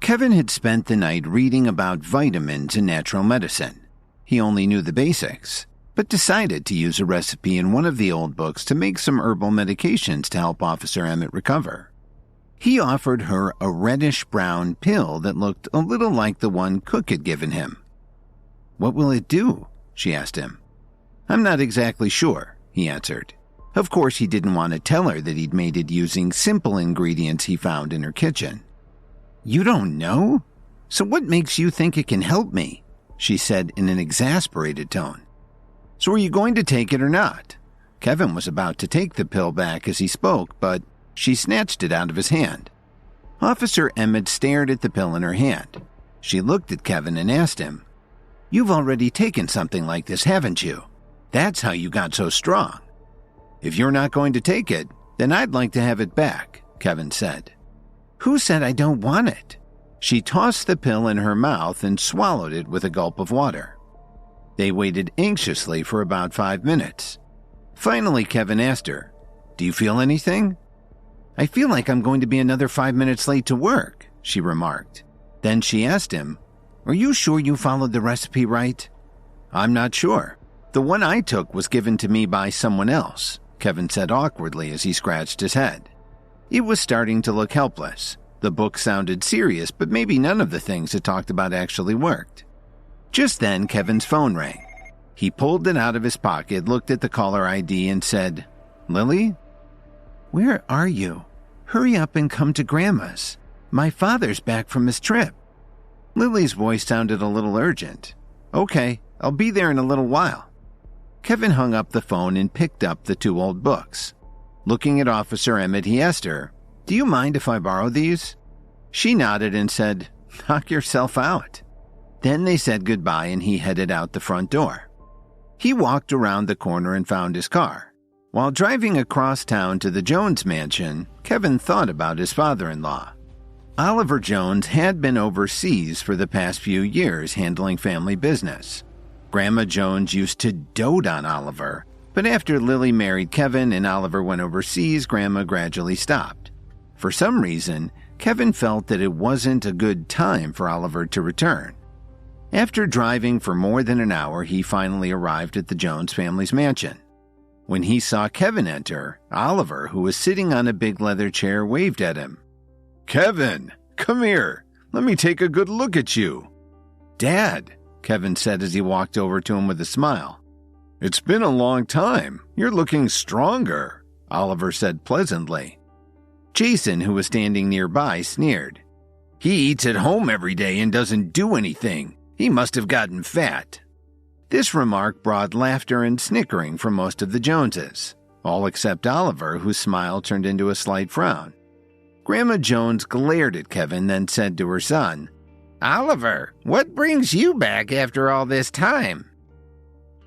Kevin had spent the night reading about vitamins and natural medicine. He only knew the basics, but decided to use a recipe in one of the old books to make some herbal medications to help Officer Emmett recover. He offered her a reddish-brown pill that looked a little like the one Cook had given him. "What will it do?" she asked him. "I'm not exactly sure," he answered. Of course, he didn't want to tell her that he'd made it using simple ingredients he found in her kitchen. "You don't know? So what makes you think it can help me?" she said in an exasperated tone. "So are you going to take it or not?" Kevin was about to take the pill back as he spoke, but she snatched it out of his hand. Officer Emmett stared at the pill in her hand. She looked at Kevin and asked him, "You've already taken something like this, haven't you? That's how you got so strong." "If you're not going to take it, then I'd like to have it back," Kevin said. "Who said I don't want it?" She tossed the pill in her mouth and swallowed it with a gulp of water. They waited anxiously for about 5 minutes. Finally, Kevin asked her, "Do you feel anything?" "I feel like I'm going to be another 5 minutes late to work," she remarked. Then she asked him, "Are you sure you followed the recipe right?" "I'm not sure. The one I took was given to me by someone else," Kevin said awkwardly as he scratched his head. It was starting to look helpless. The book sounded serious, but maybe none of the things it talked about actually worked. Just then, Kevin's phone rang. He pulled it out of his pocket, looked at the caller ID, and said, "Lily?" "Where are you? Hurry up and come to Grandma's. My father's back from his trip." Lily's voice sounded a little urgent. "Okay, I'll be there in a little while." Kevin hung up the phone and picked up the 2 old books. Looking at Officer Emmett, he asked her, "Do you mind if I borrow these?" She nodded and said, "Knock yourself out." Then they said goodbye and he headed out the front door. He walked around the corner and found his car. While driving across town to the Jones mansion, Kevin thought about his father-in-law. Oliver Jones had been overseas for the past few years handling family business. Grandma Jones used to dote on Oliver, but after Lily married Kevin and Oliver went overseas, Grandma gradually stopped. For some reason, Kevin felt that it wasn't a good time for Oliver to return. After driving for more than an hour, he finally arrived at the Jones family's mansion. When he saw Kevin enter, Oliver, who was sitting on a big leather chair, waved at him. "Kevin, come here. Let me take a good look at you." "Dad," Kevin said as he walked over to him with a smile. "It's been a long time. You're looking stronger," Oliver said pleasantly. Jason, who was standing nearby, sneered. "He eats at home every day and doesn't do anything. He must have gotten fat." This remark brought laughter and snickering from most of the Joneses, all except Oliver, whose smile turned into a slight frown. Grandma Jones glared at Kevin, then said to her son, "Oliver, what brings you back after all this time?"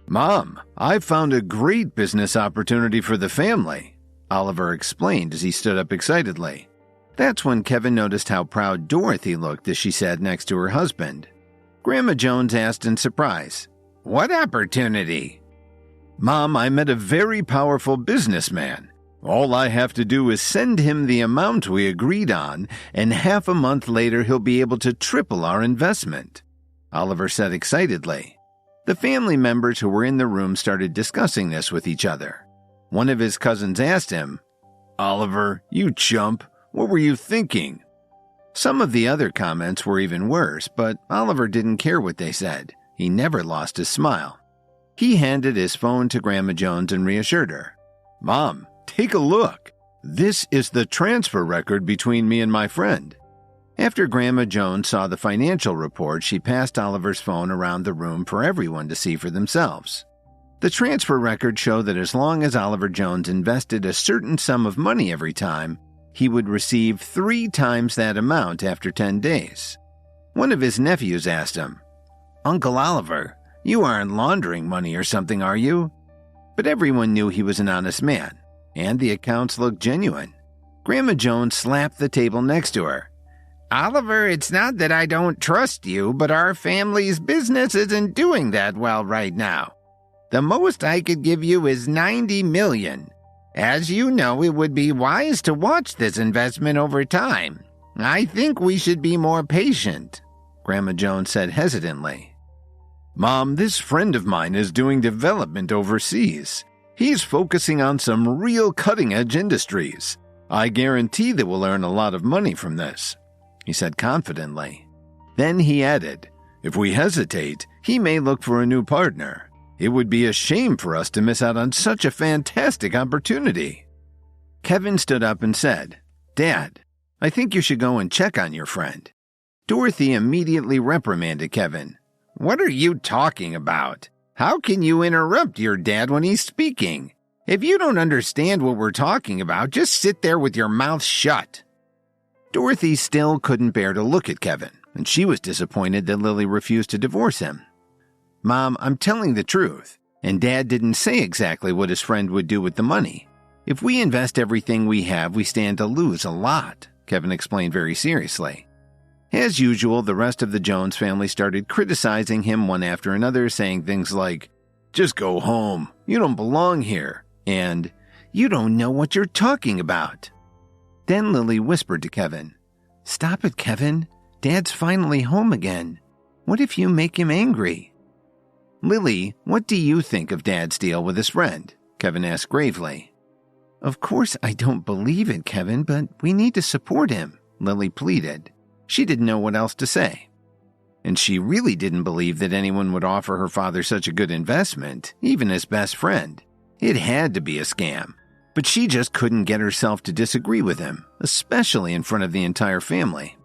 "Mom, I found a great business opportunity for the family," Oliver explained as he stood up excitedly. That's when Kevin noticed how proud Dorothy looked as she sat next to her husband. Grandma Jones asked in surprise, "What opportunity?" "Mom, I met a very powerful businessman. All I have to do is send him the amount we agreed on, and half a month later he'll be able to triple our investment," Oliver said excitedly. The family members who were in the room started discussing this with each other. One of his cousins asked him, "Oliver, you chump, what were you thinking?" Some of the other comments were even worse, but Oliver didn't care what they said. He never lost his smile. He handed his phone to Grandma Jones and reassured her. "Mom, take a look. This is the transfer record between me and my friend." After Grandma Jones saw the financial report, she passed Oliver's phone around the room for everyone to see for themselves. The transfer record showed that as long as Oliver Jones invested a certain sum of money every time, he would receive 3 times that amount after 10 days. One of his nephews asked him, "Uncle Oliver, you aren't laundering money or something, are you?" But everyone knew he was an honest man, and the accounts looked genuine. Grandma Jones slapped the table next to her. "Oliver, it's not that I don't trust you, but our family's business isn't doing that well right now. The most I could give you is $90 million. As you know, it would be wise to watch this investment over time. I think we should be more patient, Grandma Jones said hesitantly. Mom, this friend of mine is doing development overseas. He's focusing on some real cutting-edge industries. I guarantee that we'll earn a lot of money from this, he said confidently. Then he added, if we hesitate, he may look for a new partner. It would be a shame for us to miss out on such a fantastic opportunity. Kevin stood up and said, Dad, I think you should go and check on your friend. Dorothy immediately reprimanded Kevin. What are you talking about? How can you interrupt your dad when he's speaking? If you don't understand what we're talking about, just sit there with your mouth shut. Dorothy still couldn't bear to look at Kevin, and she was disappointed that Lily refused to divorce him. Mom, I'm telling the truth, and Dad didn't say exactly what his friend would do with the money. If we invest everything we have, we stand to lose a lot, Kevin explained very seriously. As usual, the rest of the Jones family started criticizing him one after another, saying things like, just go home, you don't belong here, and you don't know what you're talking about. Then Lily whispered to Kevin, Stop it, Kevin. Dad's finally home again. What if you make him angry? Lily, what do you think of Dad's deal with his friend? Kevin asked gravely. Of course I don't believe it, Kevin, but we need to support him, Lily pleaded. She didn't know what else to say. And she really didn't believe that anyone would offer her father such a good investment, even his best friend. It had to be a scam. But she just couldn't get herself to disagree with him, especially in front of the entire family.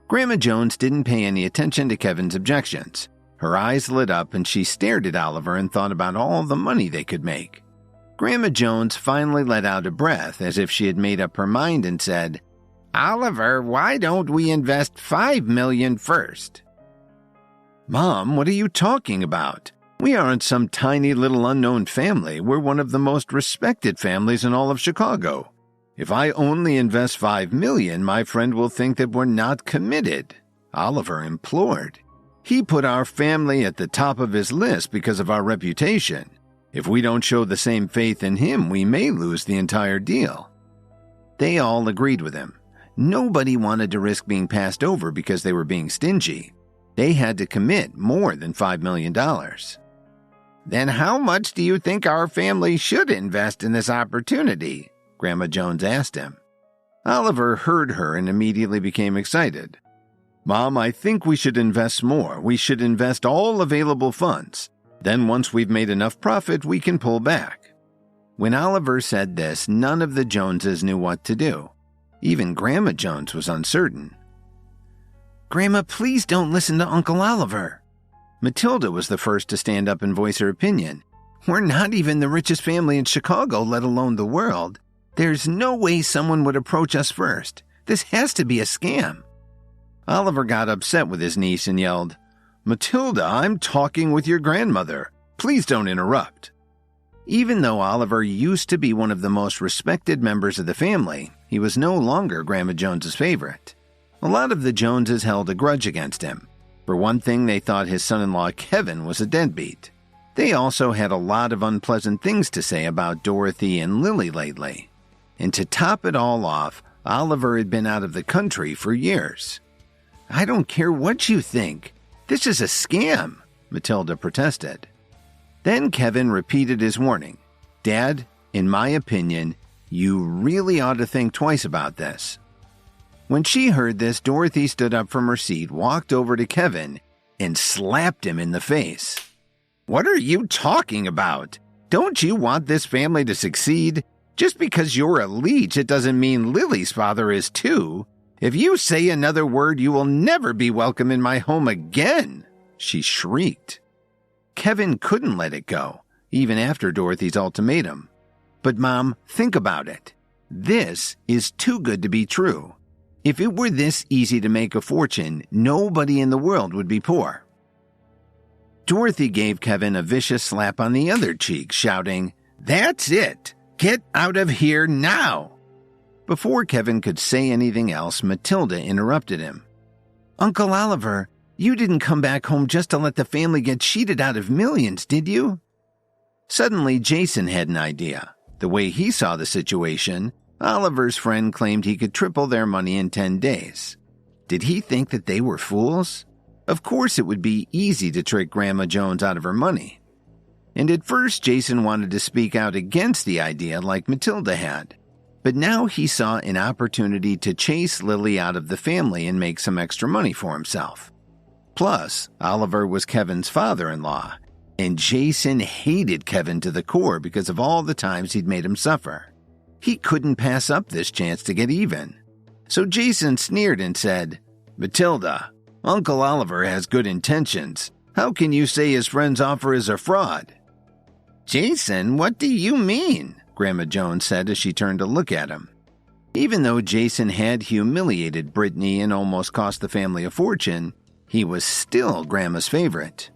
Grandma Jones didn't pay any attention to Kevin's objections. Her eyes lit up and she stared at Oliver and thought about all the money they could make. Grandma Jones finally let out a breath as if she had made up her mind and said, Oliver, why don't we invest $5 million first? Mom, what are you talking about? We aren't some tiny little unknown family. We're one of the most respected families in all of Chicago. If I only invest $5 million, my friend will think that we're not committed, Oliver implored. He put our family at the top of his list because of our reputation. If we don't show the same faith in him, we may lose the entire deal. They all agreed with him. Nobody wanted to risk being passed over because they were being stingy. They had to commit more than $5 million. Then how much do you think our family should invest in this opportunity? Grandma Jones asked him. Oliver heard her and immediately became excited. Mom, I think we should invest more. We should invest all available funds. Then once we've made enough profit, we can pull back. When Oliver said this, none of the Joneses knew what to do. Even Grandma Jones was uncertain. Grandma, please don't listen to Uncle Oliver. Matilda was the first to stand up and voice her opinion. We're not even the richest family in Chicago, let alone the world. There's no way someone would approach us first. This has to be a scam. Oliver got upset with his niece and yelled, Matilda, I'm talking with your grandmother. Please don't interrupt. Even though Oliver used to be one of the most respected members of the family, he was no longer Grandma Jones's favorite. A lot of the Joneses held a grudge against him. For one thing, they thought his son-in-law Kevin was a deadbeat. They also had a lot of unpleasant things to say about Dorothy and Lily lately. And to top it all off, Oliver had been out of the country for years. I don't care what you think. This is a scam, Matilda protested. Then Kevin repeated his warning. Dad, in my opinion, you really ought to think twice about this. When she heard this, Dorothy stood up from her seat, walked over to Kevin, and slapped him in the face. What are you talking about? Don't you want this family to succeed? Just because you're a leech, it doesn't mean Lily's father is too. If you say another word, you will never be welcome in my home again, she shrieked. Kevin couldn't let it go, even after Dorothy's ultimatum. But Mom, think about it. This is too good to be true. If it were this easy to make a fortune, nobody in the world would be poor. Dorothy gave Kevin a vicious slap on the other cheek, shouting, That's it! Get out of here now! Before Kevin could say anything else, Matilda interrupted him. Uncle Oliver, you didn't come back home just to let the family get cheated out of millions, did you? Suddenly, Jason had an idea. The way he saw the situation, Oliver's friend claimed he could triple their money in 10 days. Did he think that they were fools? Of course it would be easy to trick Grandma Jones out of her money. And at first Jason wanted to speak out against the idea like Matilda had. But now he saw an opportunity to chase Lily out of the family and make some extra money for himself. Plus, Oliver was Kevin's father-in-law, and Jason hated Kevin to the core because of all the times he'd made him suffer. He couldn't pass up this chance to get even. So Jason sneered and said, "Matilda, Uncle Oliver has good intentions. How can you say his friend's offer is a fraud?" "Jason, what do you mean?" Grandma Jones said as she turned to look at him. Even though Jason had humiliated Brittany and almost cost the family a fortune, he was still Grandma's favorite.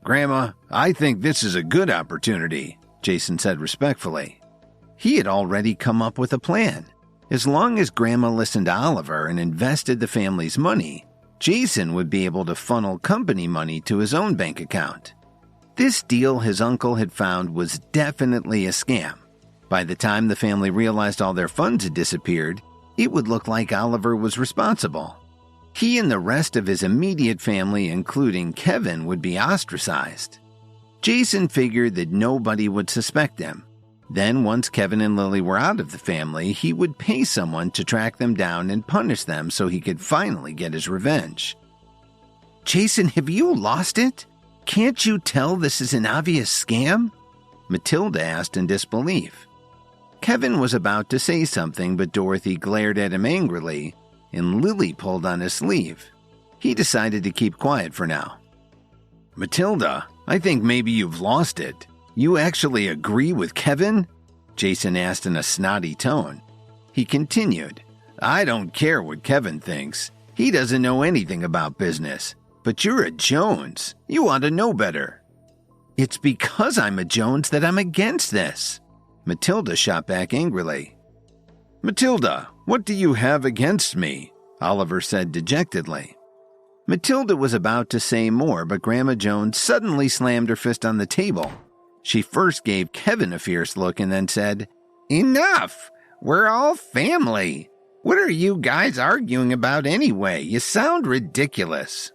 "Grandma, I think this is a good opportunity," Jason said respectfully. He had already come up with a plan. As long as Grandma listened to Oliver and invested the family's money, Jason would be able to funnel company money to his own bank account. This deal his uncle had found was definitely a scam. By the time the family realized all their funds had disappeared, it would look like Oliver was responsible. He and the rest of his immediate family, including Kevin, would be ostracized. Jason figured that nobody would suspect him. Then, once Kevin and Lily were out of the family, he would pay someone to track them down and punish them so he could finally get his revenge. "Jason, have you lost it? Can't you tell this is an obvious scam?" Matilda asked in disbelief. Kevin was about to say something, but Dorothy glared at him angrily, and Lily pulled on his sleeve. He decided to keep quiet for now. "Matilda, I think maybe you've lost it. You actually agree with Kevin?" Jason asked in a snotty tone. He continued, "I don't care what Kevin thinks. He doesn't know anything about business. But you're a Jones. You ought to know better." "It's because I'm a Jones that I'm against this." Matilda shot back angrily. "Matilda, what do you have against me?" Oliver said dejectedly. Matilda was about to say more, but Grandma Jones suddenly slammed her fist on the table. She first gave Kevin a fierce look and then said, "Enough! We're all family. What are you guys arguing about anyway? You sound ridiculous."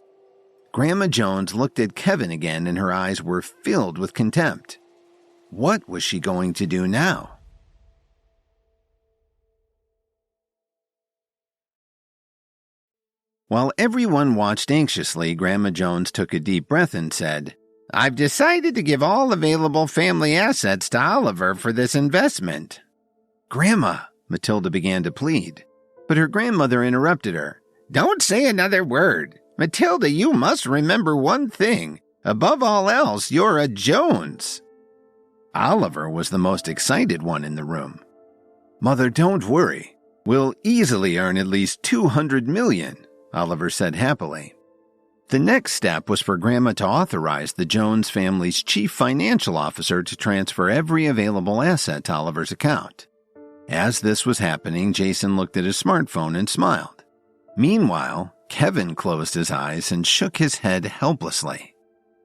Grandma Jones looked at Kevin again and her eyes were filled with contempt. What was she going to do now? While everyone watched anxiously, Grandma Jones took a deep breath and said, "I've decided to give all available family assets to Oliver for this investment." "Grandma," Matilda began to plead, but her grandmother interrupted her. "Don't say another word. Matilda, you must remember one thing. Above all else, you're a Jones." Oliver was the most excited one in the room. "Mother, don't worry. We'll easily earn at least $200 million, Oliver said happily. The next step was for Grandma to authorize the Jones family's chief financial officer to transfer every available asset to Oliver's account. As this was happening, Jason looked at his smartphone and smiled. Meanwhile, Kevin closed his eyes and shook his head helplessly.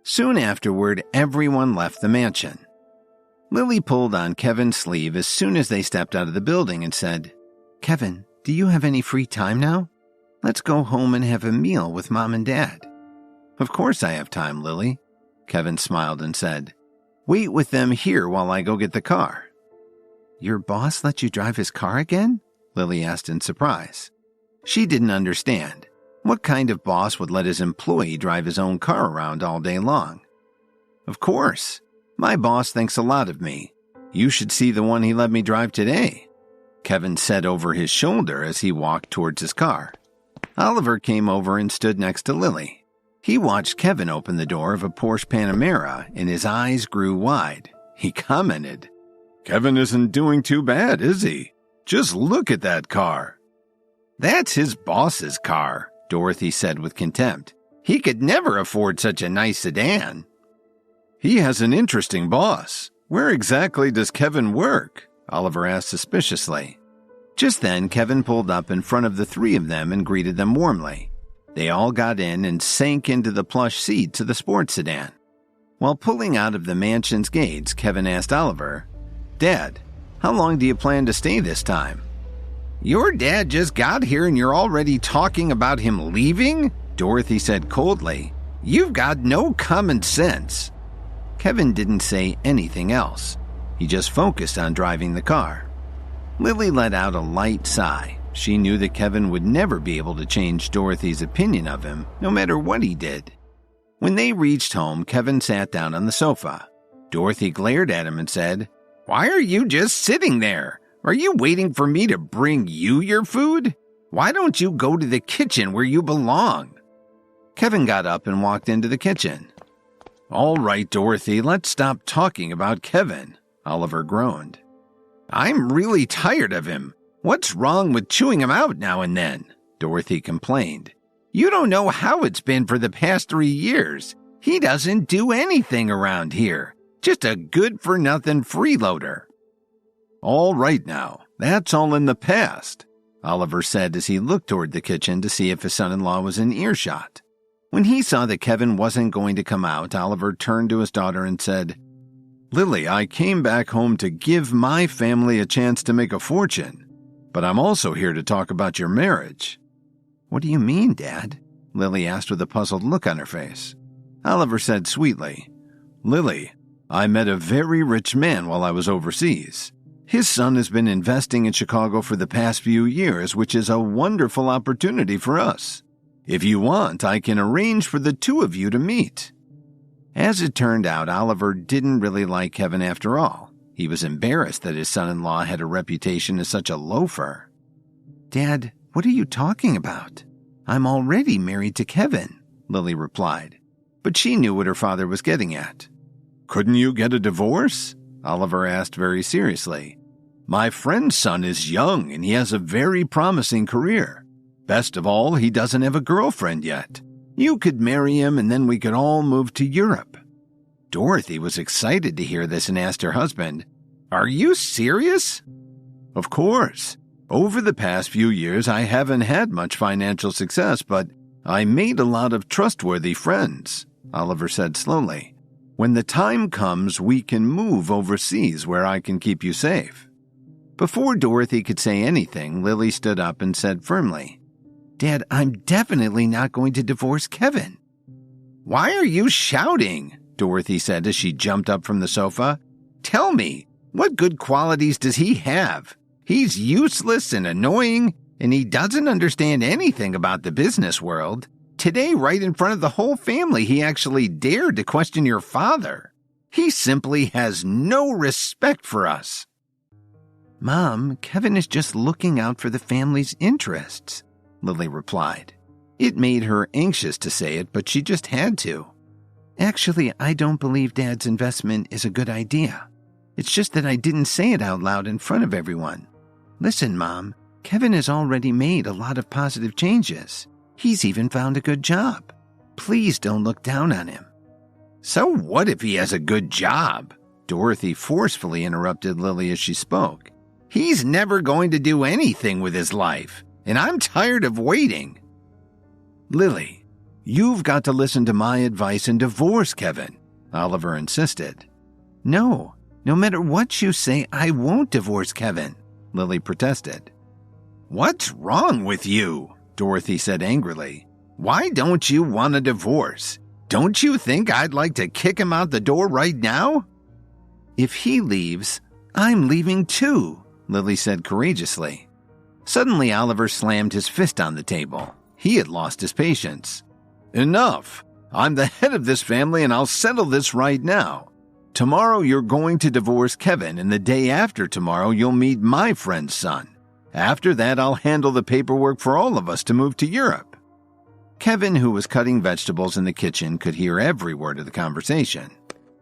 Soon afterward, everyone left the mansion. Lily pulled on Kevin's sleeve as soon as they stepped out of the building and said, "Kevin, do you have any free time now? Let's go home and have a meal with Mom and Dad." "Of course I have time, Lily," Kevin smiled and said. "Wait with them here while I go get the car." "Your boss let you drive his car again?" Lily asked in surprise. She didn't understand. What kind of boss would let his employee drive his own car around all day long? "Of course. My boss thinks a lot of me. You should see the one he let me drive today," Kevin said over his shoulder as he walked towards his car. Oliver came over and stood next to Lily. He watched Kevin open the door of a Porsche Panamera and his eyes grew wide. He commented, "Kevin isn't doing too bad, is he? Just look at that car." "That's his boss's car," Dorothy said with contempt. "He could never afford such a nice sedan." "He has an interesting boss. Where exactly does Kevin work?" Oliver asked suspiciously. Just then, Kevin pulled up in front of the three of them and greeted them warmly. They all got in and sank into the plush seats of the sports sedan. While pulling out of the mansion's gates, Kevin asked Oliver, "Dad, how long do you plan to stay this time?" Your dad just got here and you're already talking about him leaving? Dorothy said coldly. You've got no common sense. Kevin didn't say anything else. He just focused on driving the car. Lily let out a light sigh. She knew that Kevin would never be able to change Dorothy's opinion of him, no matter what he did. When they reached home, Kevin sat down on the sofa. Dorothy glared at him and said, Why are you just sitting there? Are you waiting for me to bring you your food? Why don't you go to the kitchen where you belong? Kevin got up and walked into the kitchen. All right, Dorothy, let's stop talking about Kevin, Oliver groaned. I'm really tired of him. What's wrong with chewing him out now and then? Dorothy complained. You don't know how it's been for the past 3 years. He doesn't do anything around here. Just a good-for-nothing freeloader. All right now, that's all in the past, Oliver said as he looked toward the kitchen to see if his son-in-law was in earshot. When he saw that Kevin wasn't going to come out, Oliver turned to his daughter and said, Lily, I came back home to give my family a chance to make a fortune, but I'm also here to talk about your marriage. What do you mean, Dad? Lily asked with a puzzled look on her face. Oliver said sweetly, Lily, I met a very rich man while I was overseas. His son has been investing in Chicago for the past few years, which is a wonderful opportunity for us. If you want, I can arrange for the two of you to meet. As it turned out, Oliver didn't really like Kevin after all. He was embarrassed that his son-in-law had a reputation as such a loafer. Dad, what are you talking about? I'm already married to Kevin, Lily replied. But she knew what her father was getting at. Couldn't you get a divorce? Oliver asked very seriously. My friend's son is young and he has a very promising career. Best of all, he doesn't have a girlfriend yet. You could marry him and then we could all move to Europe. Dorothy was excited to hear this and asked her husband, Are you serious? Of course. Over the past few years, I haven't had much financial success, but I made a lot of trustworthy friends, Oliver said slowly. When the time comes, we can move overseas where I can keep you safe. Before Dorothy could say anything, Lily stood up and said firmly, Dad, I'm definitely not going to divorce Kevin. Why are you shouting? Dorothy said as she jumped up from the sofa. Tell me, what good qualities does he have? He's useless and annoying, and he doesn't understand anything about the business world. Today, right in front of the whole family, he actually dared to question your father. He simply has no respect for us. Mom, Kevin is just looking out for the family's interests, Lily replied. It made her anxious to say it, but she just had to. Actually, I don't believe Dad's investment is a good idea. It's just that I didn't say it out loud in front of everyone. Listen, Mom, Kevin has already made a lot of positive changes. He's even found a good job. Please don't look down on him. So what if he has a good job? Dorothy forcefully interrupted Lily as she spoke. He's never going to do anything with his life, and I'm tired of waiting. Lily, you've got to listen to my advice and divorce Kevin, Oliver insisted. No matter what you say, I won't divorce Kevin, Lily protested. What's wrong with you? Dorothy said angrily. Why don't you want a divorce? Don't you think I'd like to kick him out the door right now? If he leaves, I'm leaving too, Lily said courageously. Suddenly, Oliver slammed his fist on the table. He had lost his patience. Enough! I'm the head of this family and I'll settle this right now. Tomorrow you're going to divorce Kevin, and the day after tomorrow you'll meet my friend's son. After that, I'll handle the paperwork for all of us to move to Europe. Kevin, who was cutting vegetables in the kitchen, could hear every word of the conversation.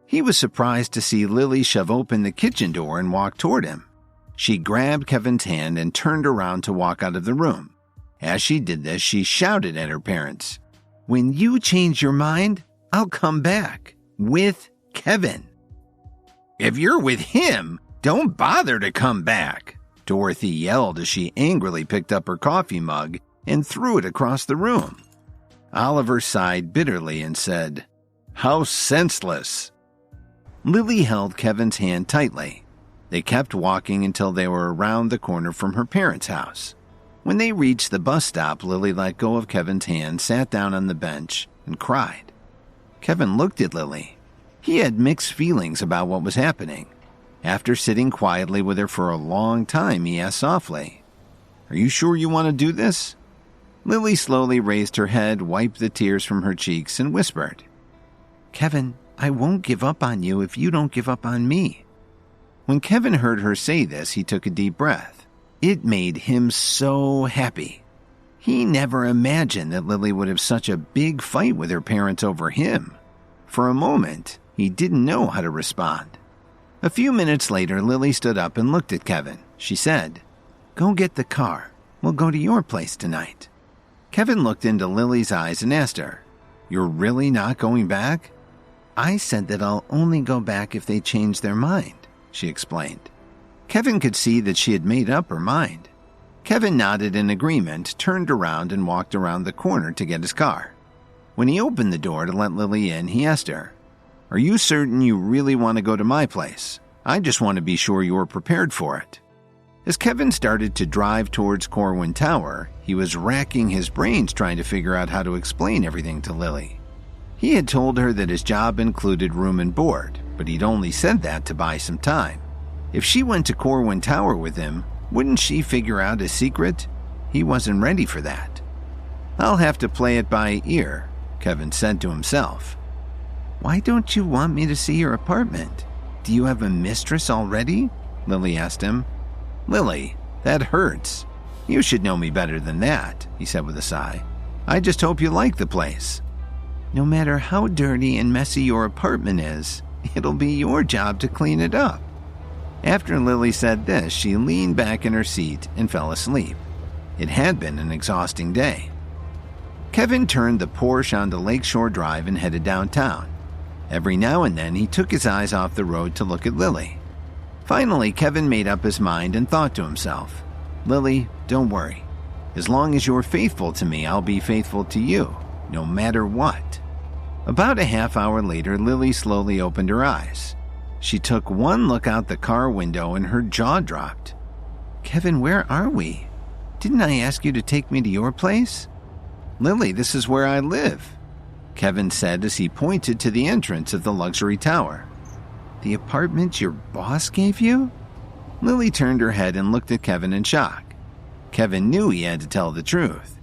He was surprised to see Lily shove open the kitchen door and walk toward him. She grabbed Kevin's hand and turned around to walk out of the room. As she did this, she shouted at her parents, When you change your mind, I'll come back. With Kevin. If you're with him, don't bother to come back, Dorothy yelled as she angrily picked up her coffee mug and threw it across the room. Oliver sighed bitterly and said, How senseless. Lily held Kevin's hand tightly. They kept walking until they were around the corner from her parents' house. When they reached the bus stop, Lily let go of Kevin's hand, sat down on the bench, and cried. Kevin looked at Lily. He had mixed feelings about what was happening. After sitting quietly with her for a long time, he asked softly, "Are you sure you want to do this?" Lily slowly raised her head, wiped the tears from her cheeks, and whispered, "Kevin, I won't give up on you if you don't give up on me." When Kevin heard her say this, he took a deep breath. It made him so happy. He never imagined that Lily would have such a big fight with her parents over him. For a moment, he didn't know how to respond. A few minutes later, Lily stood up and looked at Kevin. She said, "Go get the car. We'll go to your place tonight." Kevin looked into Lily's eyes and asked her, "You're really not going back?" "I said that I'll only go back if they change their mind," she explained. Kevin could see that she had made up her mind. Kevin nodded in agreement, turned around, and walked around the corner to get his car. When he opened the door to let Lily in, he asked her, "Are you certain you really want to go to my place? I just want to be sure you're prepared for it." As Kevin started to drive towards Corwin Tower, he was racking his brains trying to figure out how to explain everything to Lily. He had told her that his job included room and board, but he'd only said that to buy some time. If she went to Corwin Tower with him, wouldn't she figure out his secret? He wasn't ready for that. "I'll have to play it by ear," Kevin said to himself. "Why don't you want me to see your apartment? Do you have a mistress already?" Lily asked him. "Lily, that hurts. You should know me better than that," he said with a sigh. "I just hope you like the place." "No matter how dirty and messy your apartment is, it'll be your job to clean it up." After Lily said this, she leaned back in her seat and fell asleep. It had been an exhausting day. Kevin turned the Porsche onto Lakeshore Drive and headed downtown. Every now and then, he took his eyes off the road to look at Lily. Finally, Kevin made up his mind and thought to himself, "Lily, don't worry. As long as you're faithful to me, I'll be faithful to you, no matter what." About a half hour later, Lily slowly opened her eyes. She took one look out the car window and her jaw dropped. "Kevin, where are we? Didn't I ask you to take me to your place?" "Lily, this is where I live," Kevin said as he pointed to the entrance of the luxury tower. "The apartment your boss gave you?" Lily turned her head and looked at Kevin in shock. Kevin knew he had to tell the truth.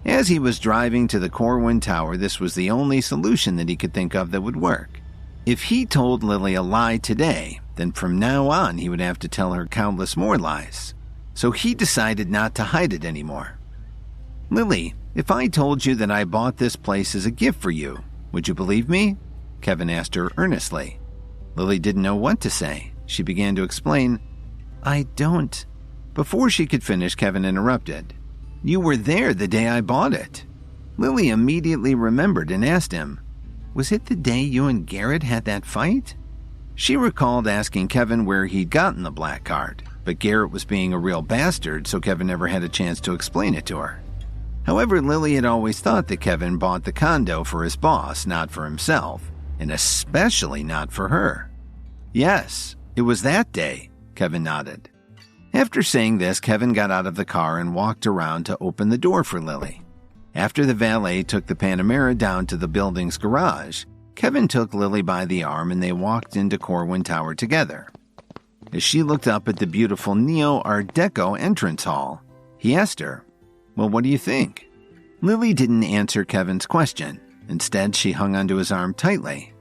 As he was driving to the Corwin Tower, this was the only solution that he could think of that would work. If he told Lily a lie today, then from now on he would have to tell her countless more lies. So he decided not to hide it anymore. "Lily, if I told you that I bought this place as a gift for you, would you believe me?" Kevin asked her earnestly. Lily didn't know what to say. She began to explain, "I don't." Before she could finish, Kevin interrupted. "You were there the day I bought it." Lily immediately remembered and asked him, "Was it the day you and Garrett had that fight?" She recalled asking Kevin where he'd gotten the black card, but Garrett was being a real bastard, so Kevin never had a chance to explain it to her. However, Lily had always thought that Kevin bought the condo for his boss, not for himself, and especially not for her. "Yes, it was that day," Kevin nodded. After saying this, Kevin got out of the car and walked around to open the door for Lily. After the valet took the Panamera down to the building's garage, Kevin took Lily by the arm and they walked into Corwin Tower together. As she looked up at the beautiful Neo-Art Deco entrance hall, he asked her, "Well, what do you think?" Lily didn't answer Kevin's question. Instead, she hung onto his arm tightly.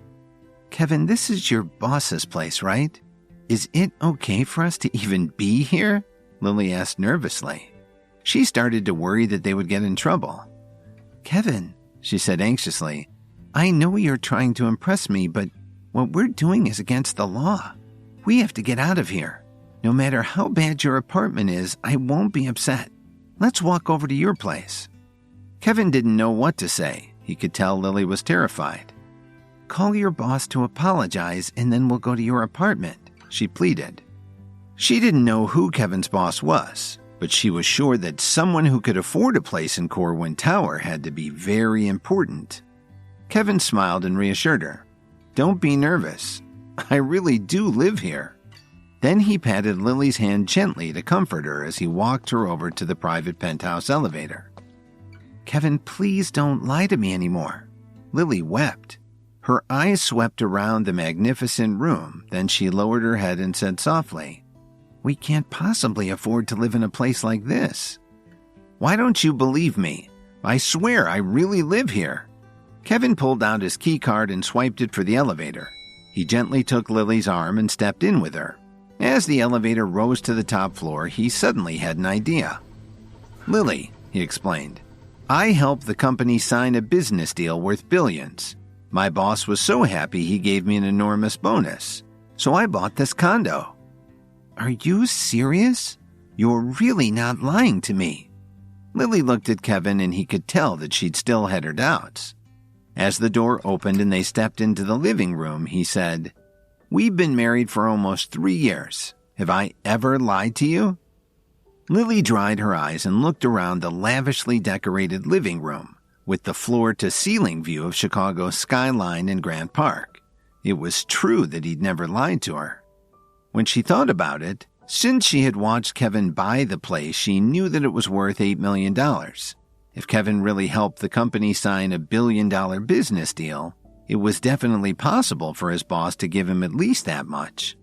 "Kevin, this is your boss's place, right? Is it okay for us to even be here?" Lily asked nervously. She started to worry that they would get in trouble. "Kevin," she said anxiously, "I know you're trying to impress me, but what we're doing is against the law. We have to get out of here. No matter how bad your apartment is, I won't be upset. Let's walk over to your place." Kevin didn't know what to say. He could tell Lily was terrified. "Call your boss to apologize and then we'll go to your apartment," she pleaded. She didn't know who Kevin's boss was, but she was sure that someone who could afford a place in Corwin Tower had to be very important. Kevin smiled and reassured her. "Don't be nervous. I really do live here." Then he patted Lily's hand gently to comfort her as he walked her over to the private penthouse elevator. "Kevin, please don't lie to me anymore." Lily wept. Her eyes swept around the magnificent room, then she lowered her head and said softly, "We can't possibly afford to live in a place like this." "Why don't you believe me? I swear I really live here." Kevin pulled out his key card and swiped it for the elevator. He gently took Lily's arm and stepped in with her. As the elevator rose to the top floor, he suddenly had an idea. "Lily," he explained, "I helped the company sign a business deal worth billions. My boss was so happy he gave me an enormous bonus. So I bought this condo." "Are you serious? You're really not lying to me." Lily looked at Kevin and he could tell that she'd still had her doubts. As the door opened and they stepped into the living room, he said, "We've been married for almost 3 years. Have I ever lied to you?" Lily dried her eyes and looked around the lavishly decorated living room with the floor-to-ceiling view of Chicago's skyline and Grant Park. It was true that he'd never lied to her. When she thought about it, since she had watched Kevin buy the place, she knew that it was worth $8 million. If Kevin really helped the company sign a billion-dollar business deal, it was definitely possible for his boss to give him at least that much.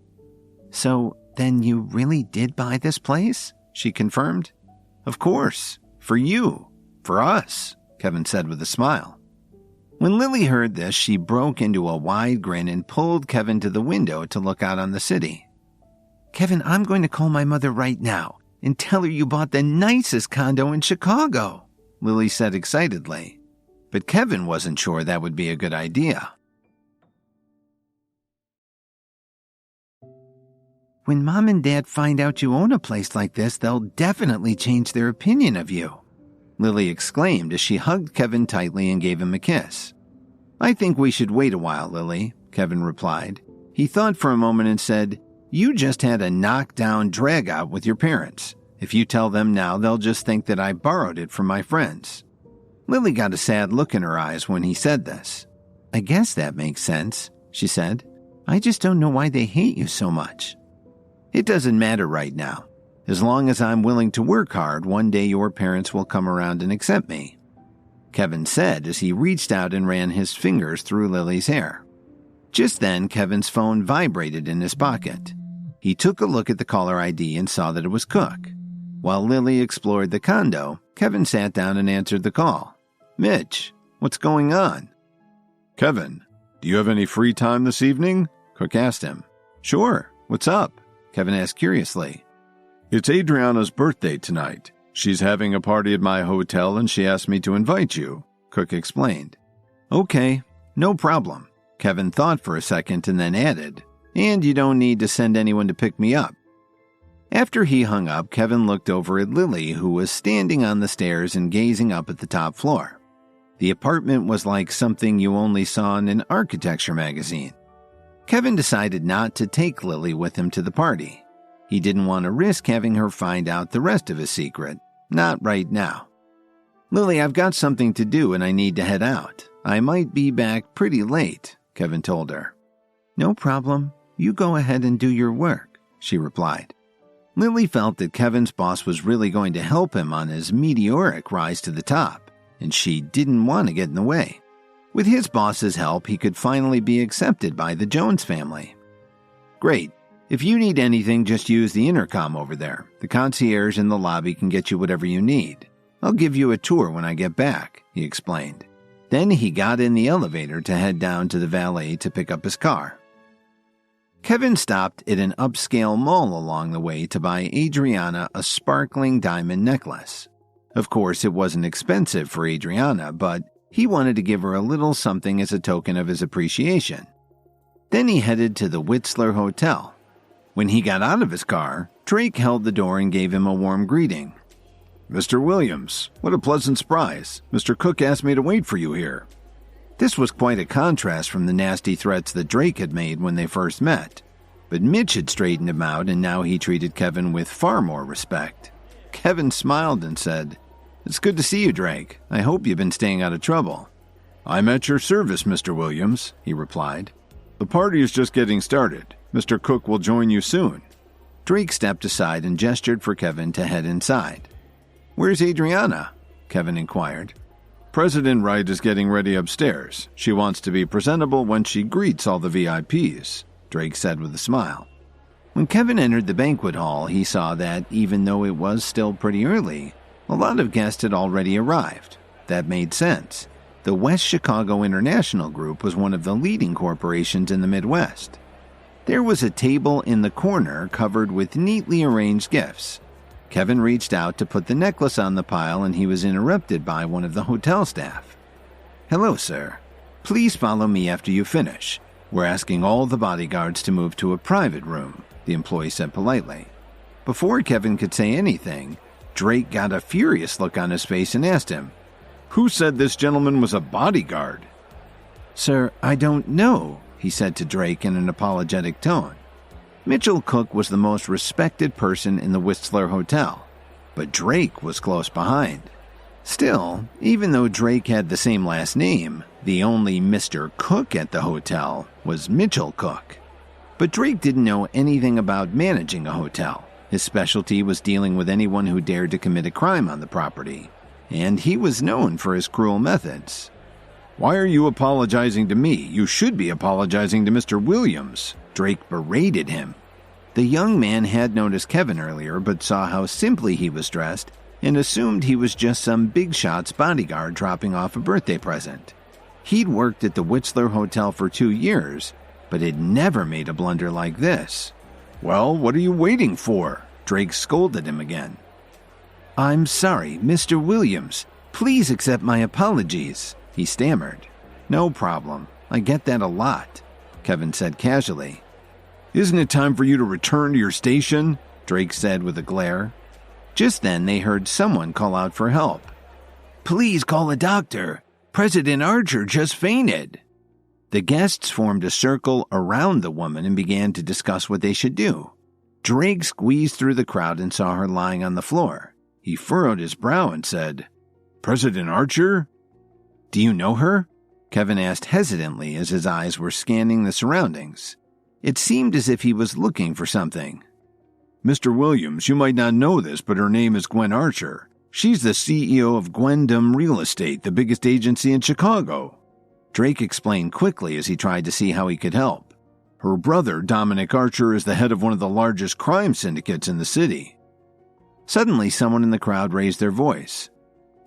"So, then you really did buy this place?" she confirmed. "Of course. For you. For us," Kevin said with a smile. When Lily heard this, she broke into a wide grin and pulled Kevin to the window to look out on the city. "Kevin, I'm going to call my mother right now and tell her you bought the nicest condo in Chicago," Lily said excitedly. But Kevin wasn't sure that would be a good idea. "When Mom and Dad find out you own a place like this, they'll definitely change their opinion of you," Lily exclaimed as she hugged Kevin tightly and gave him a kiss. "I think we should wait a while, Lily," Kevin replied. He thought for a moment and said, "You just had a knockdown drag-out with your parents. If you tell them now, they'll just think that I borrowed it from my friends." Lily got a sad look in her eyes when he said this. "I guess that makes sense," she said. "I just don't know why they hate you so much." "It doesn't matter right now. As long as I'm willing to work hard, one day your parents will come around and accept me," Kevin said as he reached out and ran his fingers through Lily's hair. Just then, Kevin's phone vibrated in his pocket. He took a look at the caller ID and saw that it was Cook. While Lily explored the condo, Kevin sat down and answered the call. "Mitch, what's going on?" "Kevin, do you have any free time this evening?" Cook asked him. "Sure. What's up?" Kevin asked curiously. "It's Adriana's birthday tonight. She's having a party at my hotel and she asked me to invite you," Cook explained. "Okay, no problem." Kevin thought for a second and then added, "And you don't need to send anyone to pick me up." After he hung up, Kevin looked over at Lily, who was standing on the stairs and gazing up at the top floor. The apartment was like something you only saw in an architecture magazine. Kevin decided not to take Lily with him to the party. He didn't want to risk having her find out the rest of his secret. Not right now. "Lily, I've got something to do and I need to head out. I might be back pretty late," Kevin told her. "No problem. You go ahead and do your work," she replied. Lily felt that Kevin's boss was really going to help him on his meteoric rise to the top, and she didn't want to get in the way. With his boss's help, he could finally be accepted by the Jones family. "Great. If you need anything, just use the intercom over there. The concierge in the lobby can get you whatever you need. I'll give you a tour when I get back," he explained. Then he got in the elevator to head down to the valet to pick up his car. Kevin stopped at an upscale mall along the way to buy Adriana a sparkling diamond necklace. Of course, it wasn't expensive for Adriana, but he wanted to give her a little something as a token of his appreciation. Then he headed to the Whistler Hotel. When he got out of his car, Drake held the door and gave him a warm greeting. "Mr. Williams, what a pleasant surprise. Mr. Cook asked me to wait for you here." This was quite a contrast from the nasty threats that Drake had made when they first met. But Mitch had straightened him out, and now he treated Kevin with far more respect. Kevin smiled and said, "It's good to see you, Drake. I hope you've been staying out of trouble." "I'm at your service, Mr. Williams," he replied. "The party is just getting started. Mr. Cook will join you soon." Drake stepped aside and gestured for Kevin to head inside. "Where's Adriana?" Kevin inquired. President Wright is getting ready upstairs. She wants to be presentable when she greets all the VIPs, Drake said with a smile. When Kevin entered the banquet hall, he saw that, even though it was still pretty early, a lot of guests had already arrived. That made sense. The West Chicago International Group was one of the leading corporations in the Midwest. There was a table in the corner covered with neatly arranged gifts. Kevin reached out to put the necklace on the pile, and he was interrupted by one of the hotel staff. "Hello, sir. Please follow me after you finish. We're asking all the bodyguards to move to a private room," the employee said politely. Before Kevin could say anything, Drake got a furious look on his face and asked him, "Who said this gentleman was a bodyguard?" "Sir, I don't know," he said to Drake in an apologetic tone. Mitchell Cook was the most respected person in the Whistler Hotel, but Drake was close behind. Still, even though Drake had the same last name, the only Mr. Cook at the hotel was Mitchell Cook. But Drake didn't know anything about managing a hotel. His specialty was dealing with anyone who dared to commit a crime on the property, and he was known for his cruel methods. "Why are you apologizing to me? You should be apologizing to Mr. Williams," Drake berated him. The young man had noticed Kevin earlier, but saw how simply he was dressed and assumed he was just some big shot's bodyguard dropping off a birthday present. He'd worked at the Whistler Hotel for 2 years, but had never made a blunder like this. "Well, what are you waiting for?" Drake scolded him again. "I'm sorry, Mr. Williams. Please accept my apologies," he stammered. "No problem. I get that a lot," Kevin said casually. "Isn't it time for you to return to your station?" Drake said with a glare. Just then they heard someone call out for help. "Please call a doctor. President Archer just fainted." The guests formed a circle around the woman and began to discuss what they should do. Drake squeezed through the crowd and saw her lying on the floor. He furrowed his brow and said, "President Archer?" "Do you know her?" Kevin asked hesitantly as his eyes were scanning the surroundings. It seemed as if he was looking for something. "Mr. Williams, you might not know this, but her name is Gwen Archer. She's the CEO of Gwendom Real Estate, the biggest agency in Chicago." Drake explained quickly as he tried to see how he could help. "Her brother, Dominic Archer, is the head of one of the largest crime syndicates in the city." Suddenly, someone in the crowd raised their voice.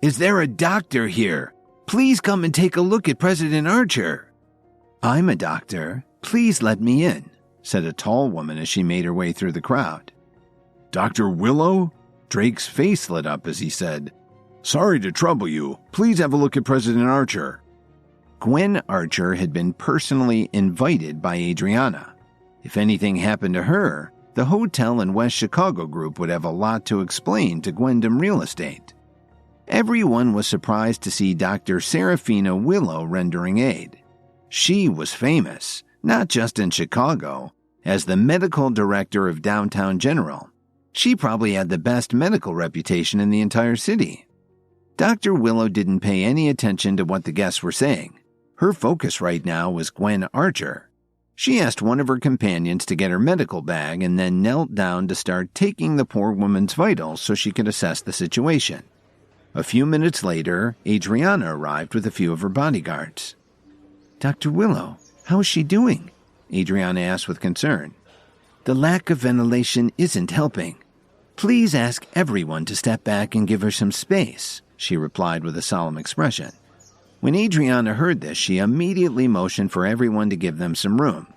"Is there a doctor here? Please come and take a look at President Archer." "I'm a doctor. Please let me in," said a tall woman as she made her way through the crowd. "Dr. Willow?" Drake's face lit up as he said, "Sorry to trouble you. Please have a look at President Archer." Gwen Archer had been personally invited by Adriana. If anything happened to her, the hotel and West Chicago Group would have a lot to explain to Gwendom Real Estate. Everyone was surprised to see Dr. Serafina Willow rendering aid. She was famous, not just in Chicago, as the medical director of Downtown General. She probably had the best medical reputation in the entire city. Dr. Willow didn't pay any attention to what the guests were saying. Her focus right now was Gwen Archer. She asked one of her companions to get her medical bag and then knelt down to start taking the poor woman's vitals so she could assess the situation. A few minutes later, Adriana arrived with a few of her bodyguards. "Dr. Willow, how is she doing?" Adriana asked with concern. "The lack of ventilation isn't helping. Please ask everyone to step back and give her some space," she replied with a solemn expression. When Adriana heard this, she immediately motioned for everyone to give them some room.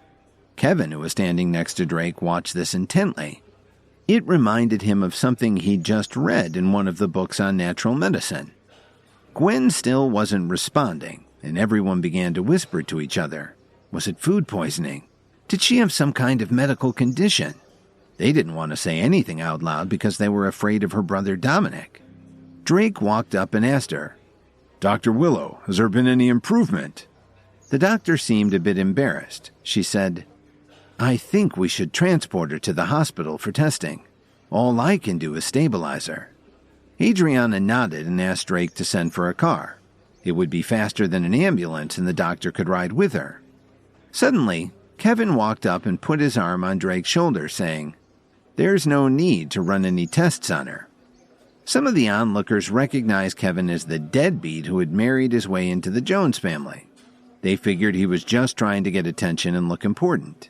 Kevin, who was standing next to Drake, watched this intently. It reminded him of something he'd just read in one of the books on natural medicine. Gwen still wasn't responding, and everyone began to whisper to each other. Was it food poisoning? Did she have some kind of medical condition? They didn't want to say anything out loud because they were afraid of her brother Dominic. Drake walked up and asked her, "Dr. Willow, has there been any improvement?" The doctor seemed a bit embarrassed. She said, "I think we should transport her to the hospital for testing. All I can do is stabilize her." Adriana nodded and asked Drake to send for a car. It would be faster than an ambulance and the doctor could ride with her. Suddenly, Kevin walked up and put his arm on Drake's shoulder, saying, There's no need to run any tests on her. Some of the onlookers recognized Kevin as the deadbeat who had married his way into the Jones family. They figured he was just trying to get attention and look important.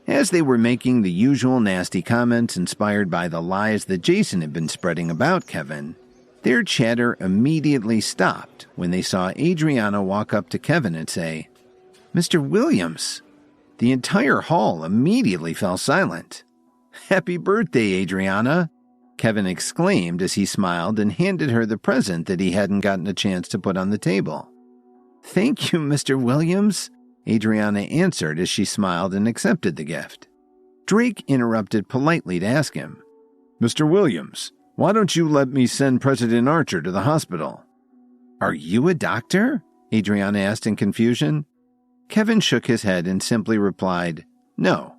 As they were making the usual nasty comments inspired by the lies that Jason had been spreading about Kevin, their chatter immediately stopped when they saw Adriana walk up to Kevin and say, "Mr. Williams." The entire hall immediately fell silent. "Happy birthday, Adriana," Kevin exclaimed as he smiled and handed her the present that he hadn't gotten a chance to put on the table. "Thank you, Mr. Williams," Adriana answered as she smiled and accepted the gift. Drake interrupted politely to ask him, "Mr. Williams, why don't you let me send President Archer to the hospital?" "Are you a doctor?" Adriana asked in confusion. Kevin shook his head and simply replied, "No."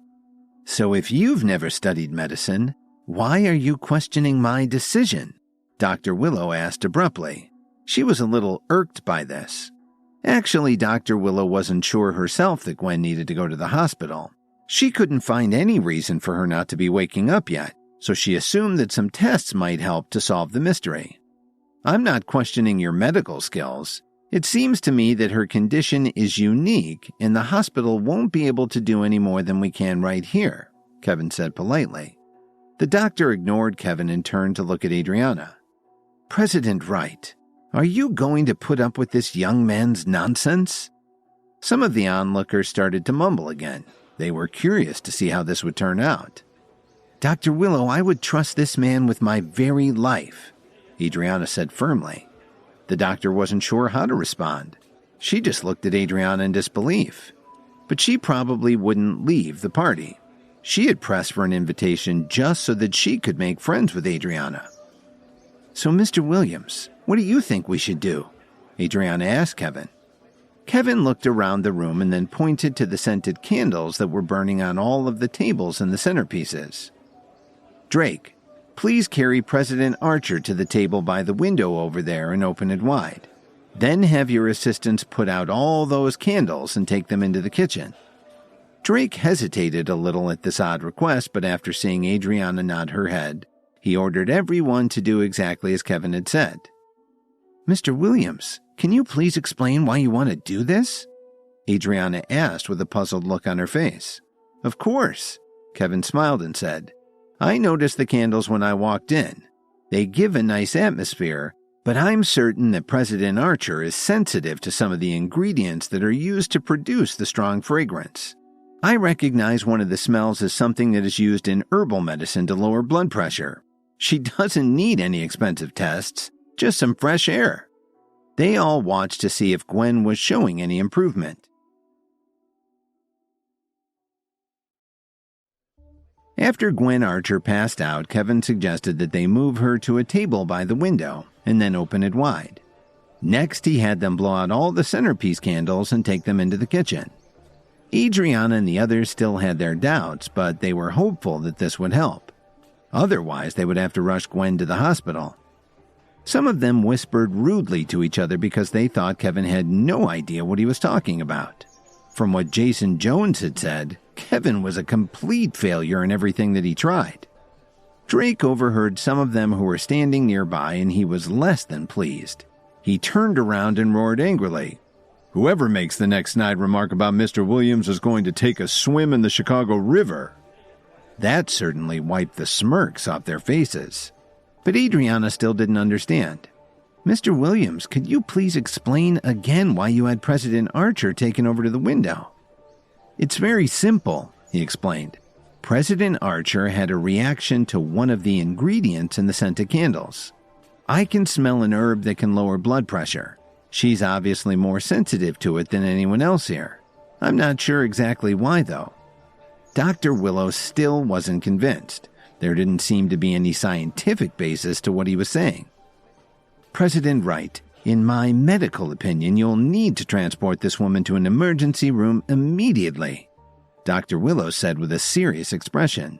"So if you've never studied medicine, why are you questioning my decision?" Dr. Willow asked abruptly. She was a little irked by this. Actually, Dr. Willow wasn't sure herself that Gwen needed to go to the hospital. She couldn't find any reason for her not to be waking up yet, so she assumed that some tests might help to solve the mystery. "I'm not questioning your medical skills. It seems to me that her condition is unique and the hospital won't be able to do any more than we can right here," Kevin said politely. The doctor ignored Kevin and turned to look at Adriana. "President Wright, are you going to put up with this young man's nonsense?" Some of the onlookers started to mumble again. They were curious to see how this would turn out. "Dr. Willow, I would trust this man with my very life," Adriana said firmly. The doctor wasn't sure how to respond. She just looked at Adriana in disbelief. But she probably wouldn't leave the party. She had pressed for an invitation just so that she could make friends with Adriana. "So, Mr. Williams, what do you think we should do?" Adriana asked Kevin. Kevin looked around the room and then pointed to the scented candles that were burning on all of the tables and the centerpieces. "Drake, please carry President Archer to the table by the window over there and open it wide. Then have your assistants put out all those candles and take them into the kitchen." Drake hesitated a little at this odd request, but after seeing Adriana nod her head, he ordered everyone to do exactly as Kevin had said. "Mr. Williams, can you please explain why you want to do this?" Adriana asked with a puzzled look on her face. "Of course," Kevin smiled and said. "I noticed the candles when I walked in. They give a nice atmosphere, but I'm certain that President Archer is sensitive to some of the ingredients that are used to produce the strong fragrance. I recognize one of the smells as something that is used in herbal medicine to lower blood pressure. She doesn't need any expensive tests, just some fresh air." They all watched to see if Gwen was showing any improvement. After Gwen Archer passed out, Kevin suggested that they move her to a table by the window and then open it wide. Next, he had them blow out all the centerpiece candles and take them into the kitchen. Adriana and the others still had their doubts, but they were hopeful that this would help. Otherwise, they would have to rush Gwen to the hospital. Some of them whispered rudely to each other because they thought Kevin had no idea what he was talking about. From what Jason Jones had said, Kevin was a complete failure in everything that he tried. Drake overheard some of them who were standing nearby, and he was less than pleased. He turned around and roared angrily, "Whoever makes the next snide remark about Mr. Williams is going to take a swim in the Chicago River." That certainly wiped the smirks off their faces. But Adriana still didn't understand. "Mr. Williams, could you please explain again why you had President Archer taken over to the window?" "It's very simple," he explained. "President Archer had a reaction to one of the ingredients in the scented candles. I can smell an herb that can lower blood pressure. She's obviously more sensitive to it than anyone else here. I'm not sure exactly why, though." Dr. Willow still wasn't convinced. There didn't seem to be any scientific basis to what he was saying. "President Wright, in my medical opinion, you'll need to transport this woman to an emergency room immediately," Dr. Willow said with a serious expression.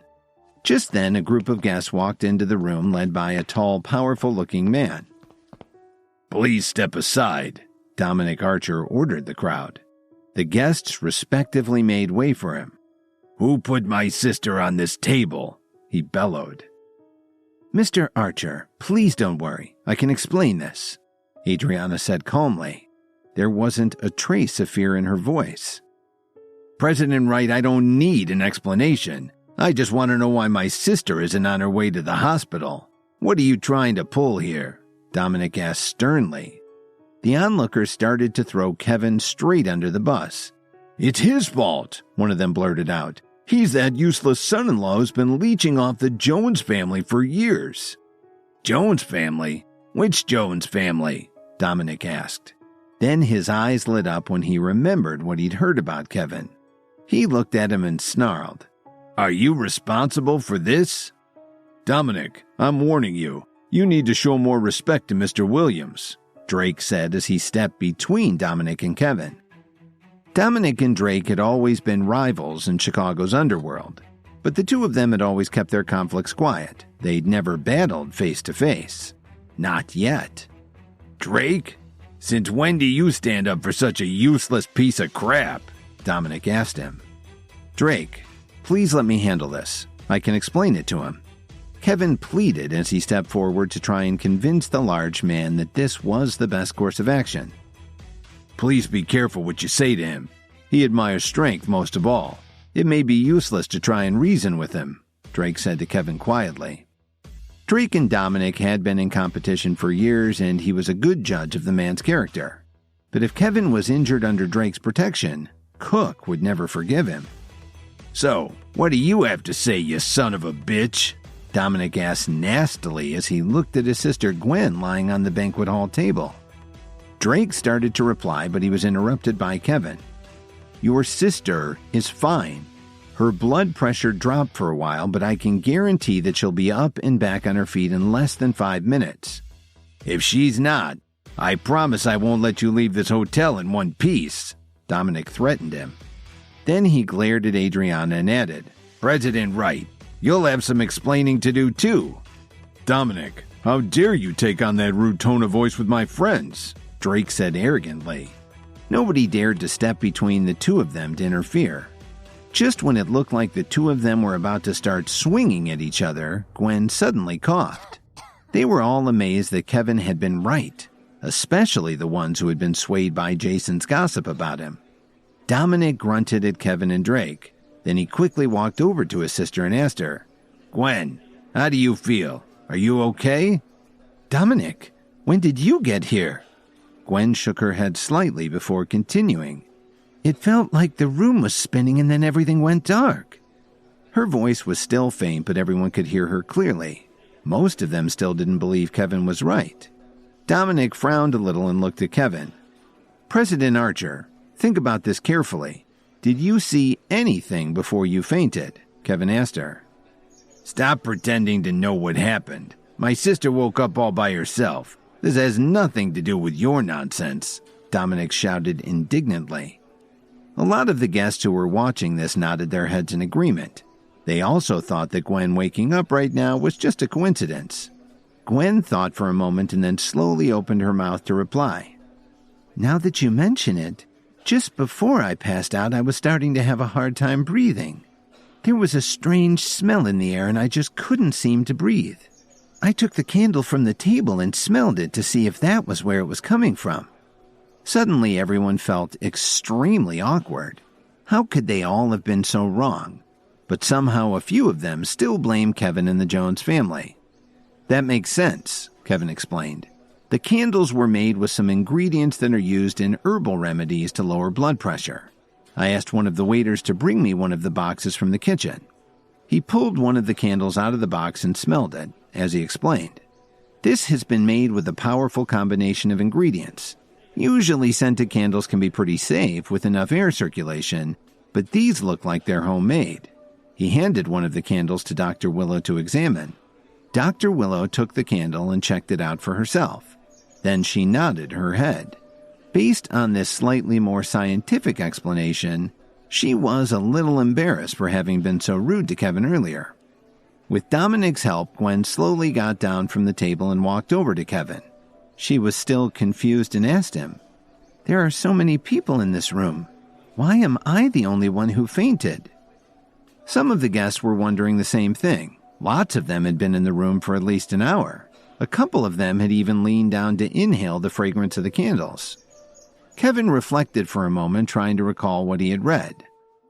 Just then, a group of guests walked into the room led by a tall, powerful-looking man. "Please step aside," Dominic Archer ordered the crowd. The guests respectively made way for him. "Who put my sister on this table?" he bellowed. Mr. Archer, please don't worry. I can explain this, Adriana said calmly. There wasn't a trace of fear in her voice. President Wright, I don't need an explanation. I just want to know why my sister isn't on her way to the hospital. What are you trying to pull here? Dominic asked sternly. The onlookers started to throw Kevin straight under the bus. It's his fault, one of them blurted out. He's that useless son-in-law who's been leeching off the Jones family for years. Jones family? Which Jones family? Dominic asked. Then his eyes lit up when he remembered what he'd heard about Kevin. He looked at him and snarled. Are you responsible for this? Dominic, I'm warning you. You need to show more respect to Mr. Williams, Drake said as he stepped between Dominic and Kevin. Dominic and Drake had always been rivals in Chicago's underworld, but the two of them had always kept their conflicts quiet. They'd never battled face to face. Not yet. Drake? Since when do you stand up for such a useless piece of crap? Dominic asked him. Drake, please let me handle this. I can explain it to him. Kevin pleaded as he stepped forward to try and convince the large man that this was the best course of action. Please be careful what you say to him. He admires strength most of all. It may be useless to try and reason with him, Drake said to Kevin quietly. Drake and Dominic had been in competition for years, and he was a good judge of the man's character. But if Kevin was injured under Drake's protection, Cook would never forgive him. So, what do you have to say, you son of a bitch? Dominic asked nastily as he looked at his sister Gwen lying on the banquet hall table. Drake started to reply, but he was interrupted by Kevin. Your sister is fine. Her blood pressure dropped for a while, but I can guarantee that she'll be up and back on her feet in less than 5 minutes. If she's not, I promise I won't let you leave this hotel in one piece, Dominic threatened him. Then he glared at Adriana and added, President Wright, you'll have some explaining to do too. Dominic, how dare you take on that rude tone of voice with my friends? Drake said arrogantly. Nobody dared to step between the two of them to interfere. Just when it looked like the two of them were about to start swinging at each other, Gwen suddenly coughed. They were all amazed that Kevin had been right, especially the ones who had been swayed by Jason's gossip about him. Dominic grunted at Kevin and Drake. Then he quickly walked over to his sister and asked her, Gwen, how do you feel? Are you okay? Dominic, when did you get here? Gwen shook her head slightly before continuing. It felt like the room was spinning and then everything went dark. Her voice was still faint, but everyone could hear her clearly. Most of them still didn't believe Kevin was right. Dominic frowned a little and looked at Kevin. President Archer, think about this carefully. Did you see anything before you fainted? Kevin asked her. Stop pretending to know what happened. My sister woke up all by herself. This has nothing to do with your nonsense, Dominic shouted indignantly. A lot of the guests who were watching this nodded their heads in agreement. They also thought that Gwen waking up right now was just a coincidence. Gwen thought for a moment and then slowly opened her mouth to reply. Now that you mention it, just before I passed out, I was starting to have a hard time breathing. There was a strange smell in the air and I just couldn't seem to breathe. I took the candle from the table and smelled it to see if that was where it was coming from. Suddenly, everyone felt extremely awkward. How could they all have been so wrong? But somehow a few of them still blamed Kevin and the Jones family. That makes sense, Kevin explained. The candles were made with some ingredients that are used in herbal remedies to lower blood pressure. I asked one of the waiters to bring me one of the boxes from the kitchen. He pulled one of the candles out of the box and smelled it, as he explained. This has been made with a powerful combination of ingredients. Usually scented candles can be pretty safe with enough air circulation, but these look like they're homemade. He handed one of the candles to Dr. Willow to examine. Dr. Willow took the candle and checked it out for herself. Then she nodded her head. Based on this slightly more scientific explanation, she was a little embarrassed for having been so rude to Kevin earlier. With Dominic's help, Gwen slowly got down from the table and walked over to Kevin. She was still confused and asked him, There are so many people in this room. Why am I the only one who fainted? Some of the guests were wondering the same thing. Lots of them had been in the room for at least an hour. A couple of them had even leaned down to inhale the fragrance of the candles. Kevin reflected for a moment, trying to recall what he had read.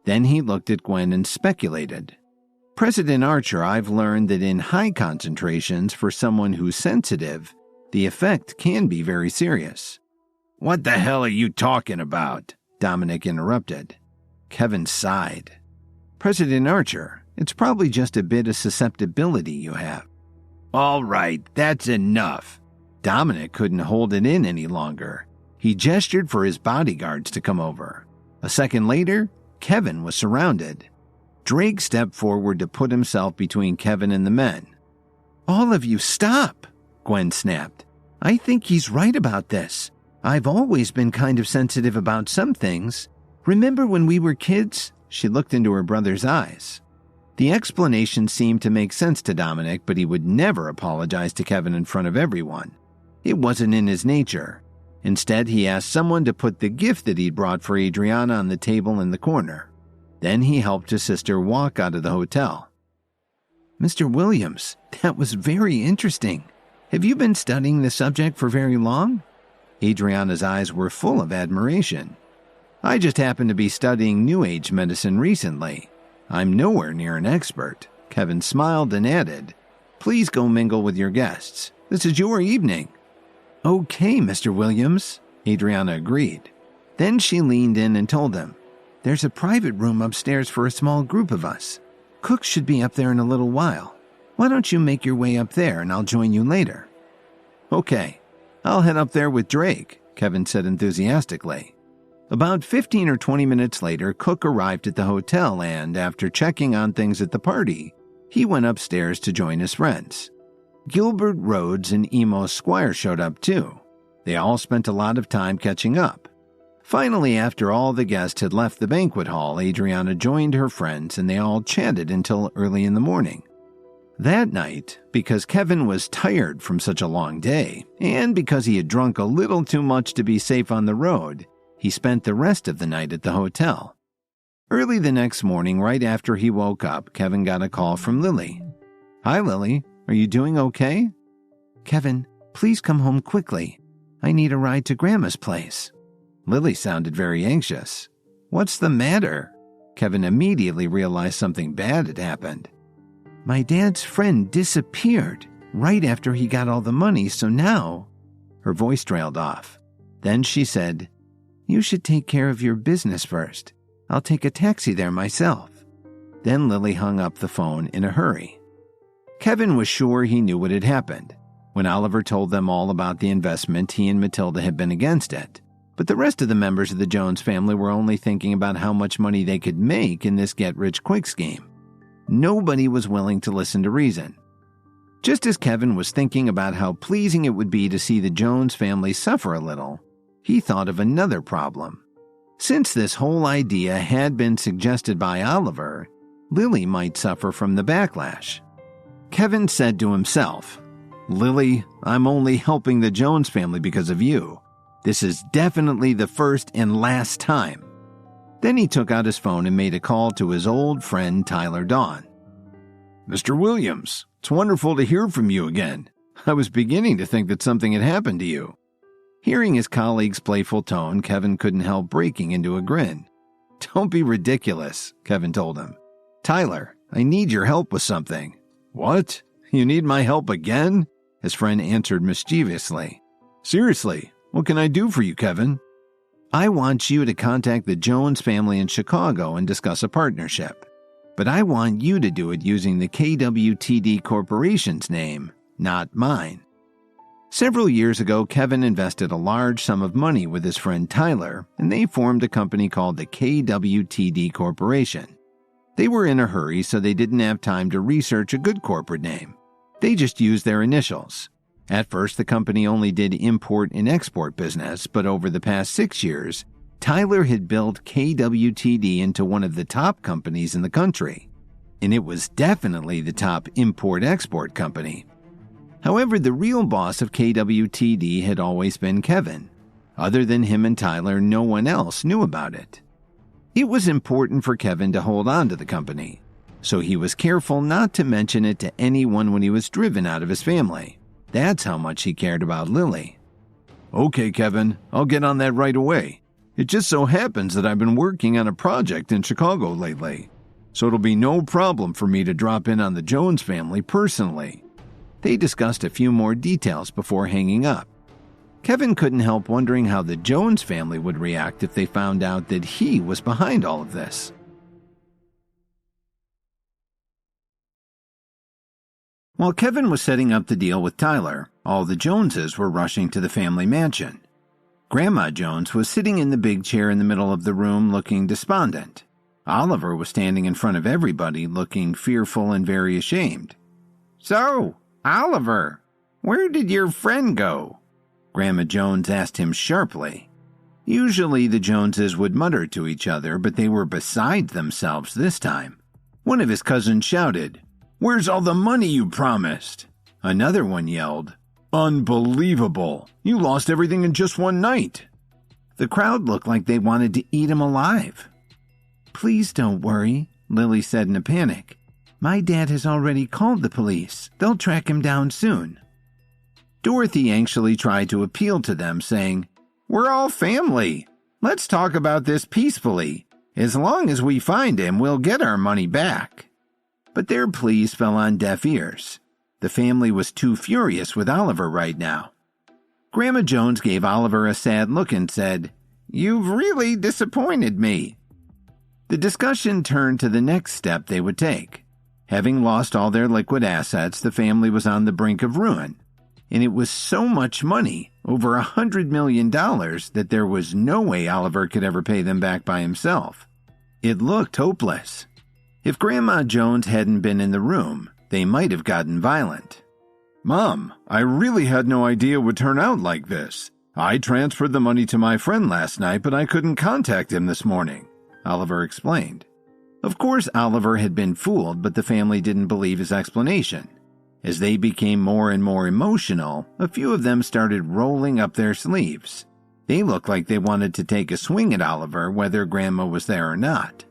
Then he looked at Gwen and speculated. President Archer, I've learned that in high concentrations for someone who's sensitive, the effect can be very serious. What the hell are you talking about? Dominic interrupted. Kevin sighed. President Archer, it's probably just a bit of susceptibility you have. All right, that's enough. Dominic couldn't hold it in any longer. He gestured for his bodyguards to come over. A second later, Kevin was surrounded. Drake stepped forward to put himself between Kevin and the men. All of you stop, Gwen snapped. I think he's right about this. I've always been kind of sensitive about some things. Remember when we were kids? She looked into her brother's eyes. The explanation seemed to make sense to Dominic, but he would never apologize to Kevin in front of everyone. It wasn't in his nature. Instead, he asked someone to put the gift that he'd brought for Adriana on the table in the corner. Then he helped his sister walk out of the hotel. Mr. Williams, that was very interesting. Have you been studying the subject for very long? Adriana's eyes were full of admiration. I just happened to be studying New Age medicine recently. I'm nowhere near an expert. Kevin smiled and added, Please go mingle with your guests. This is your evening. Okay, Mr. Williams, Adriana agreed. Then she leaned in and told him, There's a private room upstairs for a small group of us. Cook should be up there in a little while. Why don't you make your way up there and I'll join you later? Okay, I'll head up there with Drake, Kevin said enthusiastically. About 15 or 20 minutes later, Cook arrived at the hotel and, after checking on things at the party, he went upstairs to join his friends. Gilbert Rhodes and Emo Squire showed up too. They all spent a lot of time catching up. Finally, after all the guests had left the banquet hall, Adriana joined her friends and they all chatted until early in the morning. That night, because Kevin was tired from such a long day, and because he had drunk a little too much to be safe on the road, he spent the rest of the night at the hotel. Early the next morning, right after he woke up, Kevin got a call from Lily. Hi, Lily. Are you doing okay? Kevin, please come home quickly. I need a ride to Grandma's place. Lily sounded very anxious. What's the matter? Kevin immediately realized something bad had happened. My dad's friend disappeared right after he got all the money, so now... Her voice trailed off. Then she said, You should take care of your business first. I'll take a taxi there myself. Then Lily hung up the phone in a hurry. Kevin was sure he knew what had happened. When Oliver told them all about the investment, he and Matilda had been against it. But the rest of the members of the Jones family were only thinking about how much money they could make in this get-rich-quick scheme. Nobody was willing to listen to reason. Just as Kevin was thinking about how pleasing it would be to see the Jones family suffer a little, he thought of another problem. Since this whole idea had been suggested by Oliver, Lily might suffer from the backlash. Kevin said to himself, Lily, I'm only helping the Jones family because of you. This is definitely the first and last time. Then he took out his phone and made a call to his old friend Tyler Dawn. Mr. Williams, it's wonderful to hear from you again. I was beginning to think that something had happened to you. Hearing his colleague's playful tone, Kevin couldn't help breaking into a grin. Don't be ridiculous, Kevin told him. Tyler, I need your help with something. What? You need my help again? His friend answered mischievously. Seriously, what can I do for you, Kevin? I want you to contact the Jones family in Chicago and discuss a partnership. But I want you to do it using the KWTD Corporation's name, not mine. Several years ago, Kevin invested a large sum of money with his friend Tyler, and they formed a company called the KWTD Corporation. They were in a hurry, so they didn't have time to research a good corporate name. They just used their initials. At first, the company only did import and export business, but over the past 6 years, Tyler had built KWTD into one of the top companies in the country. And it was definitely the top import-export company. However, the real boss of KWTD had always been Kevin. Other than him and Tyler, no one else knew about it. It was important for Kevin to hold on to the company. so he was careful not to mention it to anyone when he was driven out of his family. That's how much he cared about Lily. Okay, Kevin, I'll get on that right away. It just so happens that I've been working on a project in Chicago lately, so it'll be no problem for me to drop in on the Jones family personally. They discussed a few more details before hanging up. Kevin couldn't help wondering how the Jones family would react if they found out that he was behind all of this. While Kevin was setting up the deal with Tyler, all the Joneses were rushing to the family mansion. Grandma Jones was sitting in the big chair in the middle of the room looking despondent. Oliver was standing in front of everybody looking fearful and very ashamed. "So, Oliver, where did your friend go?" Grandma Jones asked him sharply. Usually the Joneses would mutter to each other, but they were beside themselves this time. One of his cousins shouted, "Where's all the money you promised?" Another one yelled, "Unbelievable! You lost everything in just one night!" The crowd looked like they wanted to eat him alive. "Please don't worry," Lily said in a panic. "My dad has already called the police. They'll track him down soon." Dorothy anxiously tried to appeal to them, saying, "We're all family. Let's talk about this peacefully. As long as we find him, we'll get our money back." But their pleas fell on deaf ears. The family was too furious with Oliver right now. Grandma Jones gave Oliver a sad look and said, "You've really disappointed me." The discussion turned to the next step they would take. Having lost all their liquid assets, the family was on the brink of ruin. And it was so much money, over $100 million, that there was no way Oliver could ever pay them back by himself. It looked hopeless. If Grandma Jones hadn't been in the room, they might have gotten violent. "Mom, I really had no idea it would turn out like this. I transferred the money to my friend last night, but I couldn't contact him this morning," Oliver explained. Of course, Oliver had been fooled, but the family didn't believe his explanation. As they became more and more emotional, a few of them started rolling up their sleeves. They looked like they wanted to take a swing at Oliver, whether Grandma was there or not.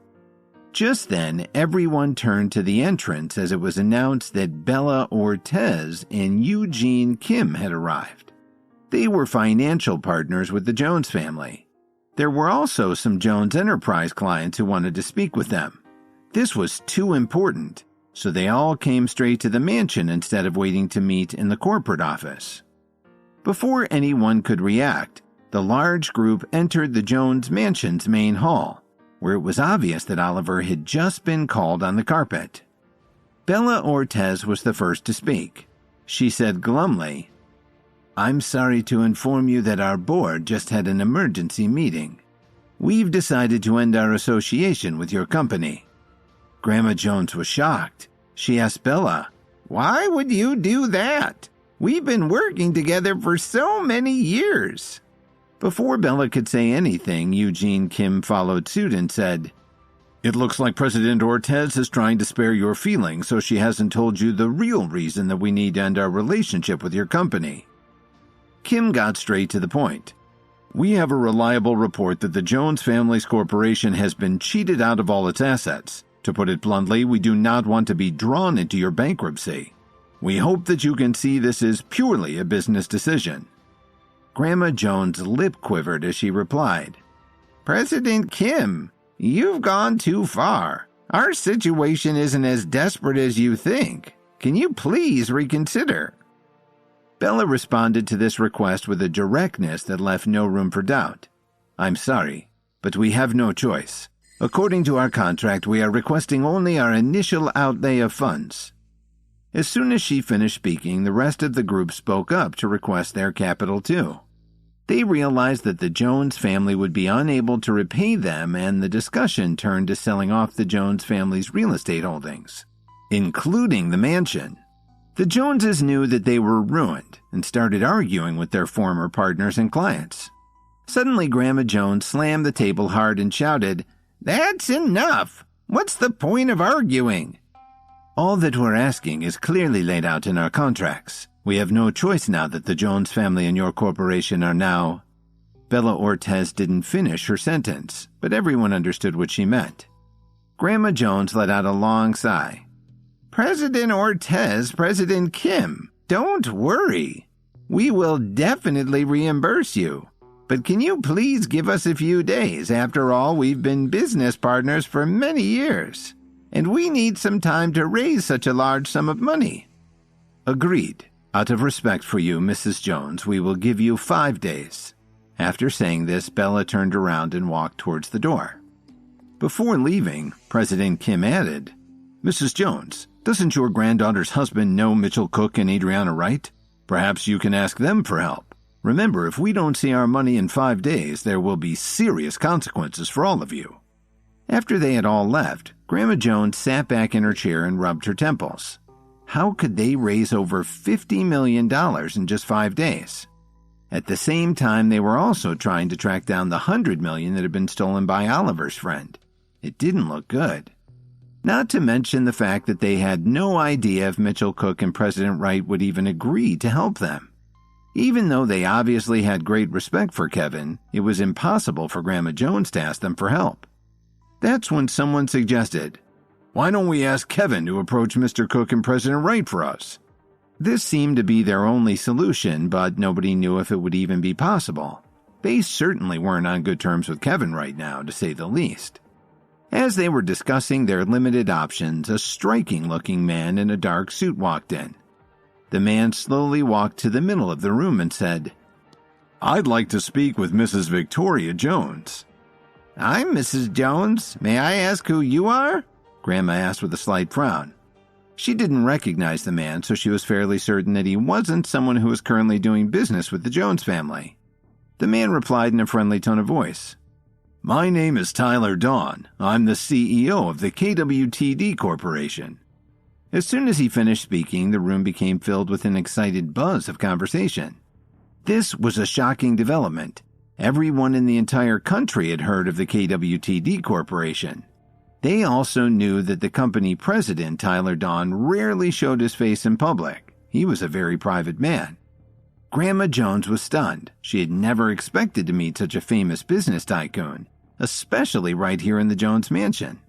Just then, everyone turned to the entrance as it was announced that Bella Ortiz and Eugene Kim had arrived. They were financial partners with the Jones family. There were also some Jones Enterprise clients who wanted to speak with them. This was too important, so they all came straight to the mansion instead of waiting to meet in the corporate office. Before anyone could react, the large group entered the Jones mansion's main hall, where it was obvious that Oliver had just been called on the carpet. Bella Ortiz was the first to speak. She said glumly, "I'm sorry to inform you that our board just had an emergency meeting. We've decided to end our association with your company." Grandma Jones was shocked. She asked Bella, "Why would you do that? We've been working together for so many years." Before Bella could say anything, Eugene Kim followed suit and said, "It looks like President Ortiz is trying to spare your feelings, so she hasn't told you the real reason that we need to end our relationship with your company." Kim got straight to the point. "We have a reliable report that the Jones Family's corporation has been cheated out of all its assets. To put it bluntly, we do not want to be drawn into your bankruptcy. We hope that you can see this is purely a business decision." Grandma Jones' lip quivered as she replied, "President Kim, you've gone too far. Our situation isn't as desperate as you think. Can you please reconsider?" Bella responded to this request with a directness that left no room for doubt. "I'm sorry, but we have no choice. According to our contract, we are requesting only our initial outlay of funds." As soon as she finished speaking, the rest of the group spoke up to request their capital too. They realized that the Jones family would be unable to repay them, and the discussion turned to selling off the Jones family's real estate holdings, including the mansion. The Joneses knew that they were ruined and started arguing with their former partners and clients. Suddenly, Grandma Jones slammed the table hard and shouted, "That's enough! What's the point of arguing? All that we're asking is clearly laid out in our contracts. We have no choice now that the Jones family and your corporation are now—" Bella Ortiz didn't finish her sentence, but everyone understood what she meant. Grandma Jones let out a long sigh. President Ortez, President Kim, don't worry. We will definitely reimburse you. But can you please give us a few days? After all, we've been business partners for many years, and we need some time to raise such a large sum of money. Agreed. Out of respect for you, Mrs. Jones, we will give you 5 days. After saying this, Bella turned around and walked towards the door. Before leaving, President Kim added, Mrs. Jones, doesn't your granddaughter's husband know Mitchell Cook and Adriana Wright? Perhaps you can ask them for help. Remember, if we don't see our money in 5 days, there will be serious consequences for all of you. After they had all left, Grandma Jones sat back in her chair and rubbed her temples. How could they raise over $50 million in just 5 days? At the same time, they were also trying to track down the $100 million that had been stolen by Oliver's friend. It didn't look good. Not to mention the fact that they had no idea if Mitchell Cook and President Wright would even agree to help them. Even though they obviously had great respect for Kevin, it was impossible for Grandma Jones to ask them for help. That's when someone suggested, Why don't we ask Kevin to approach Mr. Cook and President Wright for us? This seemed to be their only solution, but nobody knew if it would even be possible. They certainly weren't on good terms with Kevin right now, to say the least. As they were discussing their limited options, a striking-looking man in a dark suit walked in. The man slowly walked to the middle of the room and said, I'd like to speak with Mrs. Victoria Jones. I'm Mrs. Jones. May I ask who you are? Grandma asked with a slight frown. She didn't recognize the man, so she was fairly certain that he wasn't someone who was currently doing business with the Jones family. The man replied in a friendly tone of voice. My name is Tyler Dawn. I'm the CEO of the KWTD Corporation. As soon as he finished speaking, the room became filled with an excited buzz of conversation. This was a shocking development. Everyone in the entire country had heard of the KWTD Corporation. They also knew that the company president, Tyler Dawn, rarely showed his face in public. He was a very private man. Grandma Jones was stunned. She had never expected to meet such a famous business tycoon, especially right here in the Jones mansion.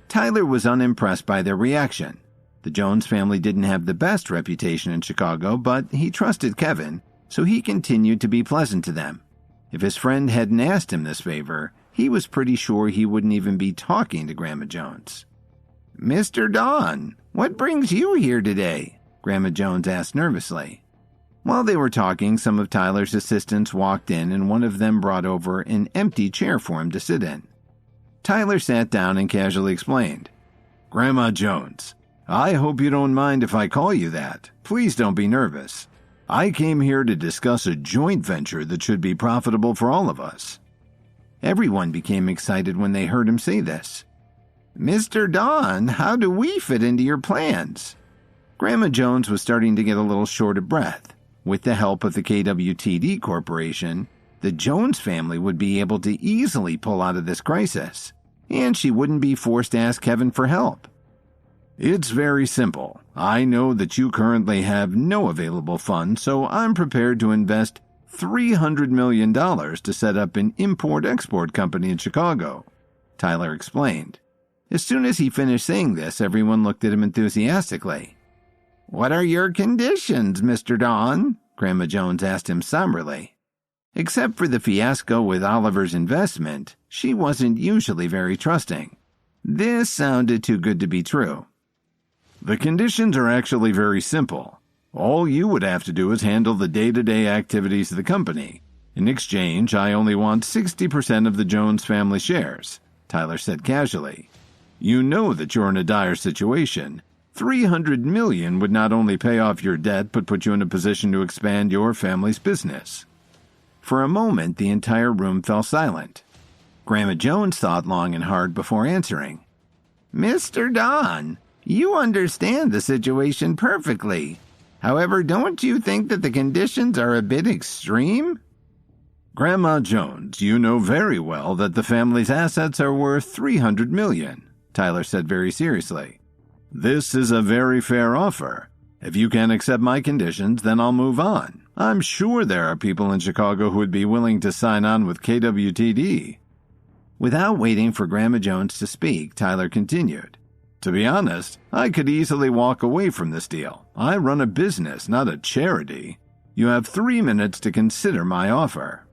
Tyler was unimpressed by their reaction. The Jones family didn't have the best reputation in Chicago, but he trusted Kevin, so he continued to be pleasant to them. If his friend hadn't asked him this favor, he was pretty sure he wouldn't even be talking to Grandma Jones. Mr. Dawn, what brings you here today? Grandma Jones asked nervously. While they were talking, some of Tyler's assistants walked in and one of them brought over an empty chair for him to sit in. Tyler sat down and casually explained, Grandma Jones, I hope you don't mind if I call you that. Please don't be nervous. I came here to discuss a joint venture that should be profitable for all of us. Everyone became excited when they heard him say this. Mr. Dawn, how do we fit into your plans? Grandma Jones was starting to get a little short of breath. With the help of the KWTD Corporation, the Jones family would be able to easily pull out of this crisis, and she wouldn't be forced to ask Kevin for help. It's very simple. I know that you currently have no available funds, so I'm prepared to invest $300 million to set up an import-export company in Chicago, Tyler explained. As soon as he finished saying this, everyone looked at him enthusiastically. What are your conditions, Mr. Dawn? Grandma Jones asked him somberly. Except for the fiasco with Oliver's investment, she wasn't usually very trusting. This sounded too good to be true. The conditions are actually very simple. All you would have to do is handle the day-to-day activities of the company. In exchange, I only want 60% of the Jones family shares, Tyler said casually. You know that you're in a dire situation. $300 million would not only pay off your debt, but put you in a position to expand your family's business. For a moment, the entire room fell silent. Grandma Jones thought long and hard before answering. Mr. Dawn, you understand the situation perfectly. However, don't you think that the conditions are a bit extreme? Grandma Jones, you know very well that the family's assets are worth $300 million, Tyler said very seriously. This is a very fair offer. If you can't accept my conditions, then I'll move on. I'm sure there are people in Chicago who would be willing to sign on with KWTD. Without waiting for Grandma Jones to speak, Tyler continued. To be honest, I could easily walk away from this deal. I run a business, not a charity. You have 3 minutes to consider my offer.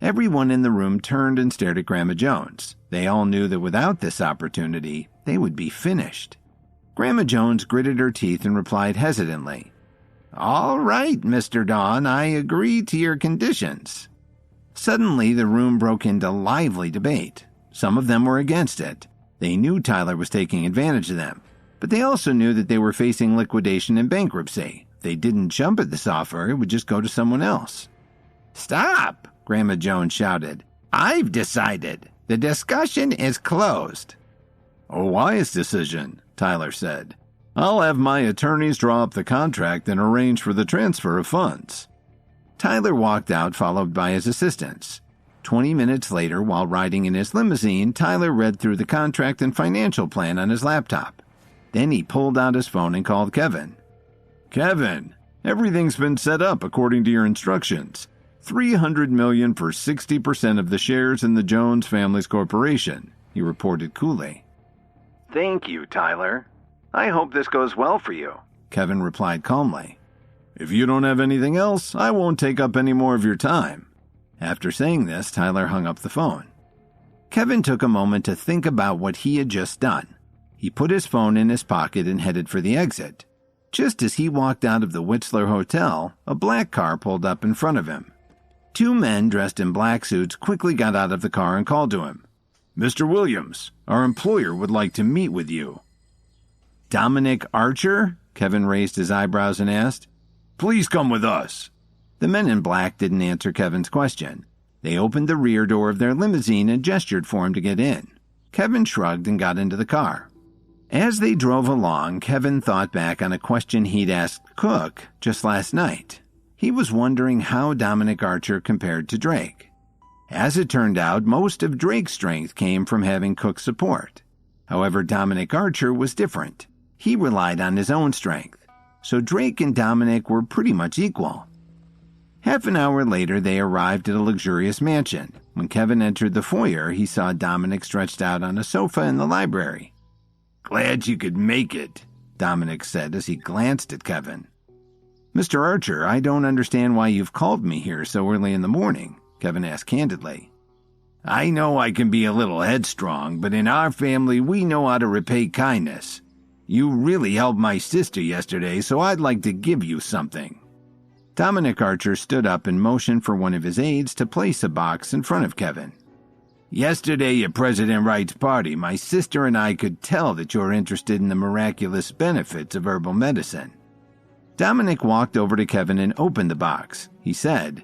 Everyone in the room turned and stared at Grandma Jones. They all knew that without this opportunity, they would be finished. Grandma Jones gritted her teeth and replied hesitantly, "All right, Mr. Don, I agree to your conditions." Suddenly, the room broke into lively debate. Some of them were against it. They knew Tyler was taking advantage of them, but they also knew that they were facing liquidation and bankruptcy. If they didn't jump at this offer, it would just go to someone else. "Stop!" Grandma Jones shouted. "I've decided. The discussion is closed." "A wise decision," Tyler said. "I'll have my attorneys draw up the contract and arrange for the transfer of funds." Tyler walked out, followed by his assistants. 20 minutes later, while riding in his limousine, Tyler read through the contract and financial plan on his laptop. Then he pulled out his phone and called Kevin. "Kevin, everything's been set up according to your instructions. $300 million for 60% of the shares in the Jones Family's Corporation," he reported coolly. "Thank you, Tyler. I hope this goes well for you," Kevin replied calmly. "If you don't have anything else, I won't take up any more of your time." After saying this, Tyler hung up the phone. Kevin took a moment to think about what he had just done. He put his phone in his pocket and headed for the exit. Just as he walked out of the Whistler Hotel, a black car pulled up in front of him. 2 men dressed in black suits quickly got out of the car and called to him. "Mr. Williams, our employer would like to meet with you." "Dominic Archer?" Kevin raised his eyebrows and asked. "Please come with us." The men in black didn't answer Kevin's question. They opened the rear door of their limousine and gestured for him to get in. Kevin shrugged and got into the car. As they drove along, Kevin thought back on a question he'd asked Cook just last night. He was wondering how Dominic Archer compared to Drake. As it turned out, most of Drake's strength came from having Cook's support. However, Dominic Archer was different. He relied on his own strength. So Drake and Dominic were pretty much equal. Half an hour later, they arrived at a luxurious mansion. When Kevin entered the foyer, he saw Dominic stretched out on a sofa in the library. "Glad you could make it," Dominic said as he glanced at Kevin. "Mr. Archer, I don't understand why you've called me here so early in the morning," Kevin asked candidly. "I know I can be a little headstrong, but in our family we know how to repay kindness. You really helped my sister yesterday, so I'd like to give you something." Dominic Archer stood up and motioned for one of his aides to place a box in front of Kevin. "Yesterday at President Wright's party, my sister and I could tell that you're interested in the miraculous benefits of herbal medicine." Dominic walked over to Kevin and opened the box. He said,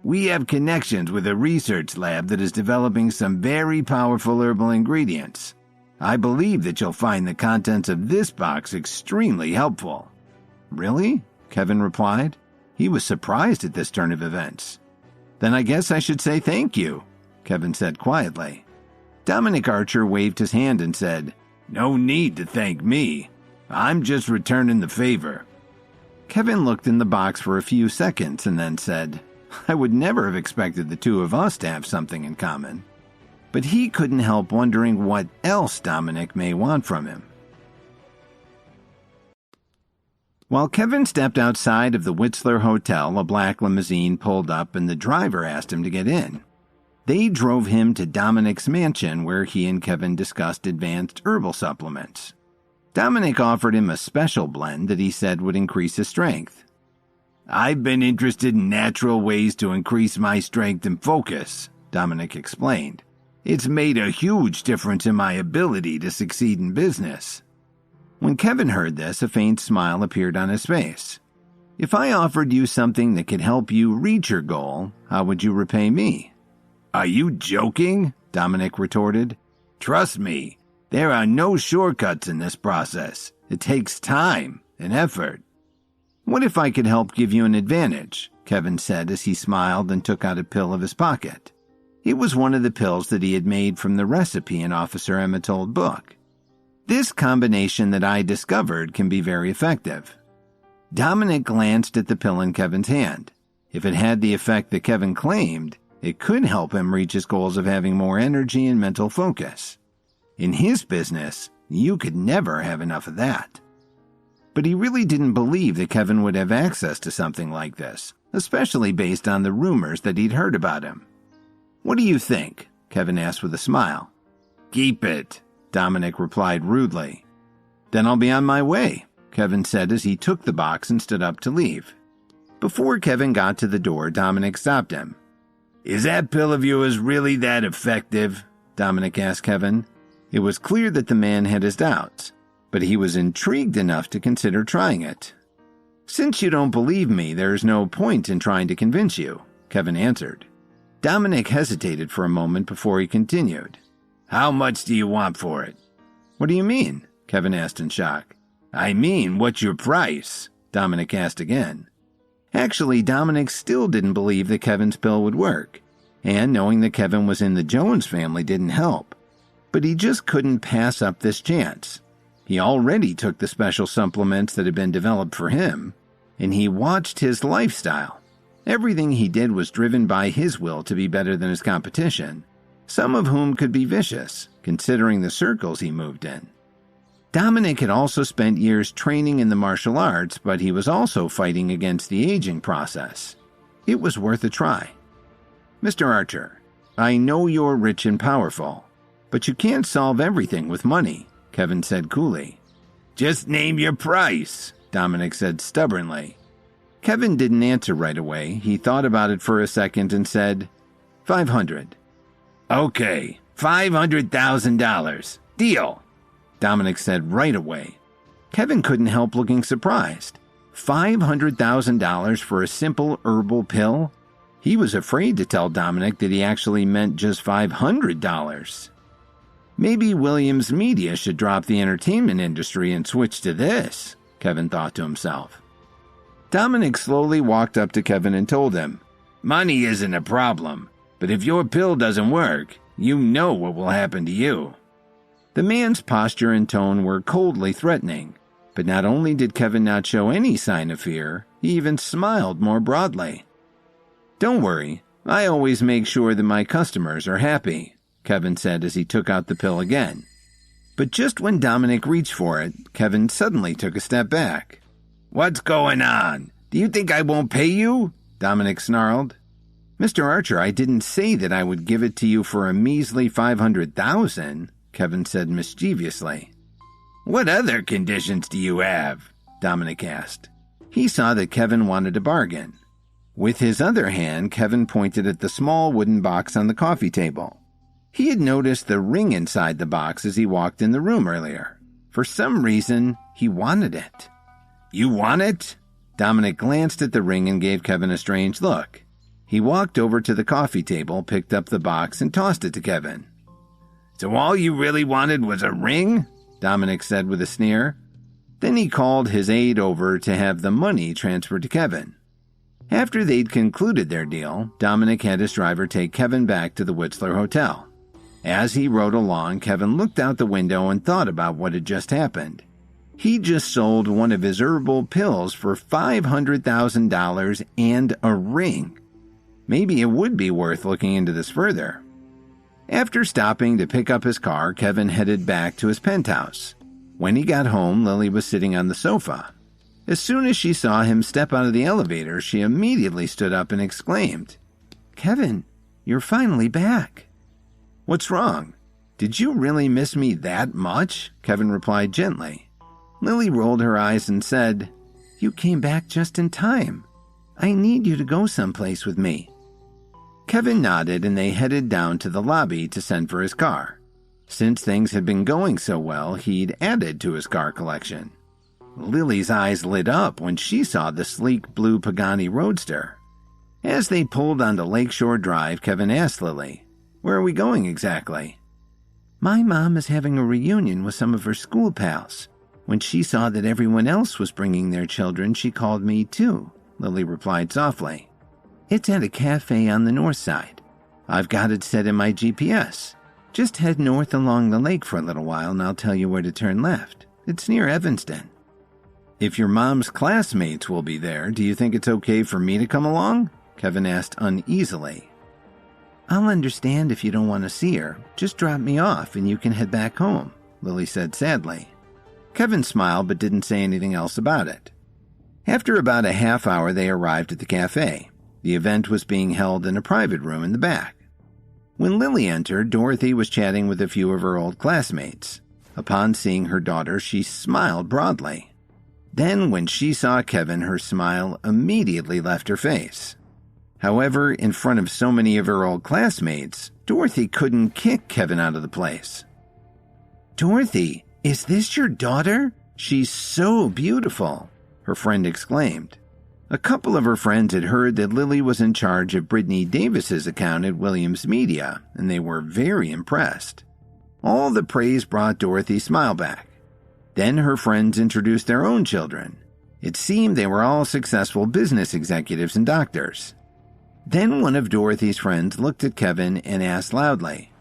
"We have connections with a research lab that is developing some very powerful herbal ingredients. I believe that you'll find the contents of this box extremely helpful." "Really?" Kevin replied. He was surprised at this turn of events. "Then I guess I should say thank you," Kevin said quietly. Dominic Archer waved his hand and said, "No need to thank me. I'm just returning the favor." Kevin looked in the box for a few seconds and then said, "I would never have expected the two of us to have something in common." But he couldn't help wondering what else Dominic may want from him. While Kevin stepped outside of the Whistler Hotel, a black limousine pulled up and the driver asked him to get in. They drove him to Dominic's mansion where he and Kevin discussed advanced herbal supplements. Dominic offered him a special blend that he said would increase his strength. "I've been interested in natural ways to increase my strength and focus," Dominic explained. "It's made a huge difference in my ability to succeed in business." When Kevin heard this, a faint smile appeared on his face. "If I offered you something that could help you reach your goal, how would you repay me?" "Are you joking?" Dominic retorted. "Trust me, there are no shortcuts in this process. It takes time and effort." "What if I could help give you an advantage?" Kevin said as he smiled and took out a pill of his pocket. It was one of the pills that he had made from the recipe in Officer Emmett's old book. "This combination that I discovered can be very effective." Dominic glanced at the pill in Kevin's hand. If it had the effect that Kevin claimed, It could help him reach his goals of having more energy and mental focus. In his business, you could never have enough of that. But he really didn't believe that Kevin would have access to something like this, especially based on the rumors that he'd heard about him. "What do you think?" Kevin asked with a smile. "Keep it," Dominic replied rudely. "Then I'll be on my way," Kevin said as he took the box and stood up to leave. Before Kevin got to the door, Dominic stopped him. "Is that pill of yours really that effective?" Dominic asked Kevin. It was clear that the man had his doubts, but he was intrigued enough to consider trying it. "Since you don't believe me, there is no point in trying to convince you," Kevin answered. Dominic hesitated for a moment before he continued. "How much do you want for it?" "What do you mean?" Kevin asked in shock. "I mean, what's your price?" Dominic asked again. Actually, Dominic still didn't believe that Kevin's pill would work, and knowing that Kevin was in the Jones family didn't help. But he just couldn't pass up this chance. He already took the special supplements that had been developed for him, and he watched his lifestyle. Everything he did was driven by his will to be better than his competition, some of whom could be vicious, considering the circles he moved in. Dominic had also spent years training in the martial arts, but he was also fighting against the aging process. It was worth a try. "Mr. Archer, I know you're rich and powerful, but you can't solve everything with money," Kevin said coolly. "Just name your price," Dominic said stubbornly. Kevin didn't answer right away. He thought about it for a second and said, "$500. "Okay, $500,000. Deal," Dominic said right away. Kevin couldn't help looking surprised. $500,000 for a simple herbal pill? He was afraid to tell Dominic that he actually meant just $500. Maybe Williams Media should drop the entertainment industry and switch to this, Kevin thought to himself. Dominic slowly walked up to Kevin and told him, "Money isn't a problem, but if your pill doesn't work, you know what will happen to you." The man's posture and tone were coldly threatening, but not only did Kevin not show any sign of fear, he even smiled more broadly. "Don't worry, I always make sure that my customers are happy," Kevin said as he took out the pill again. But just when Dominic reached for it, Kevin suddenly took a step back. "What's going on? Do you think I won't pay you?" Dominic snarled. "Mr. Archer, I didn't say that I would give it to you for a measly $500,000, Kevin said mischievously. "What other conditions do you have?" Dominic asked. He saw that Kevin wanted a bargain. With his other hand, Kevin pointed at the small wooden box on the coffee table. He had noticed the ring inside the box as he walked in the room earlier. For some reason, he wanted it. "You want it?" Dominic glanced at the ring and gave Kevin a strange look. He walked over to the coffee table, picked up the box, and tossed it to Kevin. "So all you really wanted was a ring?" Dominic said with a sneer. Then he called his aide over to have the money transferred to Kevin. After they'd concluded their deal, Dominic had his driver take Kevin back to the Whistler Hotel. As he rode along, Kevin looked out the window and thought about what had just happened. He just sold one of his herbal pills for $500,000 and a ring. Maybe it would be worth looking into this further. After stopping to pick up his car, Kevin headed back to his penthouse. When he got home, Lily was sitting on the sofa. As soon as she saw him step out of the elevator, she immediately stood up and exclaimed, "Kevin, you're finally back." "What's wrong? Did you really miss me that much?" Kevin replied gently. Lily rolled her eyes and said, "You came back just in time. I need you to go someplace with me." Kevin nodded and they headed down to the lobby to send for his car. Since things had been going so well, he'd added to his car collection. Lily's eyes lit up when she saw the sleek blue Pagani Roadster. As they pulled onto Lakeshore Drive, Kevin asked Lily, "Where are we going exactly?" "My mom is having a reunion with some of her school pals. When she saw that everyone else was bringing their children, she called me too," Lily replied softly. "It's at a cafe on the north side. I've got it set in my GPS. Just head north along the lake for a little while and I'll tell you where to turn left. It's near Evanston." "If your mom's classmates will be there, do you think it's okay for me to come along?" Kevin asked uneasily. I'll understand if you don't want to see her. Just drop me off and you can head back home, Lily said sadly. Kevin smiled but didn't say anything else about it. After about a half hour, they arrived at the cafe. The event was being held in a private room in the back. When Lily entered, Dorothy was chatting with a few of her old classmates. Upon seeing her daughter, she smiled broadly. Then, when she saw Kevin, her smile immediately left her face. However, in front of so many of her old classmates, Dorothy couldn't kick Kevin out of the place. "Dorothy, is this your daughter? She's so beautiful," her friend exclaimed. A couple of her friends had heard that Lily was in charge of Brittany Davis's account at Williams Media, and they were very impressed. All the praise brought Dorothy's smile back. Then her friends introduced their own children. It seemed they were all successful business executives and doctors. Then one of Dorothy's friends looked at Kevin and asked loudly,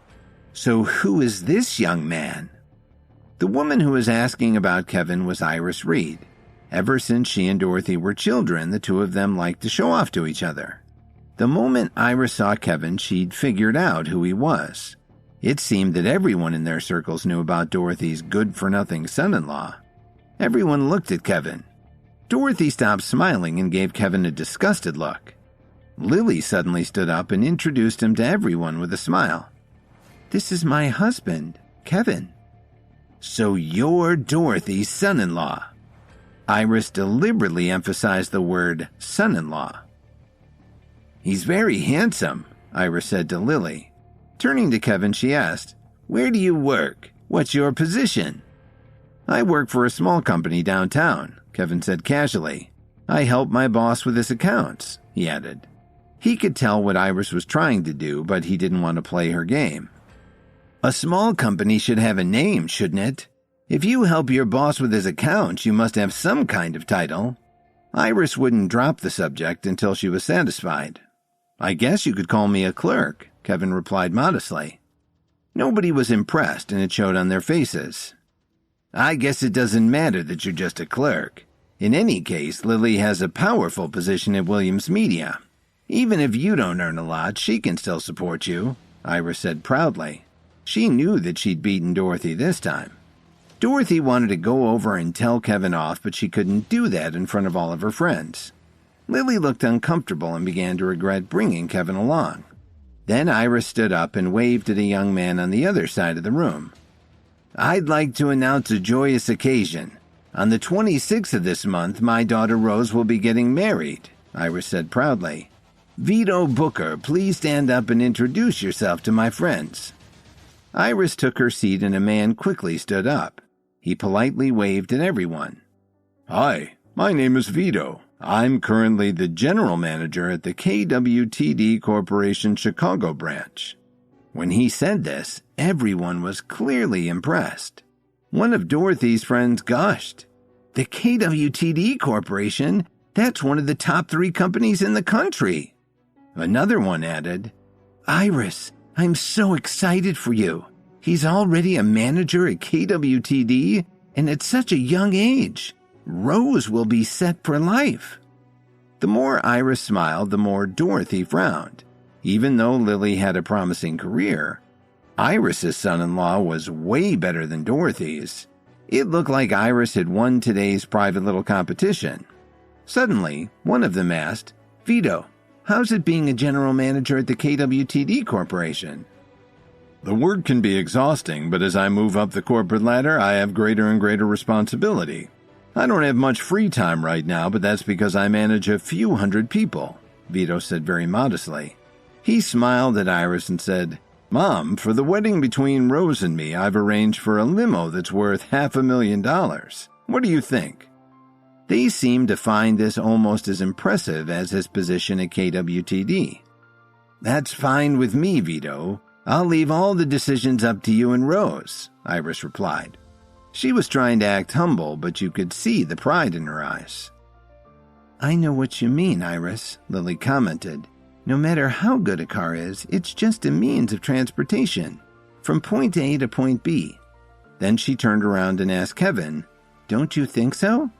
"So who is this young man?" The woman who was asking about Kevin was Iris Reed. Ever since she and Dorothy were children, the two of them liked to show off to each other. The moment Iris saw Kevin, she'd figured out who he was. It seemed that everyone in their circles knew about Dorothy's good-for-nothing son-in-law. Everyone looked at Kevin. Dorothy stopped smiling and gave Kevin a disgusted look. Lily suddenly stood up and introduced him to everyone with a smile. "This is my husband, Kevin." "So you're Dorothy's son-in-law." Iris deliberately emphasized the word son-in-law. "He's very handsome," Iris said to Lily. Turning to Kevin, she asked, "Where do you work? What's your position?" "I work for a small company downtown," Kevin said casually. "I help my boss with his accounts," he added. He could tell what Iris was trying to do, but he didn't want to play her game. "A small company should have a name, shouldn't it? If you help your boss with his accounts, you must have some kind of title." Iris wouldn't drop the subject until she was satisfied. "I guess you could call me a clerk," Kevin replied modestly. Nobody was impressed, and it showed on their faces. "I guess it doesn't matter that you're just a clerk. In any case, Lily has a powerful position at Williams Media. Even if you don't earn a lot, she can still support you," Iris said proudly. She knew that she'd beaten Dorothy this time. Dorothy wanted to go over and tell Kevin off, but she couldn't do that in front of all of her friends. Lily looked uncomfortable and began to regret bringing Kevin along. Then Iris stood up and waved at a young man on the other side of the room. "I'd like to announce a joyous occasion. On the 26th of this month, my daughter Rose will be getting married," Iris said proudly. "Vito Booker, please stand up and introduce yourself to my friends." Iris took her seat and a man quickly stood up. He politely waved at everyone. "Hi, my name is Vito. I'm currently the general manager at the KWTD Corporation Chicago branch." When he said this, everyone was clearly impressed. One of Dorothy's friends gushed. "The KWTD Corporation? That's one of the top 3 companies in the country." Another one added, "Iris, I'm so excited for you. He's already a manager at KWTD, and at such a young age. Rose will be set for life." The more Iris smiled, the more Dorothy frowned. Even though Lily had a promising career, Iris's son-in-law was way better than Dorothy's. It looked like Iris had won today's private little competition. Suddenly, one of them asked, "Vito, how's it being a general manager at the KWTD Corporation?" "The work can be exhausting, but as I move up the corporate ladder, I have greater and greater responsibility. I don't have much free time right now, but that's because I manage a few hundred people," Vito said very modestly. He smiled at Iris and said, "Mom, for the wedding between Rose and me, I've arranged for a limo that's worth $500,000. What do you think?" They seemed to find this almost as impressive as his position at KWTD. "That's fine with me, Vito. I'll leave all the decisions up to you and Rose," Iris replied. She was trying to act humble, but you could see the pride in her eyes. "I know what you mean, Iris," Lily commented. "No matter how good a car is, it's just a means of transportation, from point A to point B." Then she turned around and asked Kevin, "Don't you think so?"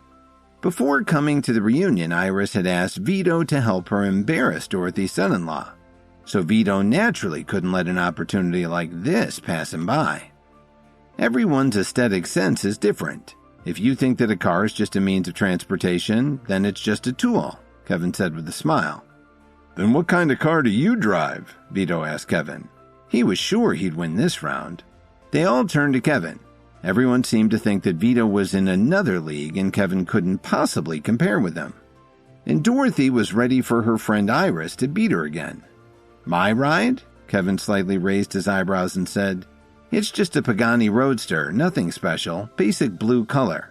Before coming to the reunion, Iris had asked Vito to help her embarrass Dorothy's son-in-law. so Vito naturally couldn't let an opportunity like this pass him by. Everyone's aesthetic sense is different. If you think that a car is just a means of transportation, then it's just a tool, Kevin said with a smile. Then what kind of car do you drive? Vito asked Kevin. He was sure he'd win this round. They all turned to Kevin. Everyone seemed to think that Vito was in another league and Kevin couldn't possibly compare with him. And Dorothy was ready for her friend Iris to beat her again. My ride? Kevin slightly raised his eyebrows and said, It's just a Pagani Roadster, nothing special, basic blue color.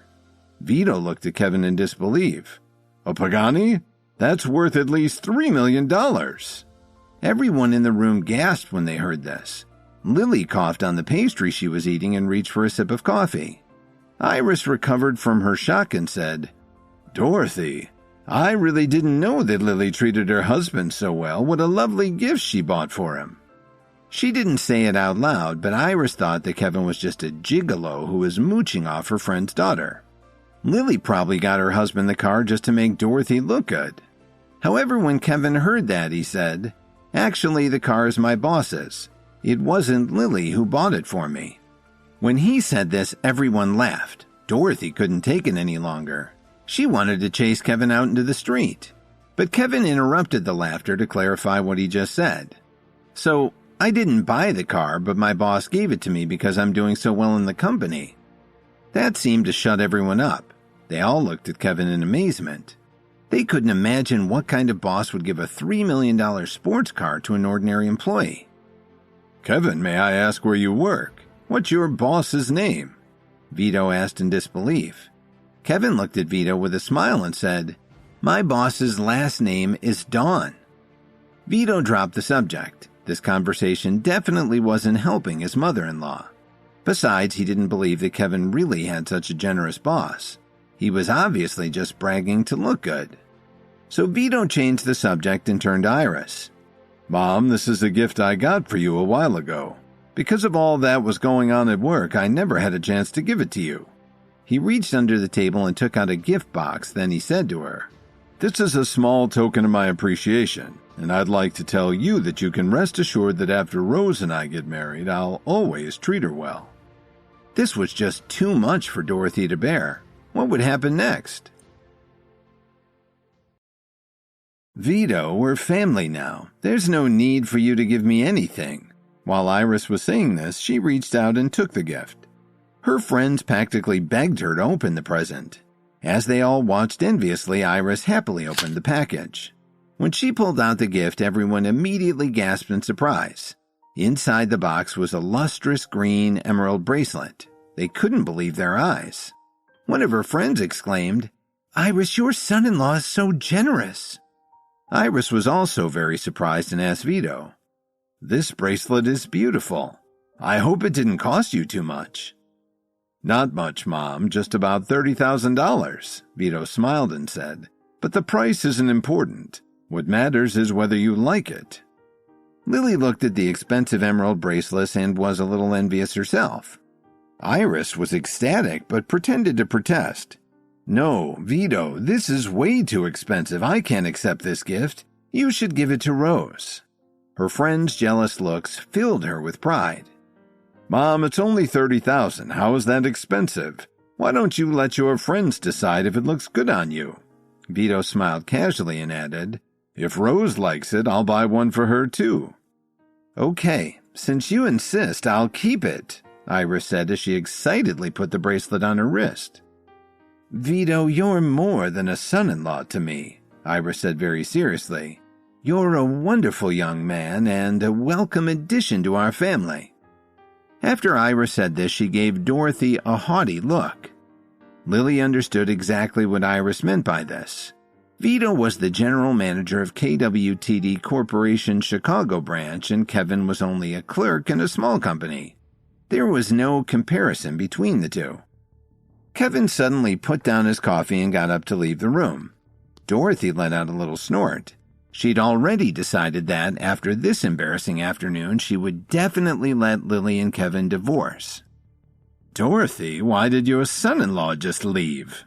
Vito looked at Kevin in disbelief. A Pagani? That's worth at least $3 million. Everyone in the room gasped when they heard this. Lily coughed on the pastry she was eating and reached for a sip of coffee. Iris recovered from her shock and said, Dorothy, I really didn't know that Lily treated her husband so well. What a lovely gift she bought for him. She didn't say it out loud, but Iris thought that Kevin was just a gigolo who was mooching off her friend's daughter. Lily probably got her husband the car just to make Dorothy look good. However, when Kevin heard that, he said, Actually, the car is my boss's. It wasn't Lily who bought it for me. When he said this, everyone laughed. Dorothy couldn't take it any longer. She wanted to chase Kevin out into the street. But Kevin interrupted the laughter to clarify what he just said. So, I didn't buy the car, but my boss gave it to me because I'm doing so well in the company. That seemed to shut everyone up. They all looked at Kevin in amazement. They couldn't imagine what kind of boss would give a $3 million sports car to an ordinary employee. Kevin, may I ask where you work? What's your boss's name? Vito asked in disbelief. Kevin looked at Vito with a smile and said, My boss's last name is Dawn. Vito dropped the subject. This conversation definitely wasn't helping his mother-in-law. Besides, he didn't believe that Kevin really had such a generous boss. He was obviously just bragging to look good. So Vito changed the subject and turned to Iris. Mom, this is a gift I got for you a while ago. Because of all that was going on at work, I never had a chance to give it to you. He reached under the table and took out a gift box, then he said to her, This is a small token of my appreciation, and I'd like to tell you that you can rest assured that after Rose and I get married, I'll always treat her well. This was just too much for Dorothy to bear. What would happen next? Vito, we're family now. There's no need for you to give me anything. While Iris was saying this, she reached out and took the gift. Her friends practically begged her to open the present. As they all watched enviously, Iris happily opened the package. When she pulled out the gift, everyone immediately gasped in surprise. Inside the box was a lustrous green emerald bracelet. They couldn't believe their eyes. One of her friends exclaimed, Iris, your son-in-law is so generous. Iris was also very surprised and asked Vito, This bracelet is beautiful. I hope it didn't cost you too much. Not much, Mom, just about $30,000, Vito smiled and said, But the price isn't important. What matters is whether you like it. Lily looked at the expensive emerald bracelet and was a little envious herself. Iris was ecstatic but pretended to protest. No, Vito, this is way too expensive. I can't accept this gift. You should give it to Rose. Her friend's jealous looks filled her with pride. Mom, it's only $30,000. How is that expensive? Why don't you let your friends decide if it looks good on you? Vito smiled casually and added, If Rose likes it, I'll buy one for her too. Okay, since you insist, I'll keep it, Iris said as she excitedly put the bracelet on her wrist. Vito, you're more than a son-in-law to me, Iris said very seriously. You're a wonderful young man and a welcome addition to our family. After Iris said this, she gave Dorothy a haughty look. Lily understood exactly what Iris meant by this. Vito was the general manager of KWTD Corporation Chicago branch, and Kevin was only a clerk in a small company. There was no comparison between the two. Kevin suddenly put down his coffee and got up to leave the room. Dorothy let out a little snort. She'd already decided that, after this embarrassing afternoon, she would definitely let Lily and Kevin divorce. Dorothy, why did your son-in-law just leave?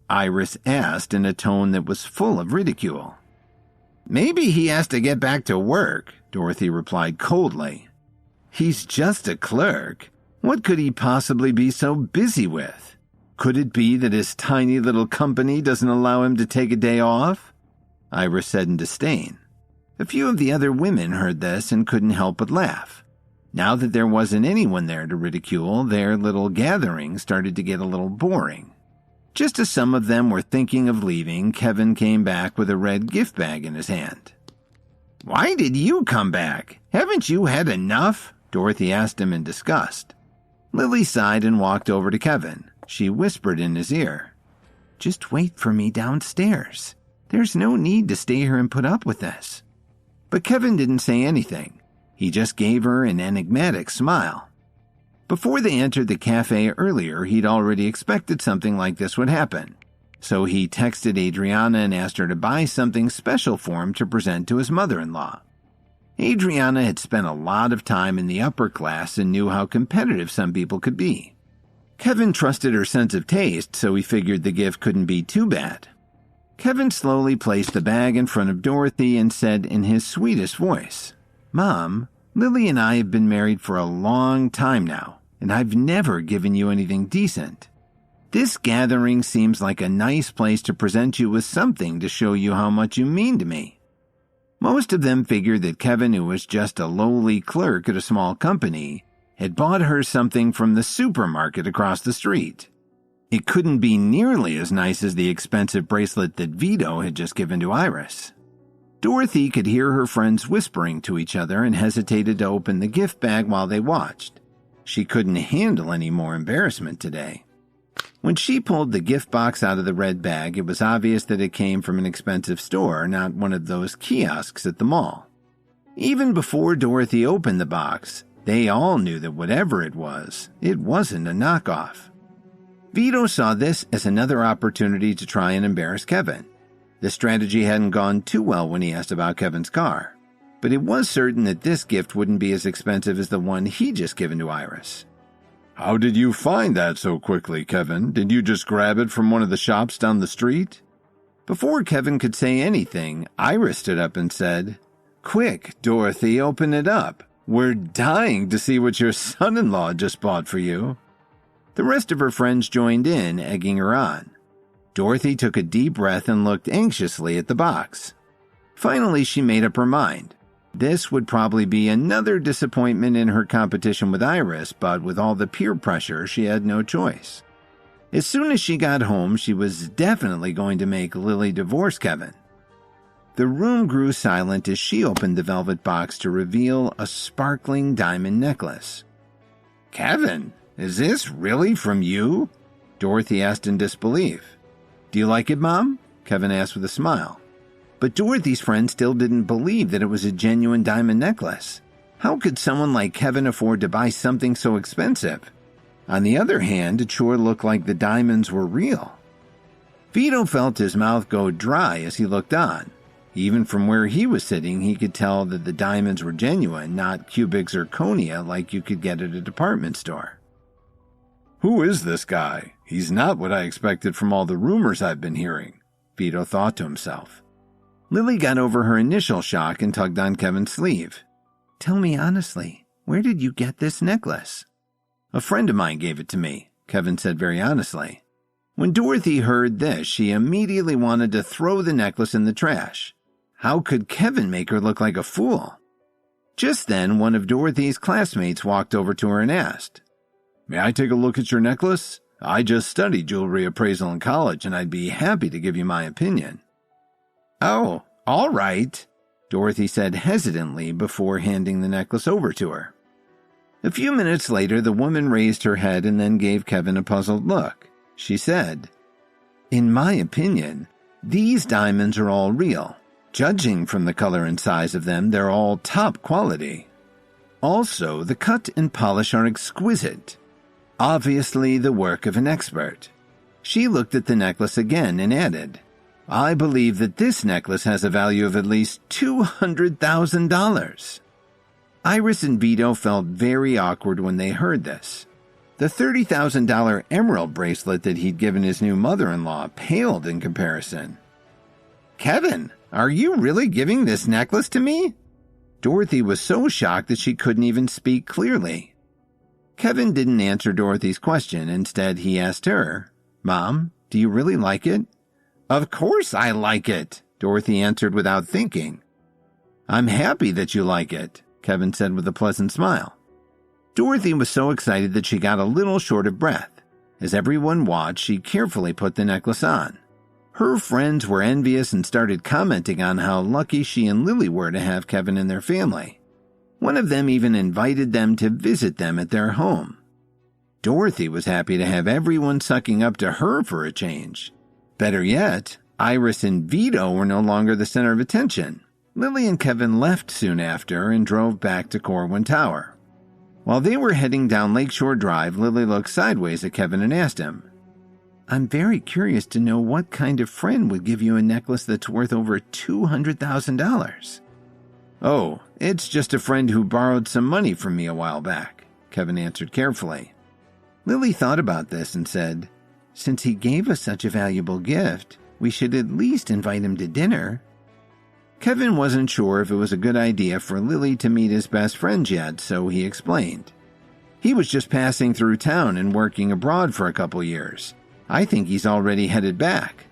Iris asked in a tone that was full of ridicule. Maybe he has to get back to work, Dorothy replied coldly. He's just a clerk. What could he possibly be so busy with? Could it be that his tiny little company doesn't allow him to take a day off? Iris said in disdain. A few of the other women heard this and couldn't help but laugh. Now that there wasn't anyone there to ridicule, their little gathering started to get a little boring. Just as some of them were thinking of leaving, Kevin came back with a red gift bag in his hand. "Why did you come back? Haven't you had enough?" Dorothy asked him in disgust. Lily sighed and walked over to Kevin. She whispered in his ear, "Just wait for me downstairs. There's no need to stay here and put up with this." But Kevin didn't say anything. He just gave her an enigmatic smile. Before they entered the cafe earlier, he'd already expected something like this would happen. So he texted Adriana and asked her to buy something special for him to present to his mother-in-law. Adriana had spent a lot of time in the upper class and knew how competitive some people could be. Kevin trusted her sense of taste, so he figured the gift couldn't be too bad. Kevin slowly placed the bag in front of Dorothy and said in his sweetest voice, "Mom, Lily and I have been married for a long time now, and I've never given you anything decent. This gathering seems like a nice place to present you with something to show you how much you mean to me." Most of them figured that Kevin, who was just a lowly clerk at a small company, had bought her something from the supermarket across the street. It couldn't be nearly as nice as the expensive bracelet that Vito had just given to Iris. Dorothy could hear her friends whispering to each other and hesitated to open the gift bag while they watched. She couldn't handle any more embarrassment today. When she pulled the gift box out of the red bag, it was obvious that it came from an expensive store, not one of those kiosks at the mall. Even before Dorothy opened the box, they all knew that whatever it wasn't a knockoff. Vito saw this as another opportunity to try and embarrass Kevin. The strategy hadn't gone too well when he asked about Kevin's car, but it was certain that this gift wouldn't be as expensive as the one he'd just given to Iris. "How did you find that so quickly, Kevin? Did you just grab it from one of the shops down the street?" Before Kevin could say anything, Iris stood up and said, "Quick, Dorothy, open it up. We're dying to see what your son-in-law just bought for you." The rest of her friends joined in, egging her on. Dorothy took a deep breath and looked anxiously at the box. Finally, she made up her mind. This would probably be another disappointment in her competition with Iris, but with all the peer pressure, she had no choice. As soon as she got home, she was definitely going to make Lily divorce Kevin. The room grew silent as she opened the velvet box to reveal a sparkling diamond necklace. "Kevin, is this really from you?" Dorothy asked in disbelief. "Do you like it, Mom?" Kevin asked with a smile. But Dorothy's friend still didn't believe that it was a genuine diamond necklace. How could someone like Kevin afford to buy something so expensive? On the other hand, it sure looked like the diamonds were real. Vito felt his mouth go dry as he looked on. Even from where he was sitting, he could tell that the diamonds were genuine, not cubic zirconia like you could get at a department store. "Who is this guy? He's not what I expected from all the rumors I've been hearing," Vito thought to himself. Lily got over her initial shock and tugged on Kevin's sleeve. "Tell me honestly, where did you get this necklace?" "A friend of mine gave it to me," Kevin said very honestly. When Dorothy heard this, she immediately wanted to throw the necklace in the trash. How could Kevin make her look like a fool? Just then, one of Dorothy's classmates walked over to her and asked, "May I take a look at your necklace? I just studied jewelry appraisal in college, and I'd be happy to give you my opinion." "Oh, all right," Dorothy said hesitantly before handing the necklace over to her. A few minutes later, the woman raised her head and then gave Kevin a puzzled look. She said, "In my opinion, these diamonds are all real. Judging from the color and size of them, they're all top quality. Also, the cut and polish are exquisite. Obviously the work of an expert." She looked at the necklace again and added, "I believe that this necklace has a value of at least $200,000. Iris and Vito felt very awkward when they heard this. The $30,000 emerald bracelet that he'd given his new mother-in-law paled in comparison. "Kevin, Are you really giving this necklace to me?" Dorothy was so shocked that she couldn't even speak clearly. Kevin didn't answer Dorothy's question. Instead, he asked her, "Mom, do you really like it?" "Of course I like it," Dorothy answered without thinking. "I'm happy that you like it," Kevin said with a pleasant smile. Dorothy was so excited that she got a little short of breath. As everyone watched, she carefully put the necklace on. Her friends were envious and started commenting on how lucky she and Lily were to have Kevin in their family. One of them even invited them to visit them at their home. Dorothy was happy to have everyone sucking up to her for a change. Better yet, Iris and Vito were no longer the center of attention. Lily and Kevin left soon after and drove back to Corwin Tower. While they were heading down Lakeshore Drive, Lily looked sideways at Kevin and asked him, "I'm very curious to know what kind of friend would give you a necklace that's worth over $200,000. "Oh, it's just a friend who borrowed some money from me a while back," Kevin answered carefully. Lily thought about this and said, "Since he gave us such a valuable gift, we should at least invite him to dinner." Kevin wasn't sure if it was a good idea for Lily to meet his best friends yet, so he explained. "He was just passing through town and working abroad for a couple years. I think he's already headed back."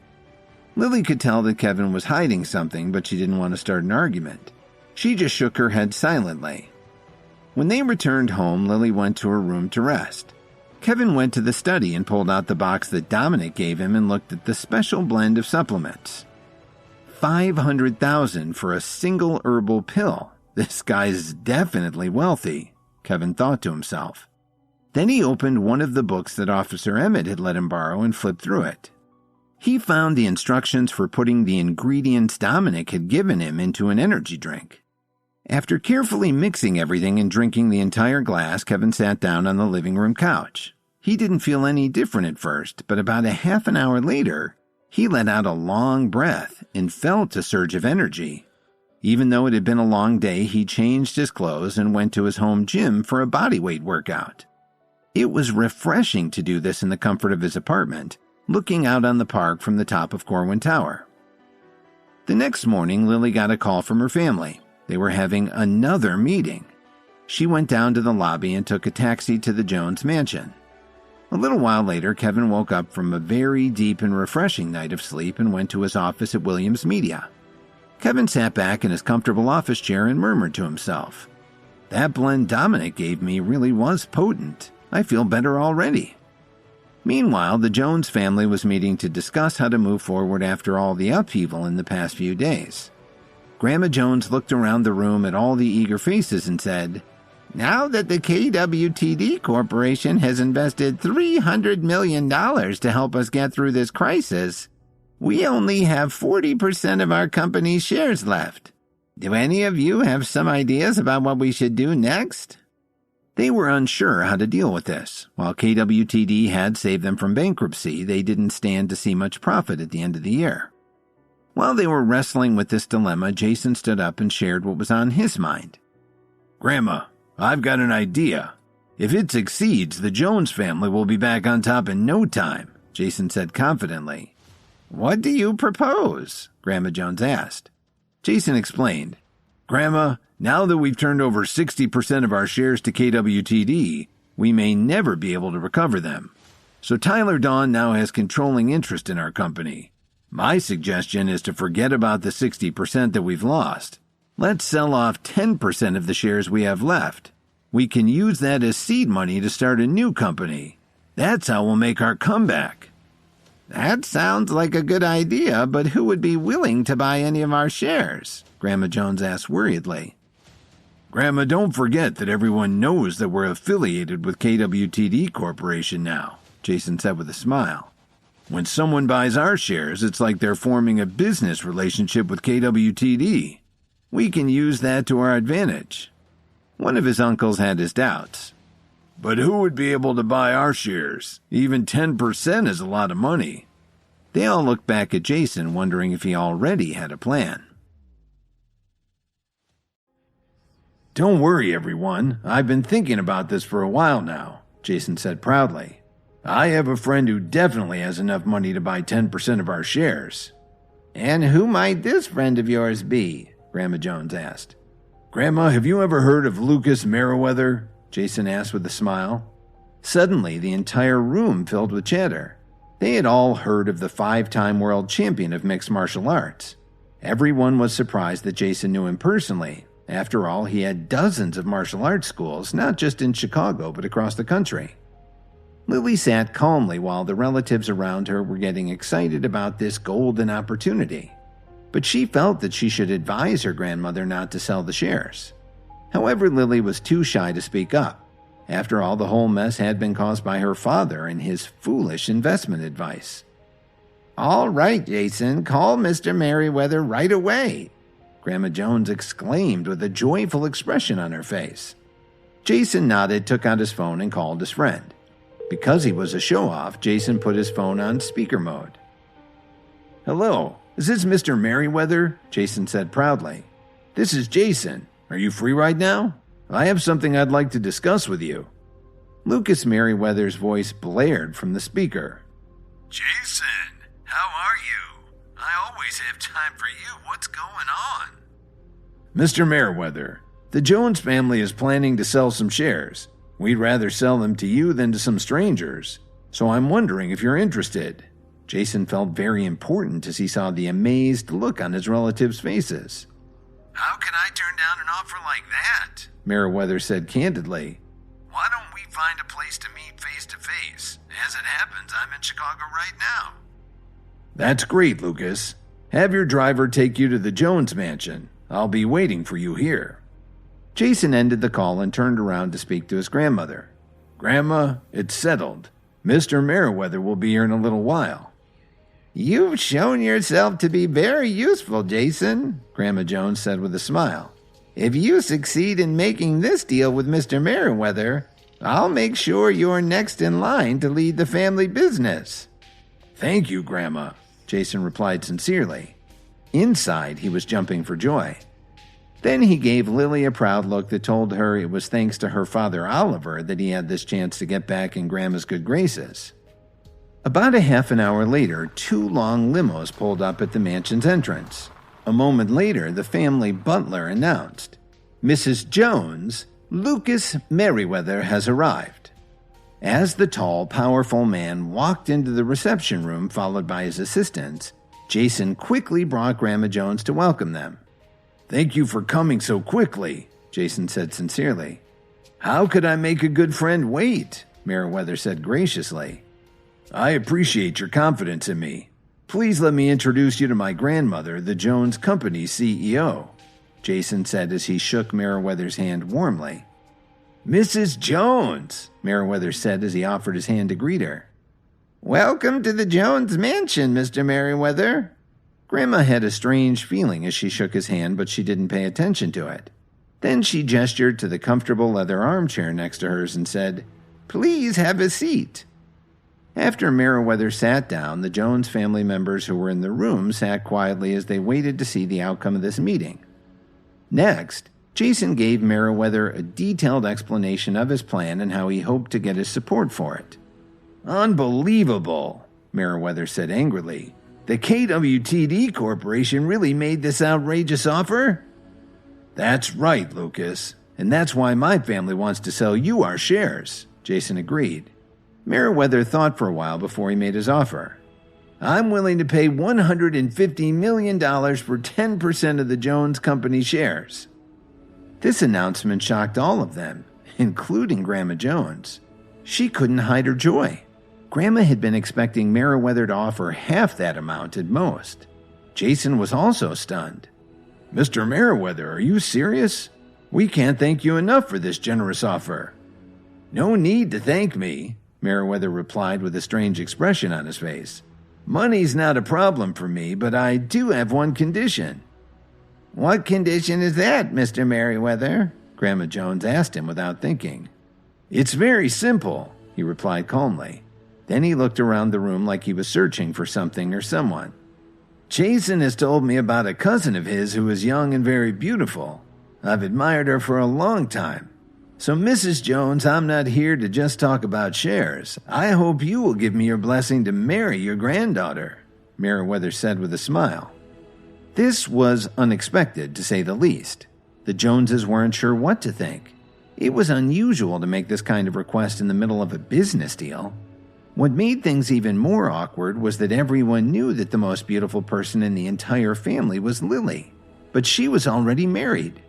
Lily could tell that Kevin was hiding something, but she didn't want to start an argument. She just shook her head silently. When they returned home, Lily went to her room to rest. Kevin went to the study and pulled out the box that Dominic gave him and looked at the special blend of supplements. $500,000 for a single herbal pill. This guy's definitely wealthy, Kevin thought to himself. Then he opened one of the books that Officer Emmett had let him borrow and flipped through it. He found the instructions for putting the ingredients Dominic had given him into an energy drink. After carefully mixing everything and drinking the entire glass, Kevin sat down on the living room couch. He didn't feel any different at first, but about a half an hour later, he let out a long breath and felt a surge of energy. Even though it had been a long day, he changed his clothes and went to his home gym for a bodyweight workout. It was refreshing to do this in the comfort of his apartment, looking out on the park from the top of Corwin Tower. The next morning, Lily got a call from her family. They were having another meeting. She went down to the lobby and took a taxi to the Jones mansion. A little while later, Kevin woke up from a very deep and refreshing night of sleep and went to his office at Williams Media. Kevin sat back in his comfortable office chair and murmured to himself, "That blend Dominic gave me really was potent. I feel better already." Meanwhile, the Jones family was meeting to discuss how to move forward after all the upheaval in the past few days. Grandma Jones looked around the room at all the eager faces and said, "Now that the KWTD Corporation has invested $300 million to help us get through this crisis, we only have 40% of our company's shares left. Do any of you have some ideas about what we should do next?" They were unsure how to deal with this. While KWTD had saved them from bankruptcy, they didn't stand to see much profit at the end of the year. While they were wrestling with this dilemma, Jason stood up and shared what was on his mind. "Grandma, I've got an idea. If it succeeds, the Jones family will be back on top in no time," Jason said confidently. "What do you propose?" Grandma Jones asked. Jason explained, "Grandma, now that we've turned over 60% of our shares to KWTD, we may never be able to recover them. So Tyler Dawn now has controlling interest in our company. My suggestion is to forget about the 60% that we've lost. Let's sell off 10% of the shares we have left. We can use that as seed money to start a new company. That's how we'll make our comeback." "That sounds like a good idea, but who would be willing to buy any of our shares?" Grandma Jones asked worriedly. "Grandma, don't forget that everyone knows that we're affiliated with KWTD Corporation now," Jason said with a smile. "When someone buys our shares, it's like they're forming a business relationship with KWTD. We can use that to our advantage." One of his uncles had his doubts. "But who would be able to buy our shares? Even 10% is a lot of money." They all looked back at Jason, wondering if he already had a plan. "Don't worry, everyone. I've been thinking about this for a while now," Jason said proudly. "I have a friend who definitely has enough money to buy 10% of our shares." "And who might this friend of yours be?" Grandma Jones asked. "Grandma, have you ever heard of Lucas Merriweather?" Jason asked with a smile. Suddenly, the entire room filled with chatter. They had all heard of the 5-time world champion of mixed martial arts. Everyone was surprised that Jason knew him personally. After all, he had dozens of martial arts schools, not just in Chicago, but across the country. Lily sat calmly while the relatives around her were getting excited about this golden opportunity. But she felt that she should advise her grandmother not to sell the shares. However, Lily was too shy to speak up. After all, the whole mess had been caused by her father and his foolish investment advice. "All right, Jason, call Mr. Merriweather right away," Grandma Jones exclaimed with a joyful expression on her face. Jason nodded, took out his phone, and called his friend. Because he was a show-off, Jason put his phone on speaker mode. "Hello, is this Mr. Merriweather?" Jason said proudly. "This is Jason. Are you free right now? I have something I'd like to discuss with you." Lucas Merriweather's voice blared from the speaker. "Jason, how are you? I always have time for you. What's going on?" "Mr. Merriweather, the Jones family is planning to sell some shares. We'd rather sell them to you than to some strangers. So I'm wondering if you're interested." Jason felt very important as he saw the amazed look on his relatives' faces. "How can I turn down an offer like that?" Merriweather said candidly. "Why don't we find a place to meet face to face? As it happens, I'm in Chicago right now." "That's great, Lucas. Have your driver take you to the Jones mansion. I'll be waiting for you here." Jason ended the call and turned around to speak to his grandmother. "Grandma, it's settled. Mr. Merriweather will be here in a little while." "You've shown yourself to be very useful, Jason," Grandma Jones said with a smile. "If you succeed in making this deal with Mr. Merriweather, I'll make sure you're next in line to lead the family business." "Thank you, Grandma," Jason replied sincerely. Inside, he was jumping for joy. Then he gave Lily a proud look that told her it was thanks to her father Oliver that he had this chance to get back in Grandma's good graces. About a half an hour later, 2 long limos pulled up at the mansion's entrance. A moment later, the family butler announced, "Mrs. Jones, Lucas Merriweather has arrived." As the tall, powerful man walked into the reception room followed by his assistants, Jason quickly brought Grandma Jones to welcome them. "Thank you for coming so quickly," Jason said sincerely. "How could I make a good friend wait?" Merriweather said graciously. "I appreciate your confidence in me. Please let me introduce you to my grandmother, the Jones Company's CEO," Jason said as he shook Merriweather's hand warmly. "Mrs. Jones," Merriweather said as he offered his hand to greet her. "Welcome to the Jones Mansion, Mr. Merriweather." Grandma had a strange feeling as she shook his hand, but she didn't pay attention to it. Then she gestured to the comfortable leather armchair next to hers and said, "Please have a seat." After Merriweather sat down, the Jones family members who were in the room sat quietly as they waited to see the outcome of this meeting. Next, Jason gave Merriweather a detailed explanation of his plan and how he hoped to get his support for it. "Unbelievable," Merriweather said angrily. "The KWTD Corporation really made this outrageous offer?" "That's right, Lucas, and that's why my family wants to sell you our shares," Jason agreed. Merriweather thought for a while before he made his offer. "I'm willing to pay $150 million for 10% of the Jones Company shares." This announcement shocked all of them, including Grandma Jones. She couldn't hide her joy. Grandma had been expecting Merriweather to offer half that amount at most. Jason was also stunned. "Mr. Merriweather, are you serious? We can't thank you enough for this generous offer." "No need to thank me," Merriweather replied with a strange expression on his face. "Money's not a problem for me, but I do have one condition." "What condition is that, Mr. Merriweather?" Grandma Jones asked him without thinking. "It's very simple," he replied calmly. Then he looked around the room like he was searching for something or someone. "Jason has told me about a cousin of his who is young and very beautiful. I've admired her for a long time. So, Mrs. Jones, I'm not here to just talk about shares. I hope you will give me your blessing to marry your granddaughter," Merriweather said with a smile. This was unexpected, to say the least. The Joneses weren't sure what to think. It was unusual to make this kind of request in the middle of a business deal. What made things even more awkward was that everyone knew that the most beautiful person in the entire family was Lily, but she was already married.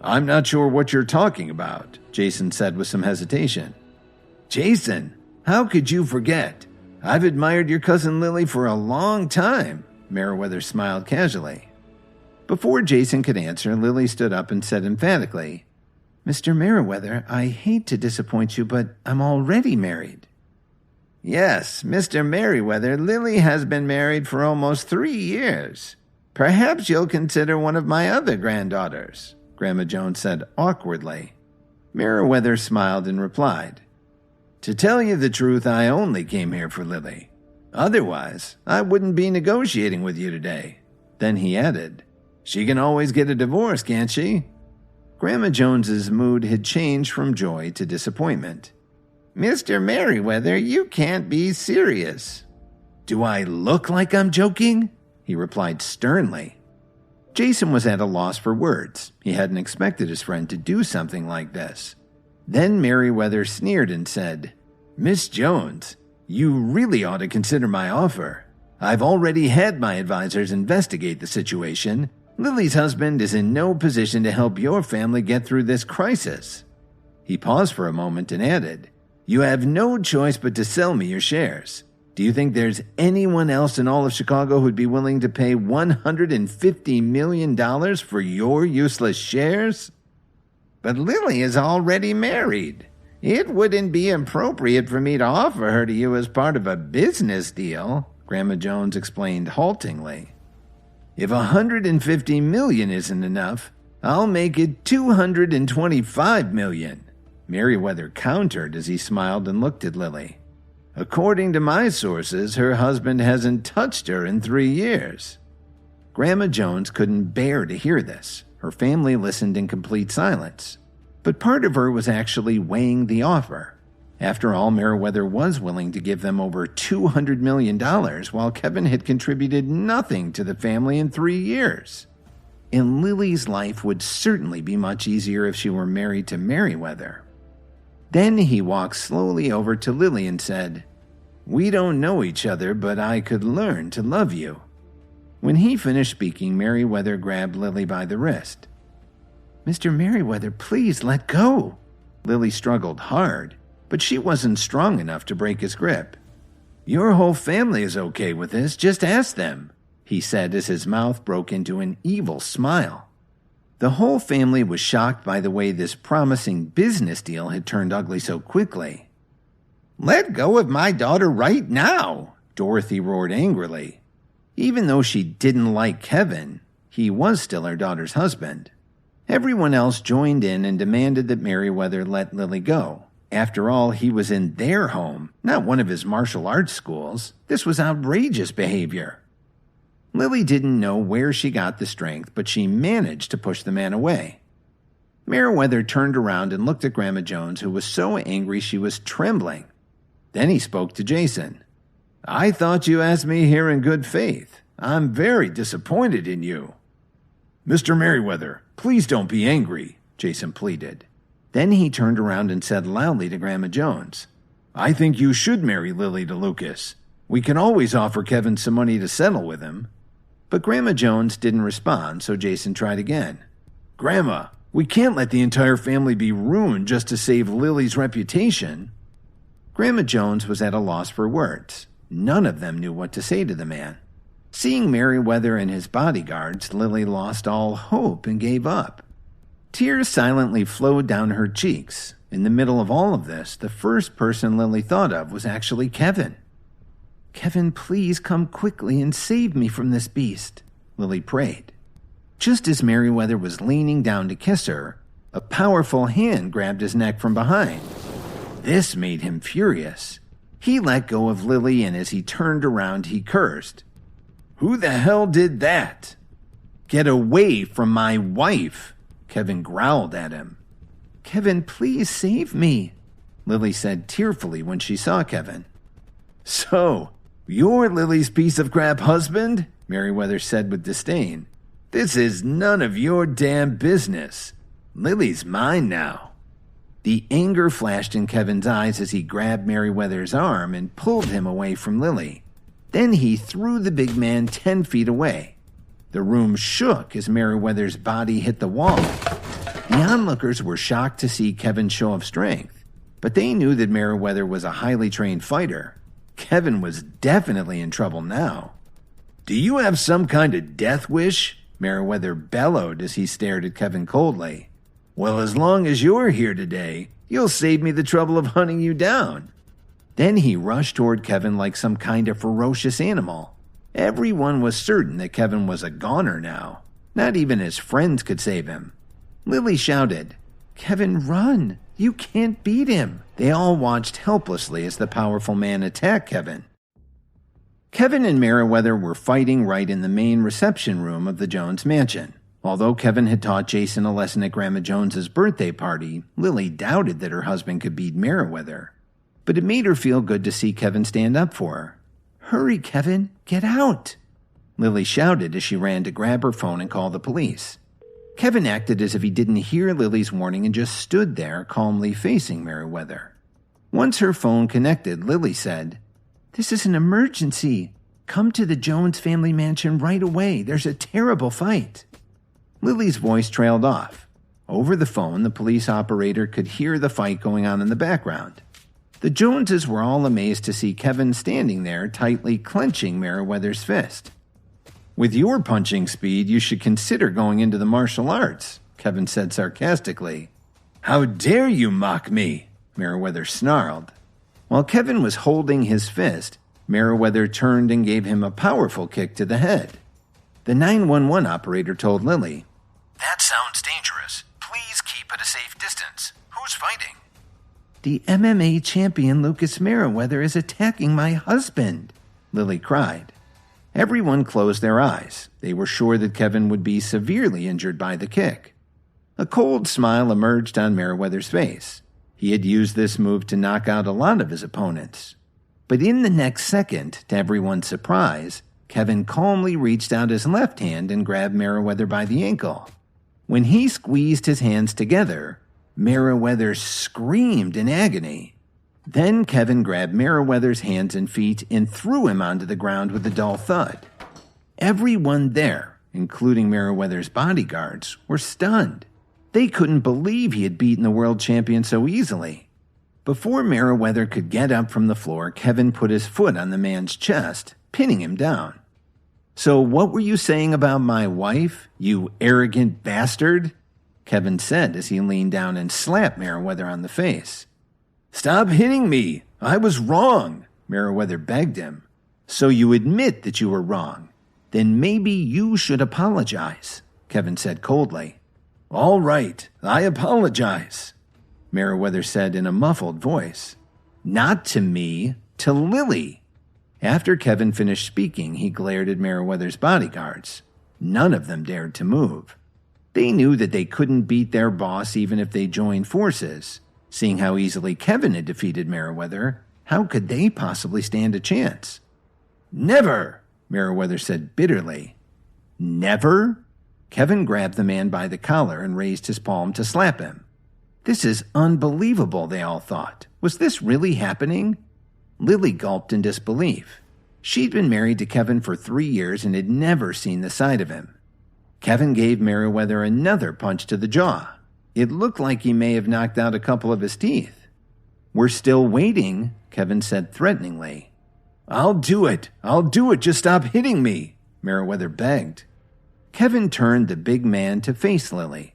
"I'm not sure what you're talking about," Jason said with some hesitation. "Jason, how could you forget? I've admired your cousin Lily for a long time," Meriwether smiled casually. Before Jason could answer, Lily stood up and said emphatically, "Mr. Meriwether, I hate to disappoint you, but I'm already married." "Yes, Mr. Meriwether, Lily has been married for almost 3 years. Perhaps you'll consider one of my other granddaughters," Grandma Jones said awkwardly. Meriwether smiled and replied, "To tell you the truth, I only came here for Lily. Otherwise, I wouldn't be negotiating with you today." Then he added, "She can always get a divorce, can't she?" Grandma Jones's mood had changed from joy to disappointment. "Mr. Meriwether, you can't be serious." "Do I look like I'm joking?" he replied sternly. Jason was at a loss for words. He hadn't expected his friend to do something like this. Then Meriwether sneered and said, "Miss Jones, you really ought to consider my offer. I've already had my advisors investigate the situation. Lily's husband is in no position to help your family get through this crisis." He paused for a moment and added, "You have no choice but to sell me your shares. Do you think there's anyone else in all of Chicago who'd be willing to pay $150 million for your useless shares?" "But Lily is already married. It wouldn't be appropriate for me to offer her to you as part of a business deal," Grandma Jones explained haltingly. "If $150 million isn't enough, I'll make it $225 million. Meriwether countered as he smiled and looked at Lily. "According to my sources, her husband hasn't touched her in 3 years." Grandma Jones couldn't bear to hear this. Her family listened in complete silence. But part of her was actually weighing the offer. After all, Meriwether was willing to give them over $200 million, while Kevin had contributed nothing to the family in 3 years. And Lily's life would certainly be much easier if she were married to Meriwether. Then he walked slowly over to Lily and said, "We don't know each other, but I could learn to love you." When he finished speaking, Meriwether grabbed Lily by the wrist. "Mr. Meriwether, please let go." Lily struggled hard, but she wasn't strong enough to break his grip. "Your whole family is okay with this, just ask them," he said as his mouth broke into an evil smile. The whole family was shocked by the way this promising business deal had turned ugly so quickly. "Let go of my daughter right now," Dorothy roared angrily. Even though she didn't like Kevin, he was still her daughter's husband. Everyone else joined in and demanded that Meriwether let Lily go. After all, he was in their home, not one of his martial arts schools. This was outrageous behavior. Lily didn't know where she got the strength, but she managed to push the man away. Meriwether turned around and looked at Grandma Jones, who was so angry she was trembling. Then he spoke to Jason. "I thought you asked me here in good faith. I'm very disappointed in you." "Mr. Meriwether, please don't be angry," Jason pleaded. Then he turned around and said loudly to Grandma Jones, "I think you should marry Lily to Lucas. We can always offer Kevin some money to settle with him." But Grandma Jones didn't respond, so Jason tried again. "Grandma, we can't let the entire family be ruined just to save Lily's reputation." Grandma Jones was at a loss for words. None of them knew what to say to the man. Seeing Meriwether and his bodyguards, Lily lost all hope and gave up. Tears silently flowed down her cheeks. In the middle of all of this, the first person Lily thought of was actually Kevin. "Kevin, please come quickly and save me from this beast," Lily prayed. Just as Meriwether was leaning down to kiss her, a powerful hand grabbed his neck from behind. This made him furious. He let go of Lily, and as he turned around, he cursed. "Who the hell did that?" "Get away from my wife," Kevin growled at him. "Kevin, please save me," Lily said tearfully when she saw Kevin. "So, you're Lily's piece of crap husband?" Merriweather said with disdain. "This is none of your damn business. Lily's mine now." The anger flashed in Kevin's eyes as he grabbed Merriweather's arm and pulled him away from Lily. Then he threw the big man 10 feet away. The room shook as Merriweather's body hit the wall. The onlookers were shocked to see Kevin's show of strength, but they knew that Merriweather was a highly trained fighter. Kevin was definitely in trouble now. "Do you have some kind of death wish?" Merriweather bellowed as he stared at Kevin coldly. "Well, as long as you're here today, you'll save me the trouble of hunting you down." Then he rushed toward Kevin like some kind of ferocious animal. Everyone was certain that Kevin was a goner now. Not even his friends could save him. Lily shouted, "Kevin, run! You can't beat him!" They all watched helplessly as the powerful man attacked Kevin. Kevin and Merriweather were fighting right in the main reception room of the Jones mansion. Although Kevin had taught Jason a lesson at Grandma Jones's birthday party, Lily doubted that her husband could beat Merriweather. But it made her feel good to see Kevin stand up for her. "Hurry, Kevin, get out!" Lily shouted as she ran to grab her phone and call the police. Kevin acted as if he didn't hear Lily's warning and just stood there, calmly facing Merriweather. Once her phone connected, Lily said, "This is an emergency. Come to the Jones family mansion right away. There's a terrible fight." Lily's voice trailed off. Over the phone, the police operator could hear the fight going on in the background. The Joneses were all amazed to see Kevin standing there, tightly clenching Merriweather's fist. "With your punching speed, you should consider going into the martial arts," Kevin said sarcastically. "How dare you mock me?" Merriweather snarled. While Kevin was holding his fist, Merriweather turned and gave him a powerful kick to the head. The 911 operator told Lily, "That sounds dangerous. Please keep at a safe distance. Who's fighting?" "The MMA champion Lucas Merriweather is attacking my husband," Lily cried. Everyone closed their eyes. They were sure that Kevin would be severely injured by the kick. A cold smile emerged on Merriweather's face. He had used this move to knock out a lot of his opponents. But in the next second, to everyone's surprise, Kevin calmly reached out his left hand and grabbed Merriweather by the ankle. When he squeezed his hands together, Merriweather screamed in agony. Then Kevin grabbed Merriweather's hands and feet and threw him onto the ground with a dull thud. Everyone there, including Merriweather's bodyguards, were stunned. They couldn't believe he had beaten the world champion so easily. Before Merriweather could get up from the floor, Kevin put his foot on the man's chest, pinning him down. "So what were you saying about my wife, you arrogant bastard?" Kevin said as he leaned down and slapped Merriweather on the face. "Stop hitting me! I was wrong," Merriweather begged him. "So you admit that you were wrong. Then maybe you should apologize," Kevin said coldly. "All right, I apologize," Merriweather said in a muffled voice. "Not to me, to Lily." After Kevin finished speaking, he glared at Merriweather's bodyguards. None of them dared to move. They knew that they couldn't beat their boss even if they joined forces. Seeing how easily Kevin had defeated Merriweather, how could they possibly stand a chance? "Never," Merriweather said bitterly. "Never?" Kevin grabbed the man by the collar and raised his palm to slap him. "This is unbelievable," they all thought. Was this really happening? Lily gulped in disbelief. She'd been married to Kevin for 3 years and had never seen the side of him. Kevin gave Merriweather another punch to the jaw. It looked like he may have knocked out a couple of his teeth. "We're still waiting," Kevin said threateningly. I'll do it, just stop hitting me," Merriweather begged. Kevin turned the big man to face Lily.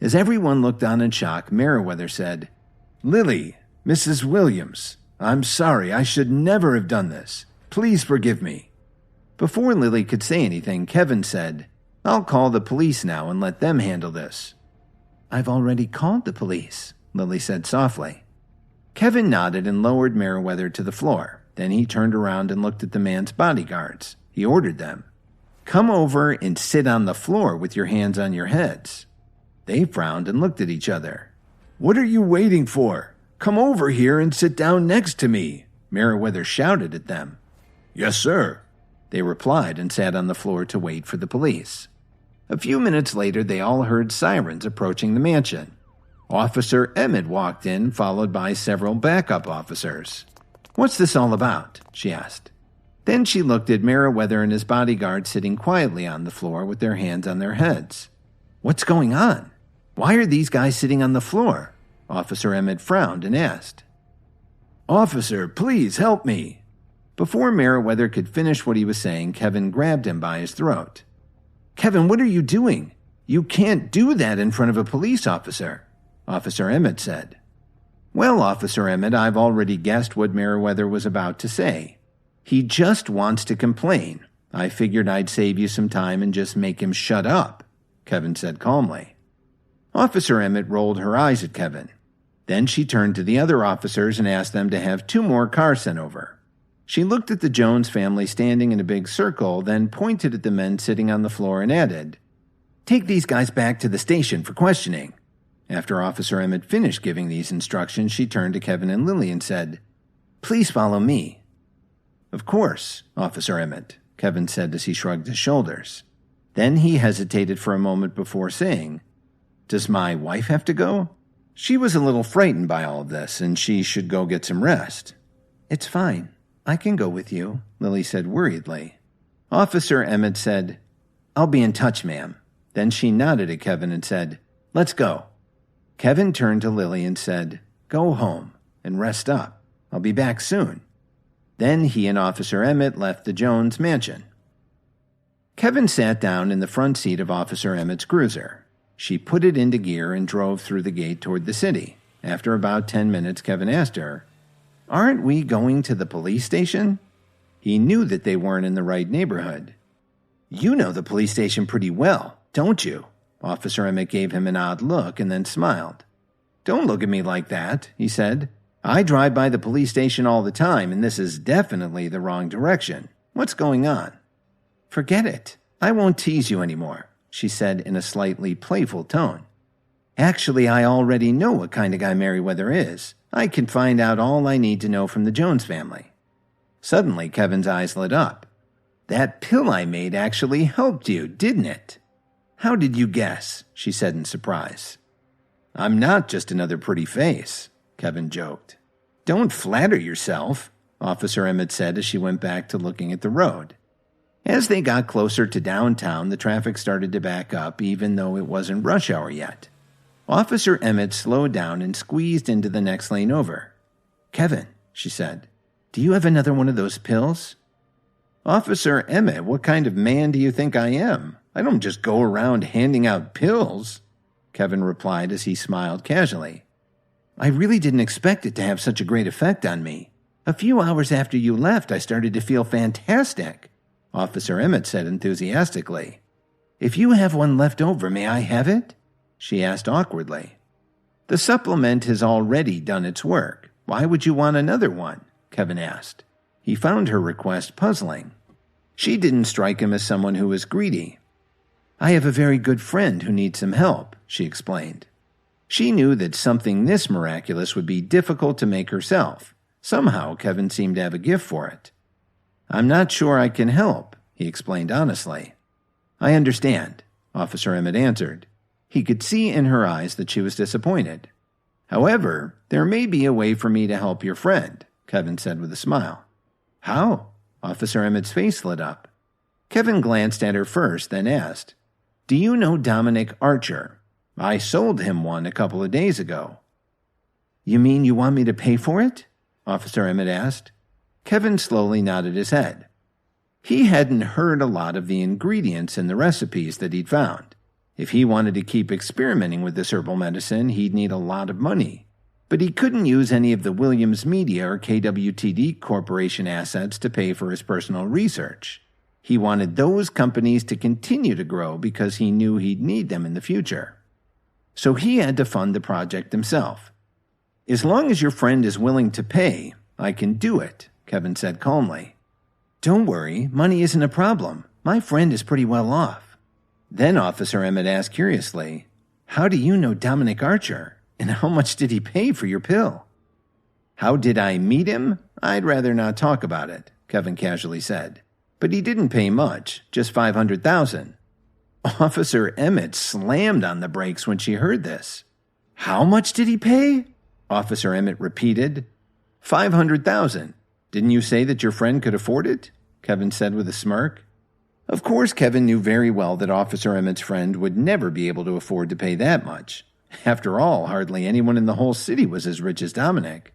As everyone looked on in shock, Merriweather said, "Lily, Mrs. Williams, I'm sorry, I should never have done this. Please forgive me." Before Lily could say anything, Kevin said, "I'll call the police now and let them handle this." "I've already called the police," Lily said softly. Kevin nodded and lowered Merriweather to the floor. Then he turned around and looked at the man's bodyguards. He ordered them, "Come over and sit on the floor with your hands on your heads." They frowned and looked at each other. "What are you waiting for? Come over here and sit down next to me," Merriweather shouted at them. "Yes, sir." They replied and sat on the floor to wait for the police. A few minutes later, they all heard sirens approaching the mansion. Officer Emmett walked in, followed by several backup officers. "What's this all about?" she asked. Then she looked at Merriweather and his bodyguard sitting quietly on the floor with their hands on their heads. "What's going on? Why are these guys sitting on the floor?" Officer Emmett frowned and asked. "Officer, please help me." Before Merriweather could finish what he was saying, Kevin grabbed him by his throat. "Kevin, what are you doing? You can't do that in front of a police officer," Officer Emmett said. "Well, Officer Emmett, I've already guessed what Merriweather was about to say. He just wants to complain. I figured I'd save you some time and just make him shut up," Kevin said calmly. Officer Emmett rolled her eyes at Kevin. Then she turned to the other officers and asked them to have 2 more cars sent over. She looked at the Jones family standing in a big circle, then pointed at the men sitting on the floor and added, "Take these guys back to the station for questioning." After Officer Emmett finished giving these instructions, she turned to Kevin and Lily and said, "Please follow me." "Of course, Officer Emmett," Kevin said as he shrugged his shoulders. Then he hesitated for a moment before saying, "Does my wife have to go?" She was a little frightened by all of this, and she should go get some rest. "It's fine. I can go with you," Lily said worriedly. Officer Emmett said, "I'll be in touch, ma'am." Then she nodded at Kevin and said, "Let's go." Kevin turned to Lily and said, "Go home and rest up. I'll be back soon." Then he and Officer Emmett left the Jones mansion. Kevin sat down in the front seat of Officer Emmett's cruiser. She put it into gear and drove through the gate toward the city. After about 10 minutes, Kevin asked her, "Aren't we going to the police station?" He knew that they weren't in the right neighborhood. "You know the police station pretty well, don't you?" Officer Emmett gave him an odd look and then smiled. "Don't look at me like that," he said. "I drive by the police station all the time, and this is definitely the wrong direction. What's going on?" "Forget it. I won't tease you anymore," she said in a slightly playful tone. "Actually, I already know what kind of guy Merriweather is. I can find out all I need to know from the Jones family." Suddenly, Kevin's eyes lit up. "That pill I made actually helped you, didn't it?" "How did you guess?" she said in surprise. "I'm not just another pretty face," Kevin joked. "Don't flatter yourself," Officer Emmett said as she went back to looking at the road. As they got closer to downtown, the traffic started to back up even though it wasn't rush hour yet. Officer Emmett slowed down and squeezed into the next lane over. "Kevin," she said, "do you have another one of those pills?" "Officer Emmett, what kind of man do you think I am? I don't just go around handing out pills," Kevin replied as he smiled casually. "I really didn't expect it to have such a great effect on me. A few hours after you left, I started to feel fantastic," Officer Emmett said enthusiastically. "If you have one left over, may I have it?" she asked awkwardly. "The supplement has already done its work. Why would you want another one?" Kevin asked. He found her request puzzling. She didn't strike him as someone who was greedy. "I have a very good friend who needs some help," she explained. She knew that something this miraculous would be difficult to make herself. Somehow, Kevin seemed to have a gift for it. "I'm not sure I can help," he explained honestly. "I understand," Officer Emmett answered. He could see in her eyes that she was disappointed. "However, there may be a way for me to help your friend," Kevin said with a smile. "How?" Officer Emmett's face lit up. Kevin glanced at her first, then asked, "Do you know Dominic Archer? I sold him one a couple of days ago." "You mean you want me to pay for it?" Officer Emmett asked. Kevin slowly nodded his head. He hadn't heard a lot of the ingredients in the recipes that he'd found. If he wanted to keep experimenting with this herbal medicine, he'd need a lot of money. But he couldn't use any of the Williams Media or KWTD Corporation assets to pay for his personal research. He wanted those companies to continue to grow because he knew he'd need them in the future. So he had to fund the project himself. "As long as your friend is willing to pay, I can do it," Kevin said calmly. "Don't worry, money isn't a problem. My friend is pretty well off." Then Officer Emmett asked curiously, "How do you know Dominic Archer, and how much did he pay for your pill?" "How did I meet him? I'd rather not talk about it," Kevin casually said. But he didn't pay much, just $500,000. Officer Emmett slammed on the brakes when she heard this. How much did he pay? Officer Emmett repeated. $500,000. Didn't you say that your friend could afford it? Kevin said with a smirk. Of course, Kevin knew very well that Officer Emmett's friend would never be able to afford to pay that much. After all, hardly anyone in the whole city was as rich as Dominic.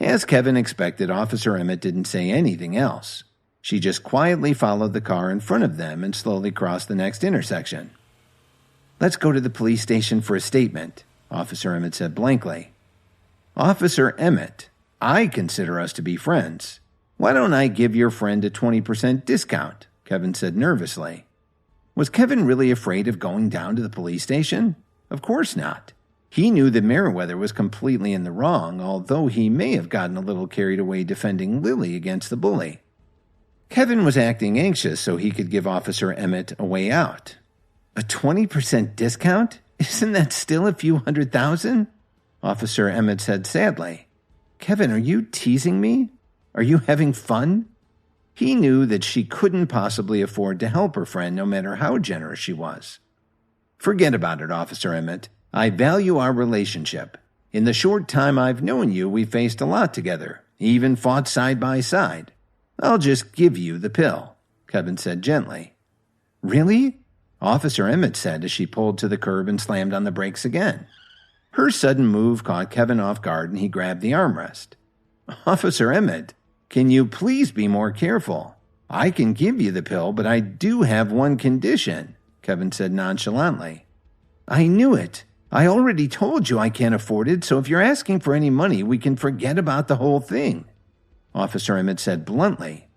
As Kevin expected, Officer Emmett didn't say anything else. She just quietly followed the car in front of them and slowly crossed the next intersection. Let's go to the police station for a statement, Officer Emmett said blankly. Officer Emmett, I consider us to be friends. Why don't I give your friend a 20% discount? Kevin said nervously. Was Kevin really afraid of going down to the police station? Of course not. He knew that Merriweather was completely in the wrong, although he may have gotten a little carried away defending Lily against the bully. Kevin was acting anxious so he could give Officer Emmett a way out. A 20% discount? Isn't that still a few $100,000? Officer Emmett said sadly. Kevin, are you teasing me? Are you having fun? He knew that she couldn't possibly afford to help her friend no matter how generous she was. Forget about it, Officer Emmett. I value our relationship. In the short time I've known you, we've faced a lot together, even fought side by side. I'll just give you the pill, Kevin said gently. Really? Officer Emmett said as she pulled to the curb and slammed on the brakes again. Her sudden move caught Kevin off guard and he grabbed the armrest. Officer Emmett, can you please be more careful? I can give you the pill, but I do have one condition, Kevin said nonchalantly. I knew it. I already told you I can't afford it, so if you're asking for any money, we can forget about the whole thing, Officer Emmett said bluntly.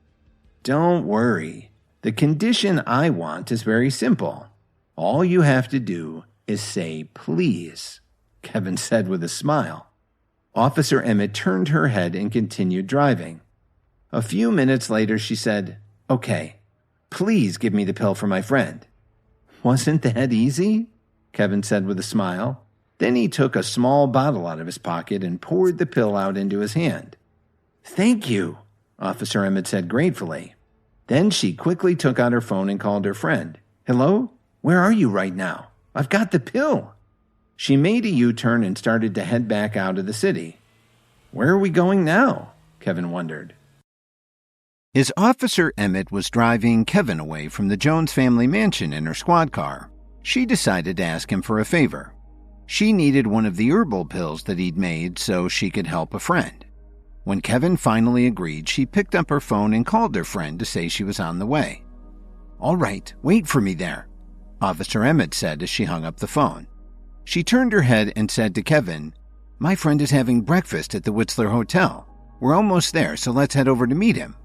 Don't worry. The condition I want is very simple. All you have to do is say please, Kevin said with a smile. Officer Emmett turned her head and continued driving. A few minutes later, she said, Okay, please give me the pill for my friend. Wasn't that easy? Kevin said with a smile. Then he took a small bottle out of his pocket and poured the pill out into his hand. Thank you, Officer Emmett said gratefully. Then she quickly took out her phone and called her friend. Hello? Where are you right now? I've got the pill. She made a U-turn and started to head back out of the city. Where are we going now? Kevin wondered. As Officer Emmett was driving Kevin away from the Jones family mansion in her squad car, she decided to ask him for a favor. She needed one of the herbal pills that he'd made so she could help a friend. When Kevin finally agreed, she picked up her phone and called her friend to say she was on the way. All right, wait for me there, Officer Emmett said as she hung up the phone. She turned her head and said to Kevin, My friend is having breakfast at the Whistler Hotel. We're almost there, so let's head over to meet him.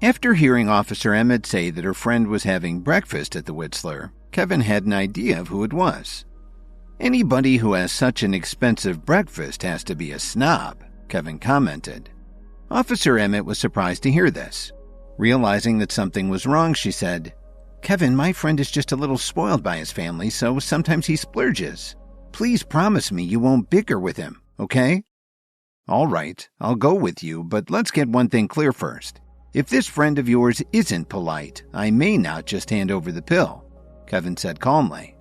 After hearing Officer Emmett say that her friend was having breakfast at the Whistler, Kevin had an idea of who it was. Anybody who has such an expensive breakfast has to be a snob, Kevin commented. Officer Emmett was surprised to hear this. Realizing that something was wrong, she said, Kevin, my friend is just a little spoiled by his family, so sometimes he splurges. Please promise me you won't bicker with him, okay? All right, I'll go with you, but let's get one thing clear first. If this friend of yours isn't polite, I may not just hand over the pill, Kevin said calmly.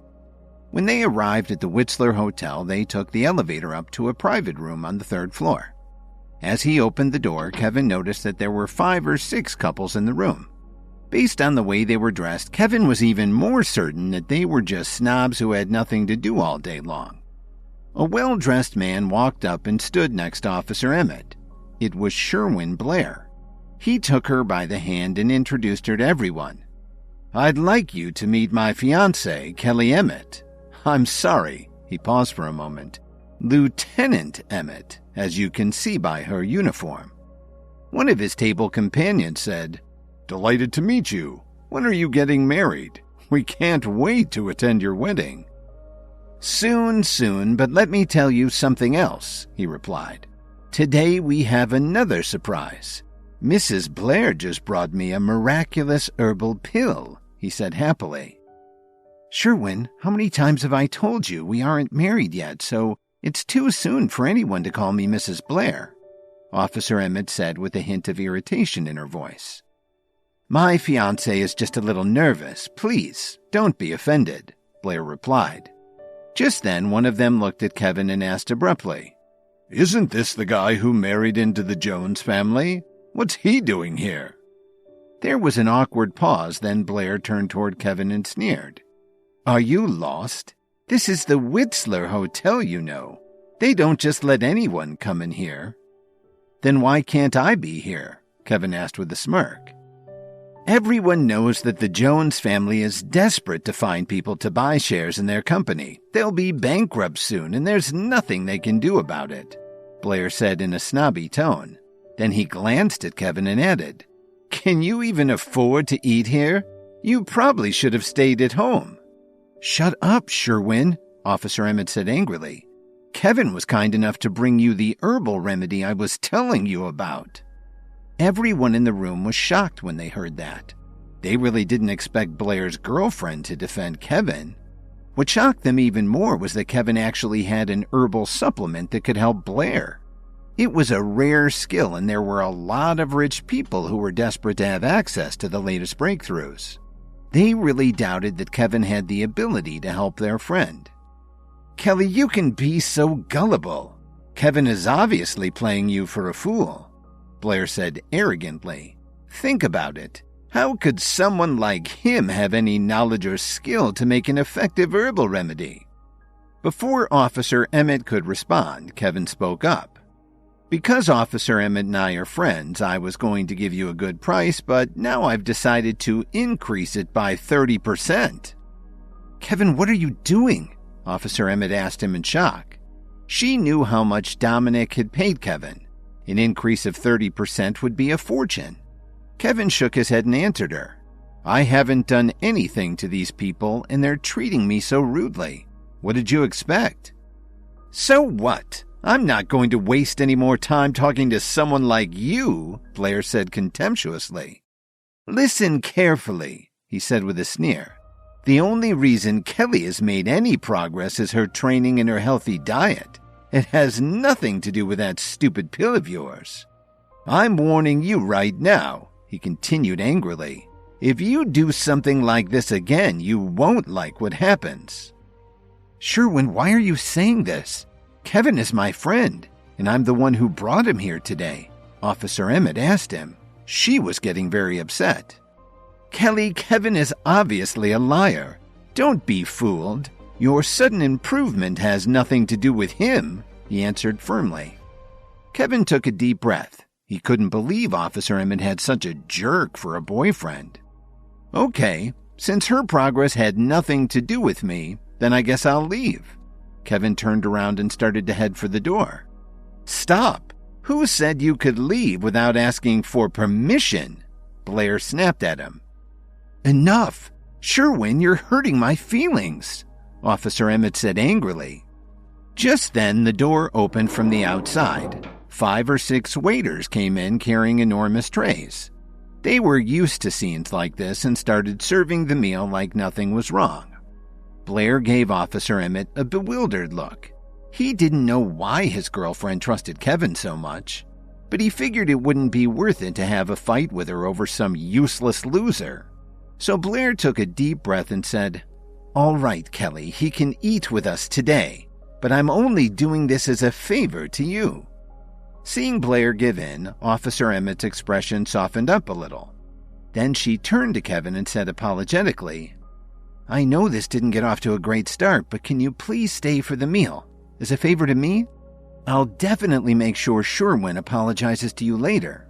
When they arrived at the Whistler Hotel, they took the elevator up to a private room on the 3rd floor. As he opened the door, Kevin noticed that there were 5 or 6 couples in the room. Based on the way they were dressed, Kevin was even more certain that they were just snobs who had nothing to do all day long. A well-dressed man walked up and stood next to Officer Emmett. It was Sherwin Blair. He took her by the hand and introduced her to everyone. I'd like you to meet my fiancée, Kelly Emmett. I'm sorry, he paused for a moment. Lieutenant Emmett, as you can see by her uniform. One of his table companions said, Delighted to meet you. When are you getting married? We can't wait to attend your wedding. Soon, but let me tell you something else, he replied. Today we have another surprise. Mrs. Blair just brought me a miraculous herbal pill, he said happily. Sherwin, how many times have I told you we aren't married yet, so it's too soon for anyone to call me Mrs. Blair, Officer Emmett said with a hint of irritation in her voice. My fiancé is just a little nervous. Please, don't be offended, Blair replied. Just then, one of them looked at Kevin and asked abruptly, Isn't this the guy who married into the Jones family? What's he doing here? There was an awkward pause, then Blair turned toward Kevin and sneered. Are you lost? This is the Whistler Hotel, you know. They don't just let anyone come in here. Then why can't I be here? Kevin asked with a smirk. Everyone knows that the Jones family is desperate to find people to buy shares in their company. They'll be bankrupt soon, and there's nothing they can do about it, Blair said in a snobby tone. Then he glanced at Kevin and added, Can you even afford to eat here? You probably should have stayed at home. Shut up, Sherwin, Officer Emmett said angrily. Kevin was kind enough to bring you the herbal remedy I was telling you about. Everyone in the room was shocked when they heard that. They really didn't expect Blair's girlfriend to defend Kevin. What shocked them even more was that Kevin actually had an herbal supplement that could help Blair. It was a rare skill, and there were a lot of rich people who were desperate to have access to the latest breakthroughs. They really doubted that Kevin had the ability to help their friend. Kelly, you can be so gullible. Kevin is obviously playing you for a fool, Blair said arrogantly. Think about it. How could someone like him have any knowledge or skill to make an effective herbal remedy? Before Officer Emmett could respond, Kevin spoke up. Because Officer Emmett and I are friends, I was going to give you a good price, but now I've decided to increase it by 30%. Kevin, what are you doing? Officer Emmett asked him in shock. She knew how much Dominic had paid Kevin. An increase of 30% would be a fortune. Kevin shook his head and answered her. I haven't done anything to these people, and they're treating me so rudely. What did you expect? So what? I'm not going to waste any more time talking to someone like you, Blair said contemptuously. Listen carefully, he said with a sneer. The only reason Kelly has made any progress is her training and her healthy diet. It has nothing to do with that stupid pill of yours. I'm warning you right now, he continued angrily. If you do something like this again, you won't like what happens. Sherwin, why are you saying this? Kevin is my friend, and I'm the one who brought him here today, Officer Emmett asked him. She was getting very upset. Kelly, Kevin is obviously a liar. Don't be fooled. Your sudden improvement has nothing to do with him, he answered firmly. Kevin took a deep breath. He couldn't believe Officer Emmett had such a jerk for a boyfriend. Okay, since her progress had nothing to do with me, then I guess I'll leave. Kevin turned around and started to head for the door. Stop! Who said you could leave without asking for permission? Blair snapped at him. Enough! Sherwin, you're hurting my feelings, Officer Emmett said angrily. Just then, the door opened from the outside. 5 or 6 waiters came in carrying enormous trays. They were used to scenes like this and started serving the meal like nothing was wrong. Blair gave Officer Emmett a bewildered look. He didn't know why his girlfriend trusted Kevin so much, but he figured it wouldn't be worth it to have a fight with her over some useless loser. So Blair took a deep breath and said, All right, Kelly, he can eat with us today, but I'm only doing this as a favor to you. Seeing Blair give in, Officer Emmett's expression softened up a little. Then she turned to Kevin and said apologetically, I know this didn't get off to a great start, but can you please stay for the meal? As a favor to me? I'll definitely make sure Sherwin apologizes to you later.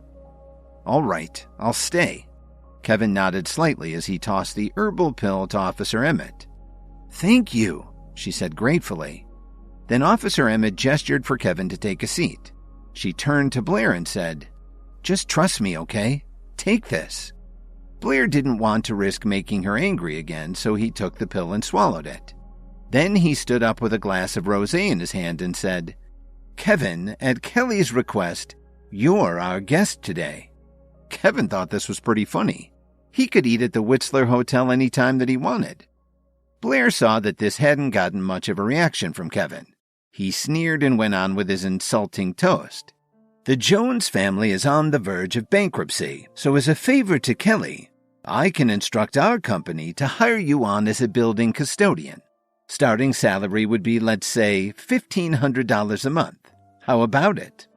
All right, I'll stay. Kevin nodded slightly as he tossed the herbal pill to Officer Emmett. Thank you, she said gratefully. Then Officer Emmett gestured for Kevin to take a seat. She turned to Blair and said, Just trust me, okay? Take this. Blair didn't want to risk making her angry again, so he took the pill and swallowed it. Then he stood up with a glass of rosé in his hand and said, Kevin, at Kelly's request, you're our guest today. Kevin thought this was pretty funny. He could eat at the Whistler Hotel any time that he wanted. Blair saw that this hadn't gotten much of a reaction from Kevin. He sneered and went on with his insulting toast. The Jones family is on the verge of bankruptcy, so as a favor to Kelly, I can instruct our company to hire you on as a building custodian. Starting salary would be, let's say, $1,500 a month. How about it?"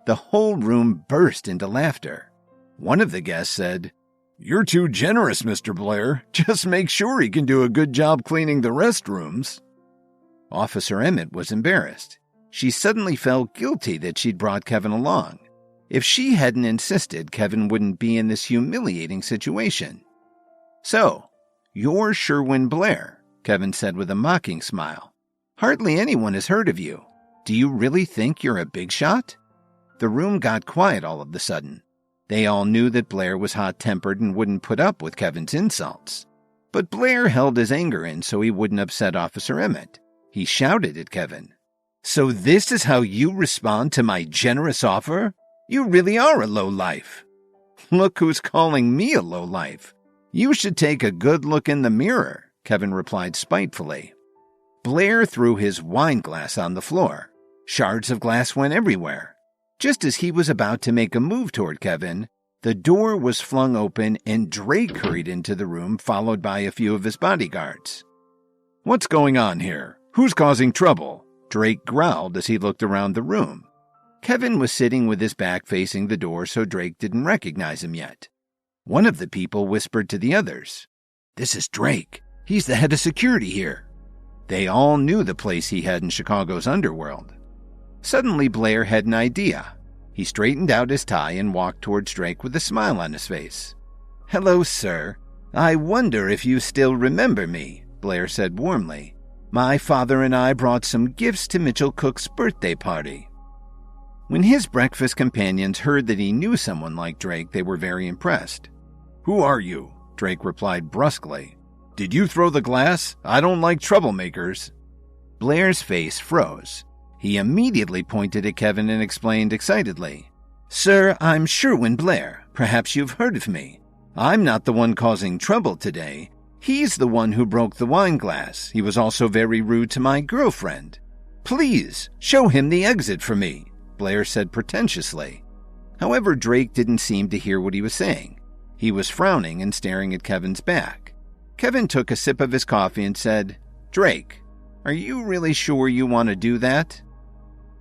The whole room burst into laughter. One of the guests said, "You're too generous, Mr. Blair. Just make sure he can do a good job cleaning the restrooms." Officer Emmett was embarrassed. She suddenly felt guilty that she'd brought Kevin along. If she hadn't insisted, Kevin wouldn't be in this humiliating situation. "So, you're Sherwin Blair," Kevin said with a mocking smile. "Hardly anyone has heard of you. Do you really think you're a big shot?" The room got quiet all of a sudden. They all knew that Blair was hot-tempered and wouldn't put up with Kevin's insults. But Blair held his anger in so he wouldn't upset Officer Emmett. He shouted at Kevin, "So this is how you respond to my generous offer? You really are a lowlife." "Look who's calling me a lowlife. You should take a good look in the mirror," Kevin replied spitefully. Blair threw his wine glass on the floor. Shards of glass went everywhere. Just as he was about to make a move toward Kevin, the door was flung open and Drake hurried into the room, followed by a few of his bodyguards. "What's going on here? Who's causing trouble?" Drake growled as he looked around the room. Kevin was sitting with his back facing the door, so Drake didn't recognize him yet. One of the people whispered to the others, "This is Drake. He's the head of security here." They all knew the place he had in Chicago's underworld. Suddenly, Blair had an idea. He straightened out his tie and walked towards Drake with a smile on his face. "Hello, sir. I wonder if you still remember me," Blair said warmly. "My father and I brought some gifts to Mitchell Cook's birthday party." When his breakfast companions heard that he knew someone like Drake, they were very impressed. "Who are you?" Drake replied brusquely. "Did you throw the glass? I don't like troublemakers." Blair's face froze. He immediately pointed at Kevin and explained excitedly, "Sir, I'm Sherwin Blair. Perhaps you've heard of me. I'm not the one causing trouble today. He's the one who broke the wine glass. He was also very rude to my girlfriend. Please, show him the exit for me," Blair said pretentiously. However, Drake didn't seem to hear what he was saying. He was frowning and staring at Kevin's back. Kevin took a sip of his coffee and said, "Drake, are you really sure you want to do that?"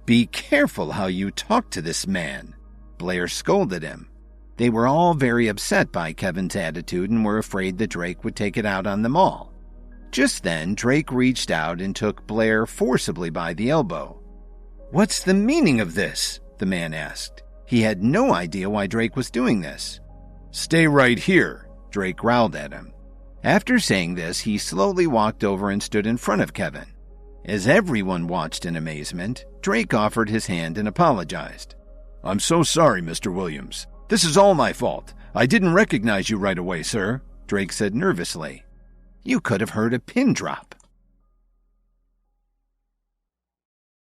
"Be careful how you talk to this man," Blair scolded him. They were all very upset by Kevin's attitude and were afraid that Drake would take it out on them all. Just then, Drake reached out and took Blair forcibly by the elbow. "What's the meaning of this?" the man asked. He had no idea why Drake was doing this. "Stay right here," Drake growled at him. After saying this, he slowly walked over and stood in front of Kevin. As everyone watched in amazement, Drake offered his hand and apologized. "I'm so sorry, Mr. Williams. This is all my fault. I didn't recognize you right away, sir," Drake said nervously. "You could have heard a pin drop,"